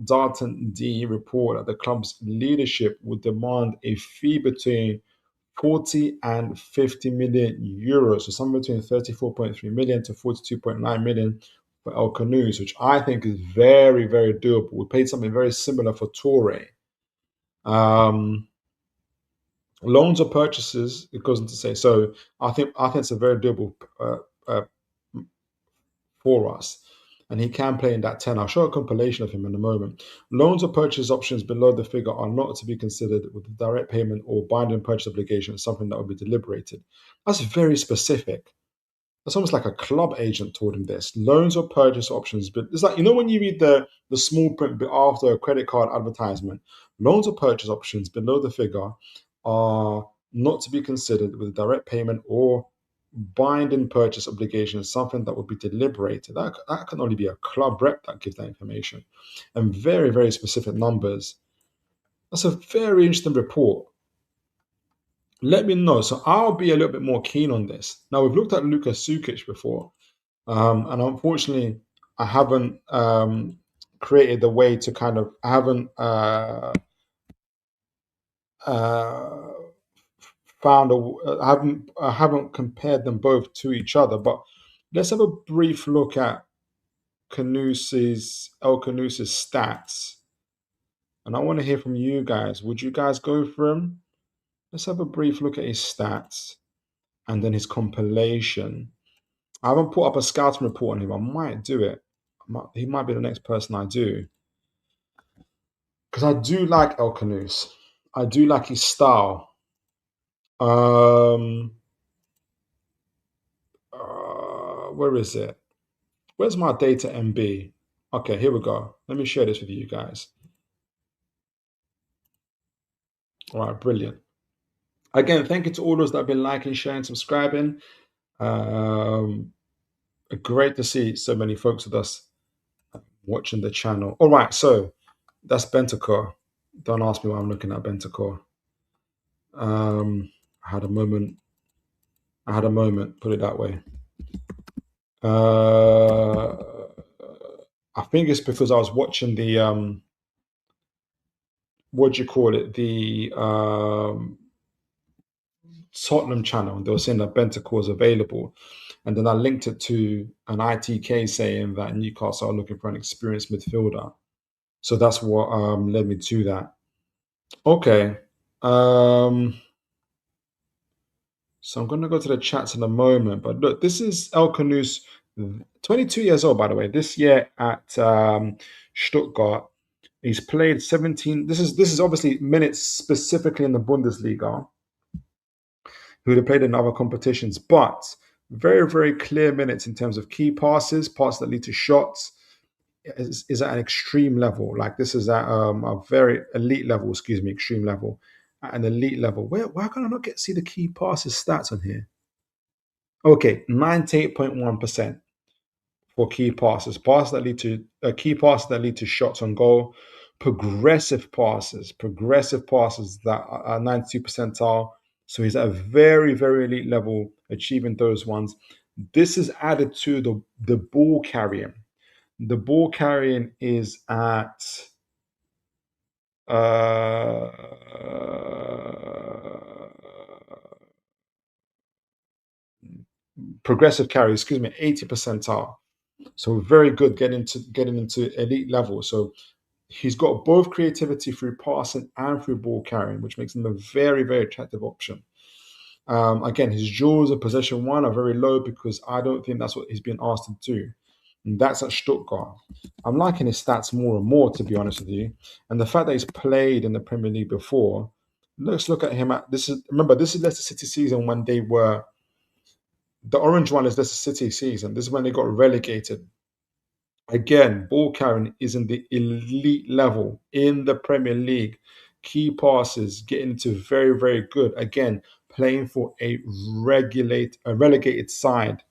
Darton D report that the club's leadership would demand a fee between 40 and 50 million euros, so somewhere between 34.3 million to 42.9 million for El Khannouss, which I think is very doable. We paid something very similar for Toure. Loans or purchases, it goes on to say. So I think it's a very doable for us. And he can play in that 10. I'll show a compilation of him in a moment. Loans or purchase options below the figure are not to be considered with the direct payment or binding purchase obligation, something that will be deliberated. That's very specific. That's almost like a club agent told him this. Loans or purchase options, but it's like, when you read the small print after a credit card advertisement, loans or purchase options below the figure are not to be considered with direct payment or binding purchase obligation, something that would be deliberated. That can only be a club rep that gives that information, and very specific numbers. That's a very interesting report. Let me know. So I'll be a little bit more keen on this. Now, we've looked at Luka Sukic before, and unfortunately, I haven't created the way to kind of, I haven't compared them both to each other. But let's have a brief look at El Khannouss's stats, and I want to hear from you guys. Would you guys go for him? Let's have a brief look at his stats and then his compilation. I haven't put up a scouting report on him. I might do it. He might be the next person I do, because I do like El Khannouss. I do like his style. Where is it? Where's my data MB? Okay, here we go. Let me share this with you guys. All right, brilliant. Again, thank you to all those that have been liking, sharing, subscribing. Great to see so many folks with us watching the channel. All right, so that's Bentacore. Don't ask me why I'm looking at Bentacore. I had a moment, put it that way. I think it's because I was watching the what do you call it? The Tottenham channel, and they were saying that Bentancur is available. And then I linked it to an ITK saying that Newcastle are looking for an experienced midfielder. So that's what led me to that. Okay. So I'm going to go to the chats in a moment. But look, this is El Khannouss, 22 years old, by the way. This year at Stuttgart, he's played 17. This is obviously minutes specifically in the Bundesliga. Who would have played in other competitions, but very, very clear minutes in terms of key passes, passes that lead to shots, is at an extreme level. Like this is at a very elite level, extreme level, at an elite level. Why can I not see the key passes stats on here? Okay, 98.1% for key passes, passes that lead to key passes that lead to shots on goal, progressive passes that are 92 percentile. So he's at a very, very elite level, achieving those ones. This is added to the ball carrying. The ball carrying is at progressive carry, 80 percentile. So very good getting into elite level. So he's got both creativity through passing and through ball carrying, which makes him a very, very attractive option. Again, his duels of possession one are very low because I don't think that's what he's been asked to do. And that's at Stuttgart. I'm liking his stats more and more, to be honest with you. And the fact that he's played in the Premier League before, let's look at him this is Leicester City season when they were the orange one is Leicester City season. This is when they got relegated. Again, ball carrying is in the elite level in the Premier League. Key passes, getting into very, very good. Again, playing for a relegated side.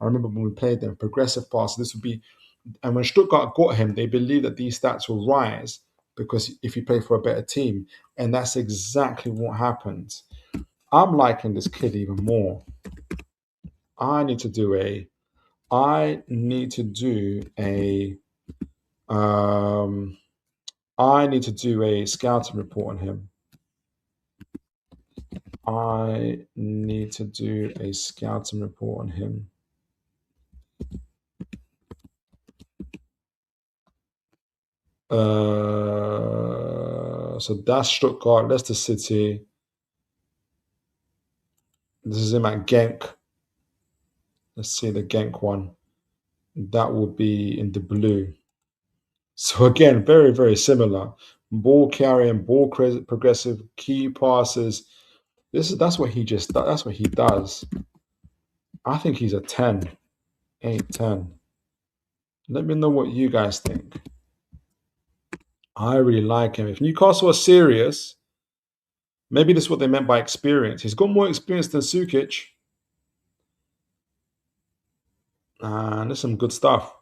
I remember when we played them, progressive passes. This would be, and when Stuttgart got him, they believed that these stats will rise because if you play for a better team, and that's exactly what happened. I'm liking this kid even more. I need to do a I need to do a scouting report on him. I need to do a scouting report on him. So that's Stuttgart, Leicester City. This is him at Genk. Let's see the Genk one. That will be in the blue. So again, very, very similar. Ball carrying, ball progressive, key passes. That's what he does. I think he's a 10. 8, 10. Let me know what you guys think. I really like him. If Newcastle are serious, maybe this is what they meant by experience. He's got more experience than Sukic. And there's some good stuff.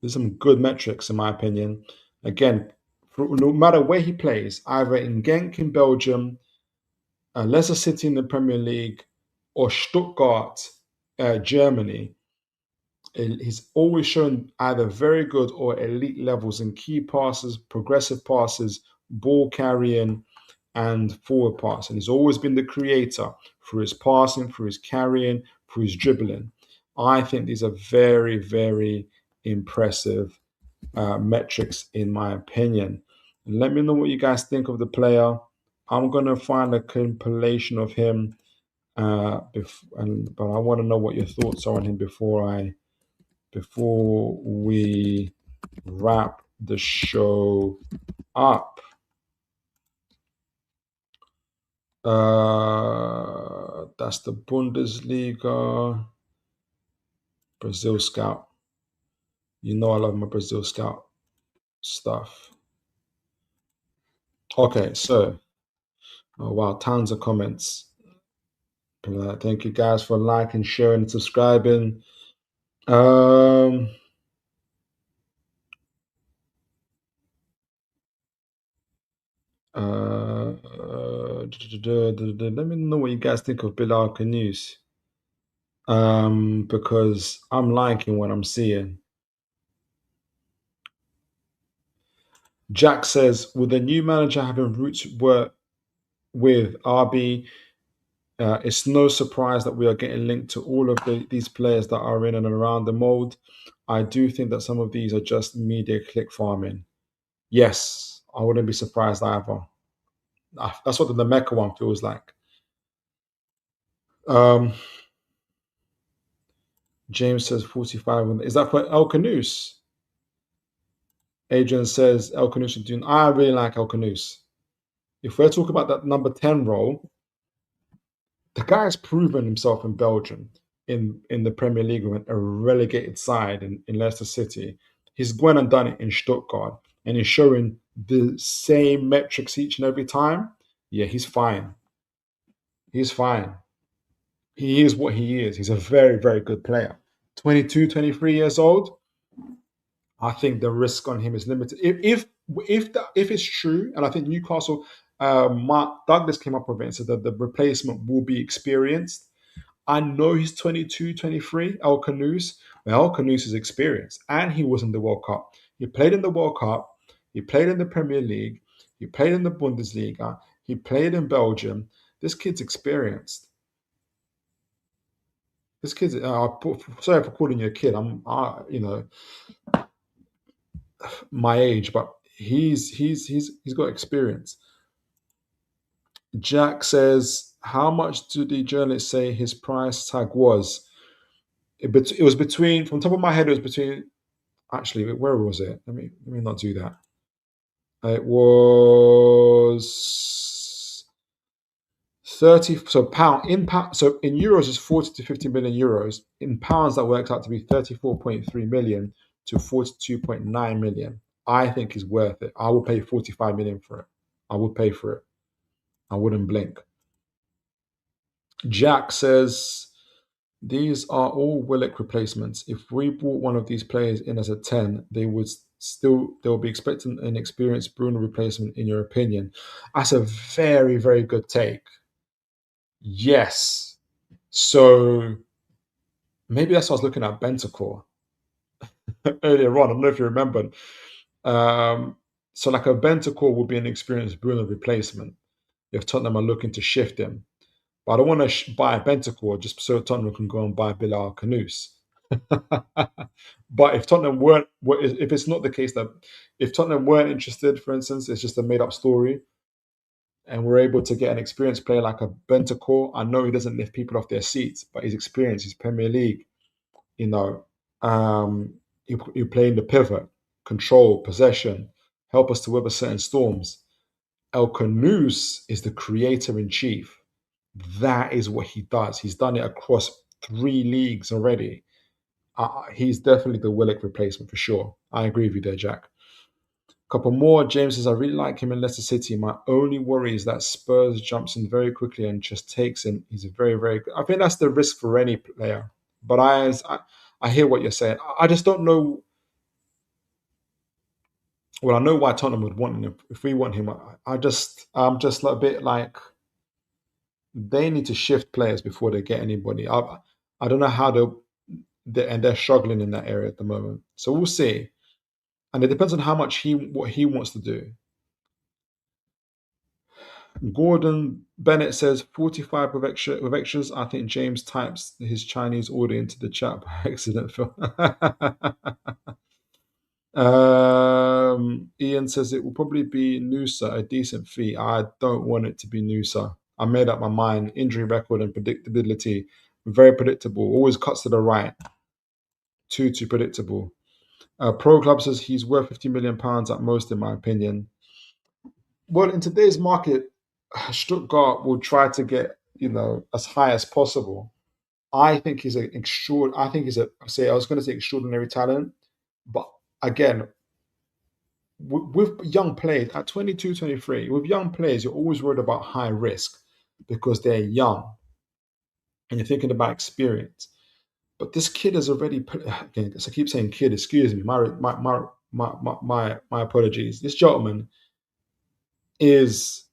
There's some good metrics, in my opinion. Again, no matter where he plays, either in Genk in Belgium, Leicester City in the Premier League, or Stuttgart, Germany, he's always shown either very good or elite levels in key passes, progressive passes, ball carrying, and forward pass. And he's always been the creator through his passing, through his carrying, through his dribbling. I think these are very, very impressive metrics, in my opinion. And let me know what you guys think of the player. I'm going to find a compilation of him, but I want to know what your thoughts are on him before we wrap the show up. That's the Bundesliga. Brazil Scout. You know I love my Brazil Scout stuff. Okay, so oh wow, tons of comments. Thank you guys for liking, sharing, and subscribing. Let me know what you guys think of Bilal Khannouss. Because I'm liking what I'm seeing. Jack says, with the new manager having roots work with RB, It's no surprise that we are getting linked to all of these players that are in and around the mold. I do think that some of these are just media click farming. Yes, I wouldn't be surprised either. That's what the Nmecha one feels like. Um, James says 45. Is that for El Khannouss? Adrian says El Khannouss is doing. I really like El Khannouss. If we're talking about that number 10 role, the guy has proven himself in Belgium in the Premier League with a relegated side in Leicester City. He's gone and done it in Stuttgart, and he's showing the same metrics each and every time. Yeah, he's fine. He's fine. He is what he is. He's a very, very good player. 22, 23 years old. I think the risk on him is limited. If it's true, and I think Newcastle, Mark Douglas came up with it and said that the replacement will be experienced. I know he's 22, 23, El Khannouss. Well, El Khannouss is experienced, and he was in the World Cup. He played in the World Cup. He played in the Premier League. He played in the Bundesliga. He played in Belgium. This kid's experienced. This kid's. Sorry for calling you a kid. My age, but he's got experience. Jack says, how much did the journalist say his price tag was? It was between, from the top of my head, it was between. Actually, where was it? Let me not do that. It was 30. So pound. So in euros, it's 40 to 50 million euros. In pounds, that works out to be 34.3 million to 42.9 million. I think is worth it. I would pay 45 million for it. I would pay for it. I wouldn't blink. Jack says these are all Willock replacements. If we brought one of these players in as a 10, they'll be expecting an experienced Bruno replacement, in your opinion. That's a very, very good take. Yes. So maybe that's what I was looking at Bentacore earlier on. I don't know if you remember. So like a Bentacore would be an experienced Bruno replacement if Tottenham are looking to shift him. But I don't want to buy a Bentacore just so Tottenham can go and buy Bilal Khannouss. But if if it's not the case that if Tottenham weren't interested, for instance, it's just a made-up story, and we're able to get an experienced player like a Bentacore. I know he doesn't lift people off their seats, but his experience, his Premier League, you know, you play in the pivot, control, possession, help us to weather certain storms. El Khannouss is the creator in chief. That is what he does. He's done it across 3 leagues already. He's definitely the Willock replacement for sure. I agree with you there, Jack. Couple more. James says, I really like him in Leicester City. My only worry is that Spurs jumps in very quickly and just takes him. He's very, very good. I think that's the risk for any player. But I hear what you're saying. I just don't know. Well, I know why Tottenham would want him. If we want him, I'm just a bit like they need to shift players before they get anybody. I don't know how they're struggling in that area at the moment. So we'll see. And it depends on how much what he wants to do. Gordon Bennett says 45 with extras. I think James types his Chinese order into the chat by accident. Ian says it will probably be Nusa, a decent fee. I don't want it to be Nusa. I made up my mind. Injury record and predictability, very predictable. Always cuts to the right. Too predictable. Pro Club says he's worth £50 million at most, in my opinion. Well, in today's market, Stuttgart will try to get as high as possible. I think he's an extraordinary. I was going to say extraordinary talent, but again, with young players at 22, 23, with young players, you're always worried about high risk because they're young and you're thinking about experience. But this kid has already put. Again, I keep saying kid. Excuse me. My apologies. This gentleman is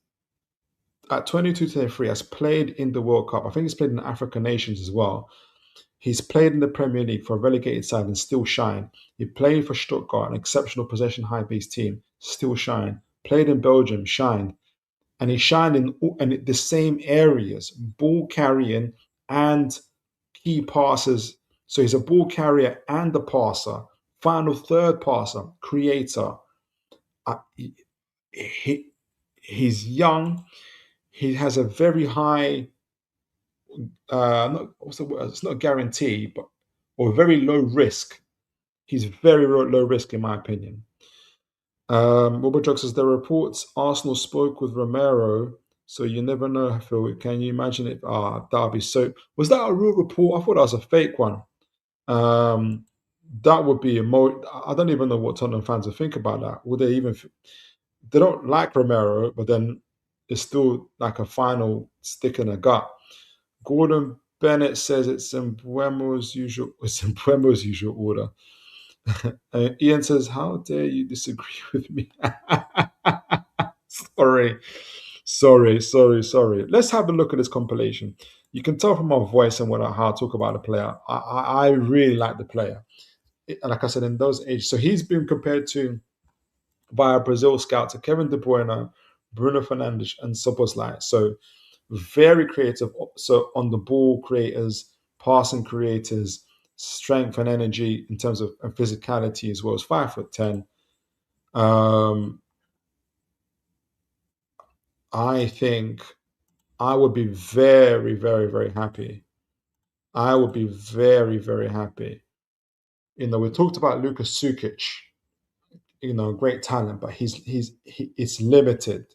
at 22, 23 has played in the World Cup. I think he's played in the African nations as well. He's played in the Premier League for a relegated side and still shine. He played for Stuttgart, an exceptional possession high-paced team, still shine. Played in Belgium, shine. and he shined in the same areas, ball carrying and key passes. So he's a ball carrier and a passer, final third passer, creator. He, he's young. He has a very high, not what's the word? It's not a guarantee, but or very low risk. He's very low risk in my opinion. Robert Jog says the reports Arsenal spoke with Romero, so you never know. Phil, can you imagine if that'd be so? Was that a real report? I thought that was a fake one. Um, that would be I don't even know what Tottenham fans would think about that. Would they even? They don't like Romero, but then it's still like a final stick in the gut. Gordon Bennett says it's in Buemo's usual. It's in Buemo's usual order. Ian says, "How dare you disagree with me?" sorry, sorry. Let's have a look at this compilation. You can tell from my voice and how I talk about the player. I really like the player. Like I said, in those ages, so he's been compared to by a Brazil scout to Kevin De Bruyne, Bruno Fernandes, and Szoboszlai. So very creative. So on the ball creators, passing creators, strength and energy in terms of physicality as well as 5'10". I think I would be very, very, very happy. I would be very, very happy. We talked about Lucas Sukic, great talent, but it's limited.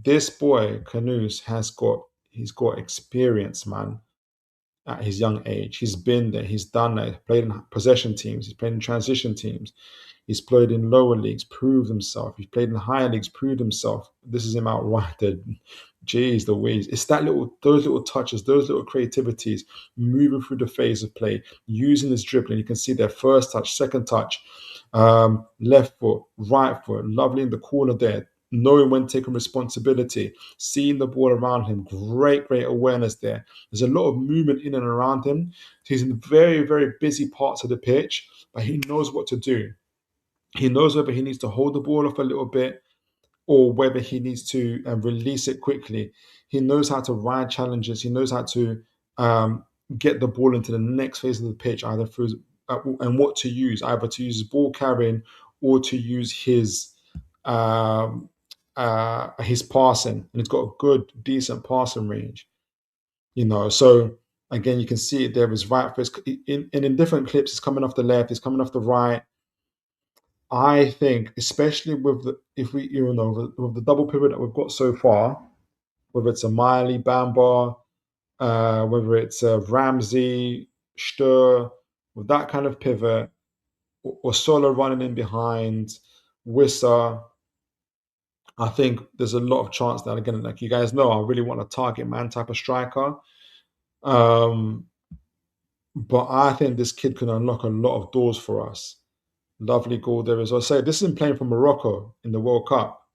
This boy, Khannouss, he's got experience, man. At his young age, he's been there, he's done that. He's played in possession teams, he's played in transition teams, he's played in lower leagues, proved himself. He's played in higher leagues, proved himself. This is him outright. Jeez, the ways. It's those little touches, those little creativities, moving through the phase of play, using his dribbling. You can see their first touch, second touch, left foot, right foot, lovely in the corner there, knowing when taking responsibility, seeing the ball around him. Great awareness there. There's a lot of movement in and around him. He's in very, very busy parts of the pitch, but he knows what to do. He knows whether he needs to hold the ball off a little bit or whether he needs to release it quickly. He knows how to ride challenges. He knows how to get the ball into the next phase of the pitch, either through and what to use, either to use his ball carrying or to use his passing. And he's got a good, decent passing range. So again, you can see it there. His right foot in different clips. It's coming off the left. It's coming off the right. I think, especially with with the double pivot that we've got so far, whether it's a Miley, Bamba, whether it's a Ramsey, Stur, with that kind of pivot, or Solo running in behind, Wissa, I think there's a lot of chance that, again, like you guys know, I really want a target man type of striker. But I think this kid can unlock a lot of doors for us. Lovely goal there as well. Say this isn't playing for Morocco in the World Cup.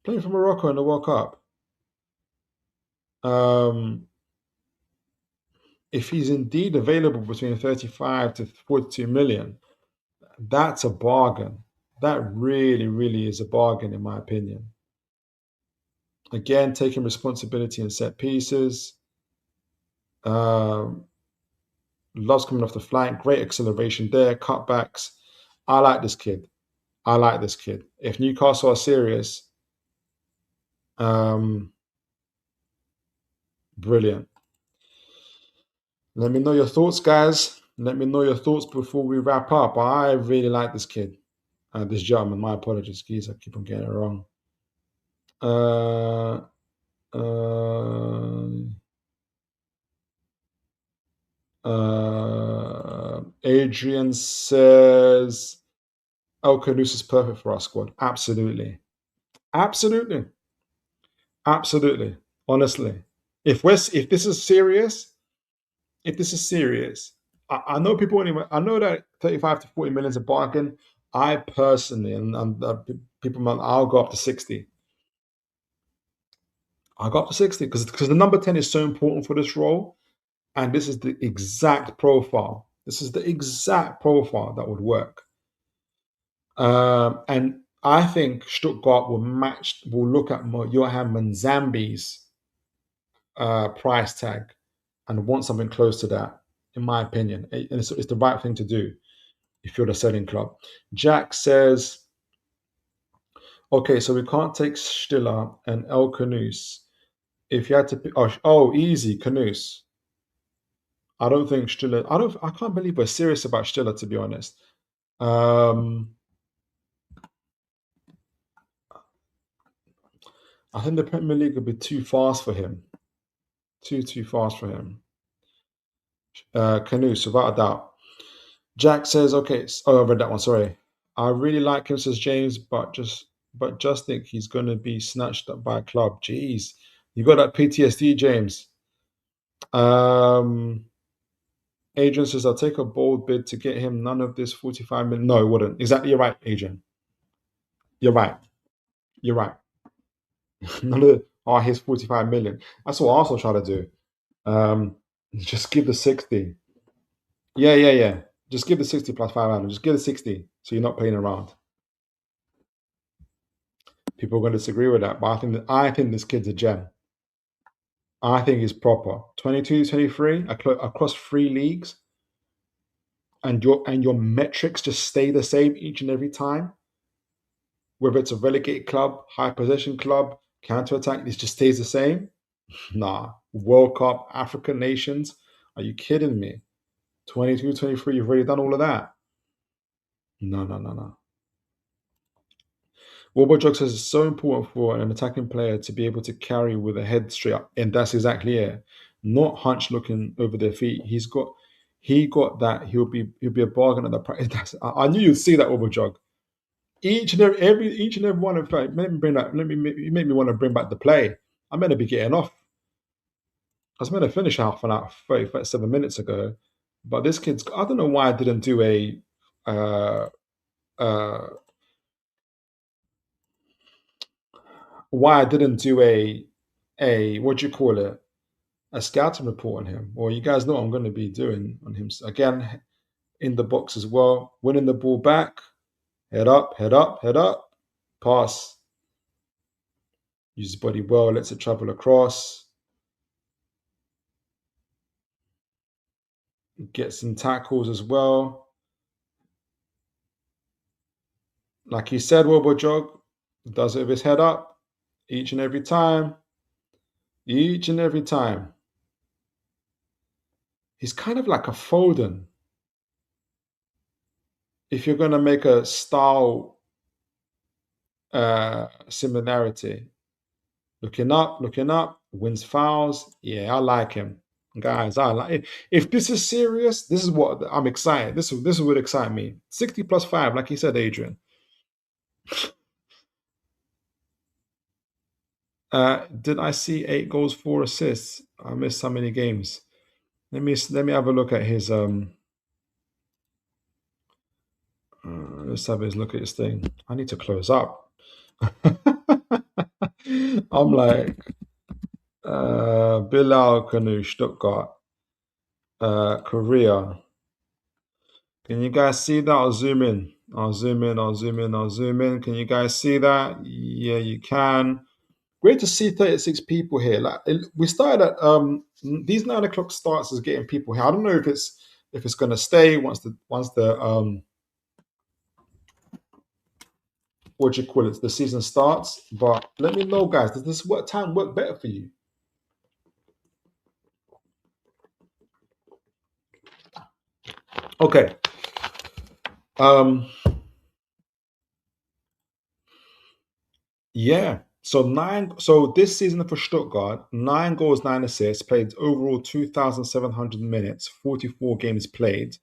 Playing for Morocco in the World Cup. If he's indeed available between 35 to 42 million, that's a bargain. That really, really is a bargain, in my opinion. Again, taking responsibility in set pieces. Loves coming off the flank. Great acceleration there. Cutbacks. I like this kid. If Newcastle are serious, brilliant. Let me know your thoughts, guys. Let me know your thoughts before we wrap up. I really like this kid. This gentleman. My apologies, geez. I keep on getting it wrong. Adrian says, "Oh, Khanouss is perfect for our squad." Absolutely. Honestly, if this is serious, I know people anyway. I know that 35 to 40 million is a bargain. I personally, and people, I'll go up to 60. I'll go up to 60 because the number 10 is so important for this role. And this is the exact profile. This is the exact profile that would work. And I think Stuttgart will look at Johan Manzambi's price tag and want something close to that, in my opinion. And it's the right thing to do if you're the selling club. Jack says, okay, so we can't take Stiller and El Khannouss. If you had to pick, easy, Khannouss. I don't think Stiller. I can't believe we're serious about Stiller, to be honest. I think the Premier League would be too fast for him. Too fast for him. Khannouss, without a doubt. Jack says, okay. Oh, I read that one. Sorry. I really like him, says James, but just think he's going to be snatched up by a club. Jeez, you got that PTSD, James. Adrian says, I'll take a bold bid to get him. None of this 45 million. No, it wouldn't. Exactly. You're right, Adrian. You're right. You're right. None of his 45 million. That's what Arsenal try to do. Just give the 60. Yeah. Just give the 60 plus 500. Just give the 60 so you're not playing around. People are going to disagree with that, but I think this kid's a gem. I think he's proper. 22, 23 across 3 leagues, and your metrics just stay the same each and every time. Whether it's a relegated club, high possession club, counter attack, it just stays the same. Nah. World Cup, African nations. Are you kidding me? 22, 23, you've already done all of that. No. Jog says it's so important for an attacking player to be able to carry with a head straight up, and that's exactly it. Not hunch looking over their feet. He got that. He'll be a bargain at the price. I knew you'd see that Jog. Each and every one of like, let me bring that. You make me want to bring back the play. I'm meant to be getting off. I was meant to finish half an hour, 37 minutes ago, but this kid's. I don't know why I didn't do a. Why I didn't do a what do you call it, a scouting report on him. Well, you guys know what I'm going to be doing on him again in the box as well. Winning the ball back, head up, pass. Use his body well, lets it travel across. Gets some tackles as well. Like he said, Jog does it with his head up each and every time. Each and every time. He's kind of like a Foden. If you're going to make a style similarity, looking up, wins fouls. Yeah, I like him, guys. I like it. If this is serious, this is what I'm excited. This would excite me. 60 plus 5, like you said, Adrian. Did I see 8 goals, 4 assists? I missed so many games. Let me have a look at his let's have a look at his thing. I need to close up. I'm like Bilal Khannouss, Stuttgart, Korea. Can you guys see that? I'll zoom in. Can you guys see that? Yeah, you can. Great to see 36 people here. Like we started at these 9 o'clock starts is getting people here. I don't know if it's gonna stay once the what do you call it, the season starts. But let me know, guys. Does this time work better for you? Okay. Yeah. So this season for Stuttgart, 9 goals, 9 assists, played overall 2,700 minutes, 44 games played.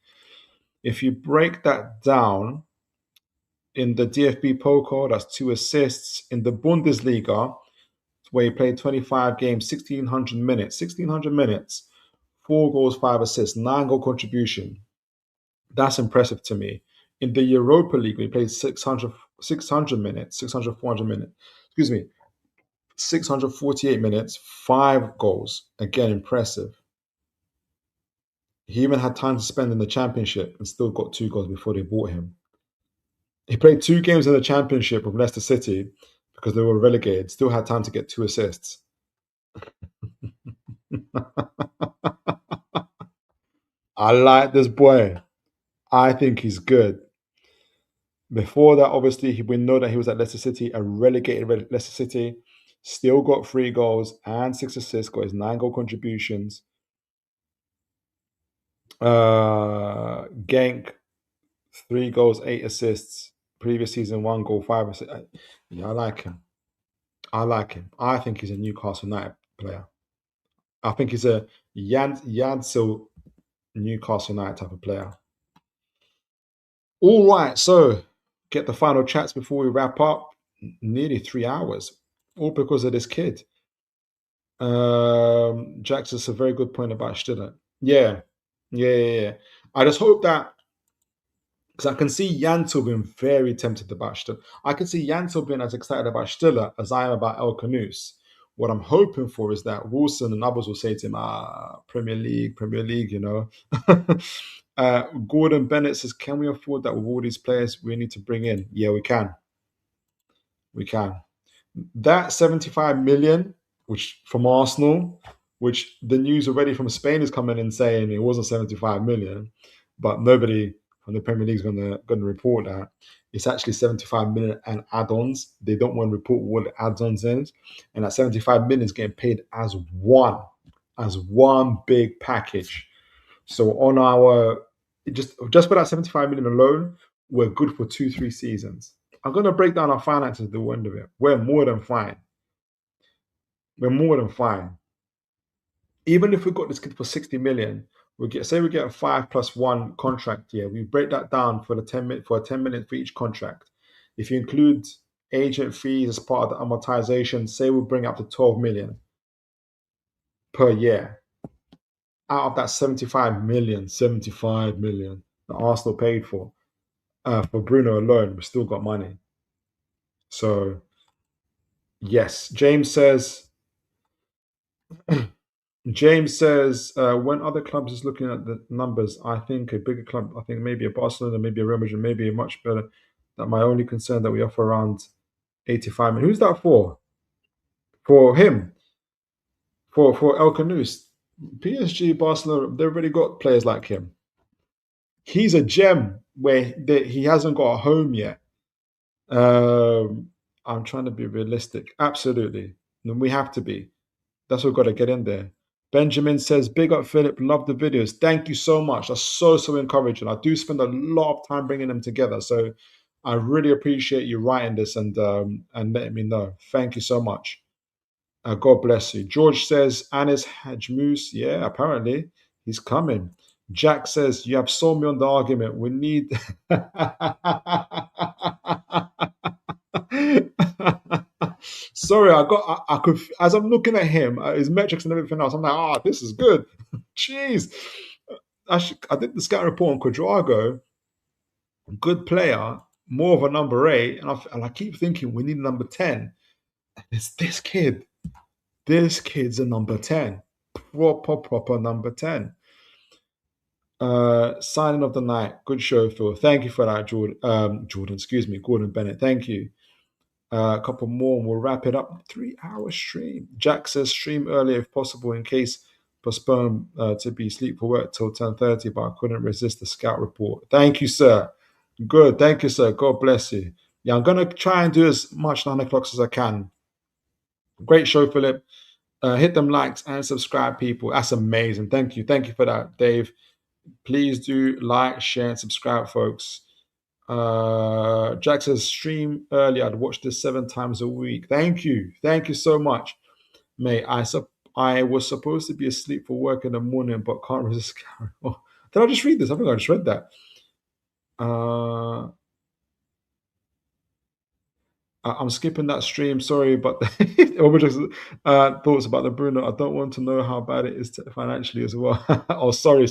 If you break that down in the DFB Pokal, that's 2 assists. In the Bundesliga, where he played 25 games, 1,600 minutes, 4 goals, 5 assists, 9 goal contribution. That's impressive to me. In the Europa League, we played 600 minutes, 400 minutes. Excuse me, 648 minutes, 5 goals. Again, impressive. He even had time to spend in the Championship and still got 2 goals before they bought him. He played 2 games in the Championship with Leicester City because they were relegated. Still had time to get 2 assists. I like this boy. I think he's good. Before that, obviously, we know that he was at Leicester City, a relegated Leicester City. Still got 3 goals and 6 assists, got his 9-goal contributions. Genk, 3 goals, 8 assists. Previous season, 1 goal, 5 assists. Yeah, I like him. I think he's a Newcastle United player. I think he's a Jaissle Newcastle United type of player. All right, so get the final chats before we wrap up. Nearly 3 hours, all because of this kid. Jackson's a very good point about Stiller. Yeah. I just hope that, because I can see Janto being very tempted about Stiller. I can see Janto being as excited about Stiller as I am about El Khannouss. What I'm hoping for is that Wilson and others will say to him, Premier League, you know. Gordon Bennett says, can we afford that with all these players we need to bring in? Yeah, we can. We can. That 75 million, which from Arsenal, which the news already from Spain is coming in saying it wasn't 75 million, but nobody from the Premier League is going to report that. It's actually 75 million and add-ons. They don't want to report what the add-ons is, and that 75 million is getting paid as one big package. So on our just for that 75 million alone, we're good for 2-3 seasons. I'm going to break down our finances at the end of it. We're more than fine. Even if we got this kid for 60 million, we get a 5+1 contract here. We break that down for a 10 minute for each contract. If you include agent fees as part of the amortization, say we bring up to 12 million per year. Out of that 75 million that Arsenal paid for Bruno alone, we still got money. So yes, James says, when other clubs is looking at the numbers, I think a bigger club, I think maybe a Barcelona, maybe a Real Madrid, maybe a much better. That my only concern that we offer around 85 million. Who's that for? For him? For El Khannouss? PSG, Barcelona, they've already got players like him. He's a gem where he hasn't got a home yet. I'm trying to be realistic. Absolutely. And we have to be. That's what we've got to get in there. Benjamin says, big up Philip, love the videos. Thank you so much. That's so encouraging. I do spend a lot of time bringing them together. So I really appreciate you writing this and letting me know. Thank you so much. God bless you. George says, Anis Hajmus. Yeah, apparently he's coming. Jack says, you have sold me on the argument. We need... Sorry, I could, as I'm looking at him, his metrics and everything else, I'm like, this is good. Jeez. I did the scout report on Ouédraogo. Good player, more of a number 8. And I keep thinking we need a number 10. And it's this kid. This kid's a number 10. Proper number 10. Signing of the night. Good show, Phil. Thank you for that, Gordon Bennett. Thank you. A couple more and we'll wrap it up. 3-hour stream. Jack says stream earlier if possible in case postpone to be sleep for work till 10:30, but I couldn't resist the scout report. Thank you, sir. Good. Thank you, sir. God bless you. Yeah, I'm going to try and do as much 9 o'clock as I can. Great show, Philip. Hit them likes and subscribe, people. That's amazing. Thank you. Thank you for that, Dave. Please do like, share, and subscribe, folks. Jack says, stream early. I'd watch this 7 times a week. Thank you so much, mate. I was supposed to be asleep for work in the morning, but can't resist. Oh, did I just read this? I think I just read that. I'm skipping that stream. Sorry, but thoughts about the Bruno. I don't want to know how bad it is financially as well. Oh, sorry.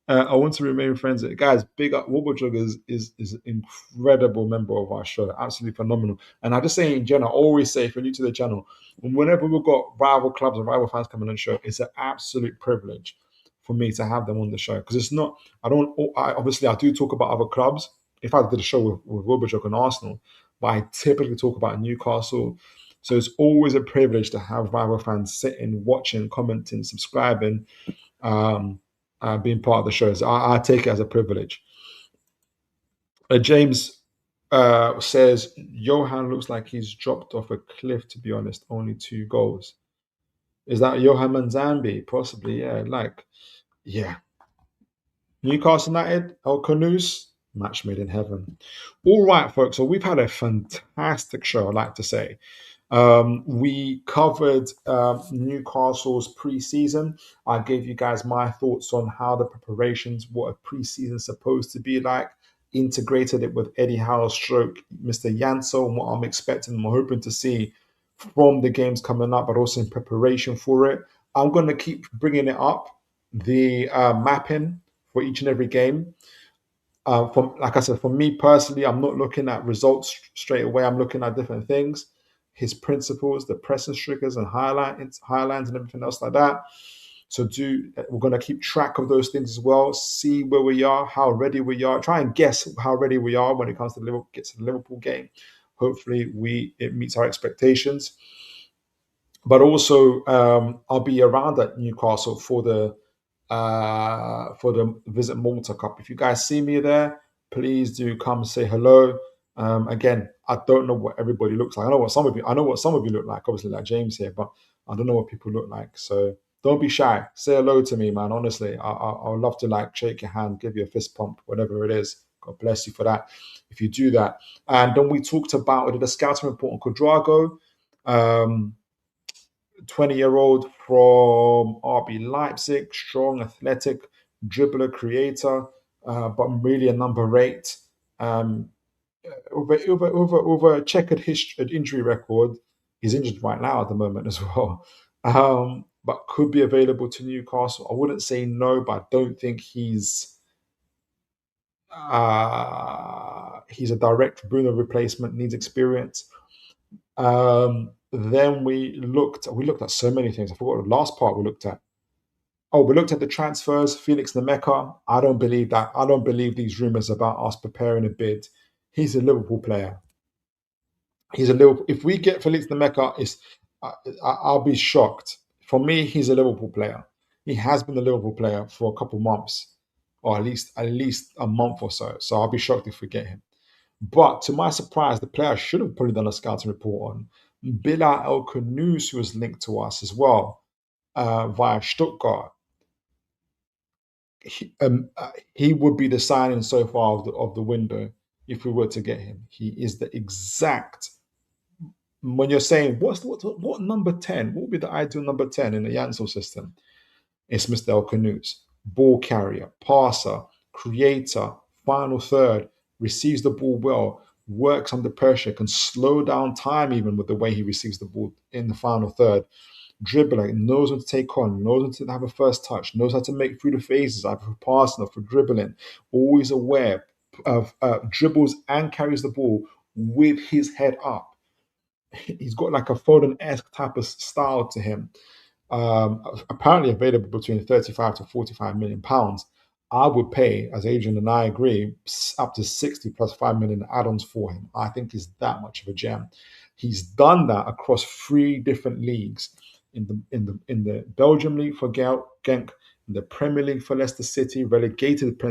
I want to remain friends. Guys, big up. Ouédraogo is an incredible member of our show. Absolutely phenomenal. And I just say in general, I always say, if you're new to the channel, whenever we've got rival clubs and rival fans coming on the show, it's an absolute privilege for me to have them on the show. Because it's not, obviously I do talk about other clubs if I did a show with Wilberjock and Arsenal, but I typically talk about Newcastle. So it's always a privilege to have rival fans sitting, watching, commenting, subscribing, um, being part of the shows. I take it as a privilege. James says Johan looks like he's dropped off a cliff. To be honest, only 2 goals. Is that Johan Manzambi? Possibly, yeah. Yeah. Newcastle United, El Khannouss, match made in heaven. All right, folks. So we've had a fantastic show, I'd like to say. We covered Newcastle's pre-season. I gave you guys my thoughts on how the preparations, what a pre-season is supposed to be like. Integrated it with Eddie Howe stroke Mr. Jaissle and what I'm expecting and I'm hoping to see from the games coming up, but also in preparation for it. I'm going to keep bringing it up, the mapping for each and every game. From like I said, for me personally, I'm not looking at results straight away. I'm looking at different things, his principles, the pressing triggers and highlights and everything else like that. So we're going to keep track of those things as well. See where we are, how ready we are. Try and guess how ready we are when it comes to the Liverpool game. Hopefully, it meets our expectations. But also, I'll be around at Newcastle for the Visit Malta Cup. If you guys see me there, please do come say hello. Again, I don't know what everybody looks like. I know what some of you look like, obviously like James here, but I don't know what people look like. So don't be shy. Say hello to me, man. Honestly, I would love to shake your hand, give you a fist pump, whatever it is. God bless you for that. If you do that, and then we talked about the scouting report on Ouedraogo. 20-year-old from RB Leipzig, strong, athletic, dribbler, creator, but really a number 8. Over a checkered injury record. He's injured right now at the moment as well, but could be available to Newcastle. I wouldn't say no, but I don't think he's a direct Bruno replacement. Needs experience. Then we looked at so many things. I forgot the last part we looked at. Oh, we looked at the transfers. Felix Nmecha. I don't believe that. I don't believe these rumors about us preparing a bid. He's a Liverpool player. He's a Liverpool. If we get Felix Nmecha, I'll be shocked. For me, he's a Liverpool player. He has been a Liverpool player for a couple months, or at least a month or so. So I'll be shocked if we get him. But to my surprise, the player should have probably done a scouting report on Bilal El Khannouss, who was linked to us as well via Stuttgart. He would be the signing so far of the window if we were to get him. He is the exact. When you're saying what number 10, what would be the ideal number 10 in the Jansel system? It's Mr. El Khannouss, ball carrier, passer, creator, final third, receives the ball well, works under pressure, can slow down time even with the way he receives the ball in the final third. Dribbler, knows when to take on, knows when to have a first touch, knows how to make through the phases, either for passing or for dribbling, always aware of dribbles and carries the ball with his head up. He's got like a Foden-esque type of style to him. Apparently available between 35 to 45 million pounds. I would pay, as Adrian and I agree, up to 60 plus 5 million add-ons for him. I think he's that much of a gem. He's done that across 3 different leagues in the Belgium league for Genk, in the Premier League for Leicester City, relegated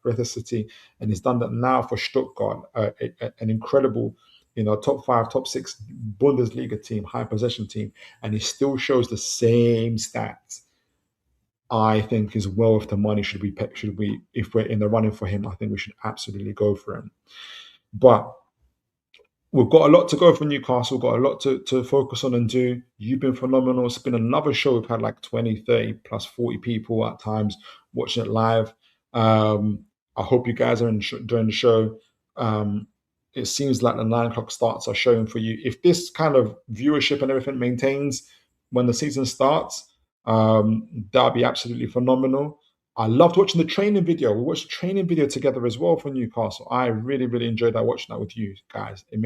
Leicester City, and he's done that now for Stuttgart, an incredible, top 5, top 6 Bundesliga team, high possession team, and he still shows the same stats. I think is well worth the money. Should we, if we're in the running for him, I think we should absolutely go for him. But we've got a lot to go for Newcastle, got a lot to focus on and do. You've been phenomenal. It's been another show. We've had like 20, 30 plus 40 people at times watching it live. I hope you guys are enjoying the show. It seems like the 9 o'clock starts are showing for you. If this kind of viewership and everything maintains when the season starts, that'll be absolutely phenomenal. I loved watching the training video. We watched the training video together as well for Newcastle. I really, really enjoyed that, watching that with you guys. It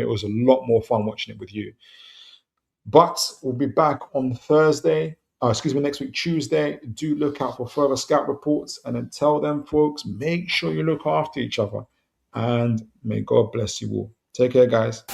was a lot more fun watching it with you. But we'll be back on Thursday. Next week, Tuesday. Do look out for further scout reports, and then tell them, folks, make sure you look after each other. and may God bless you all. Take care, guys.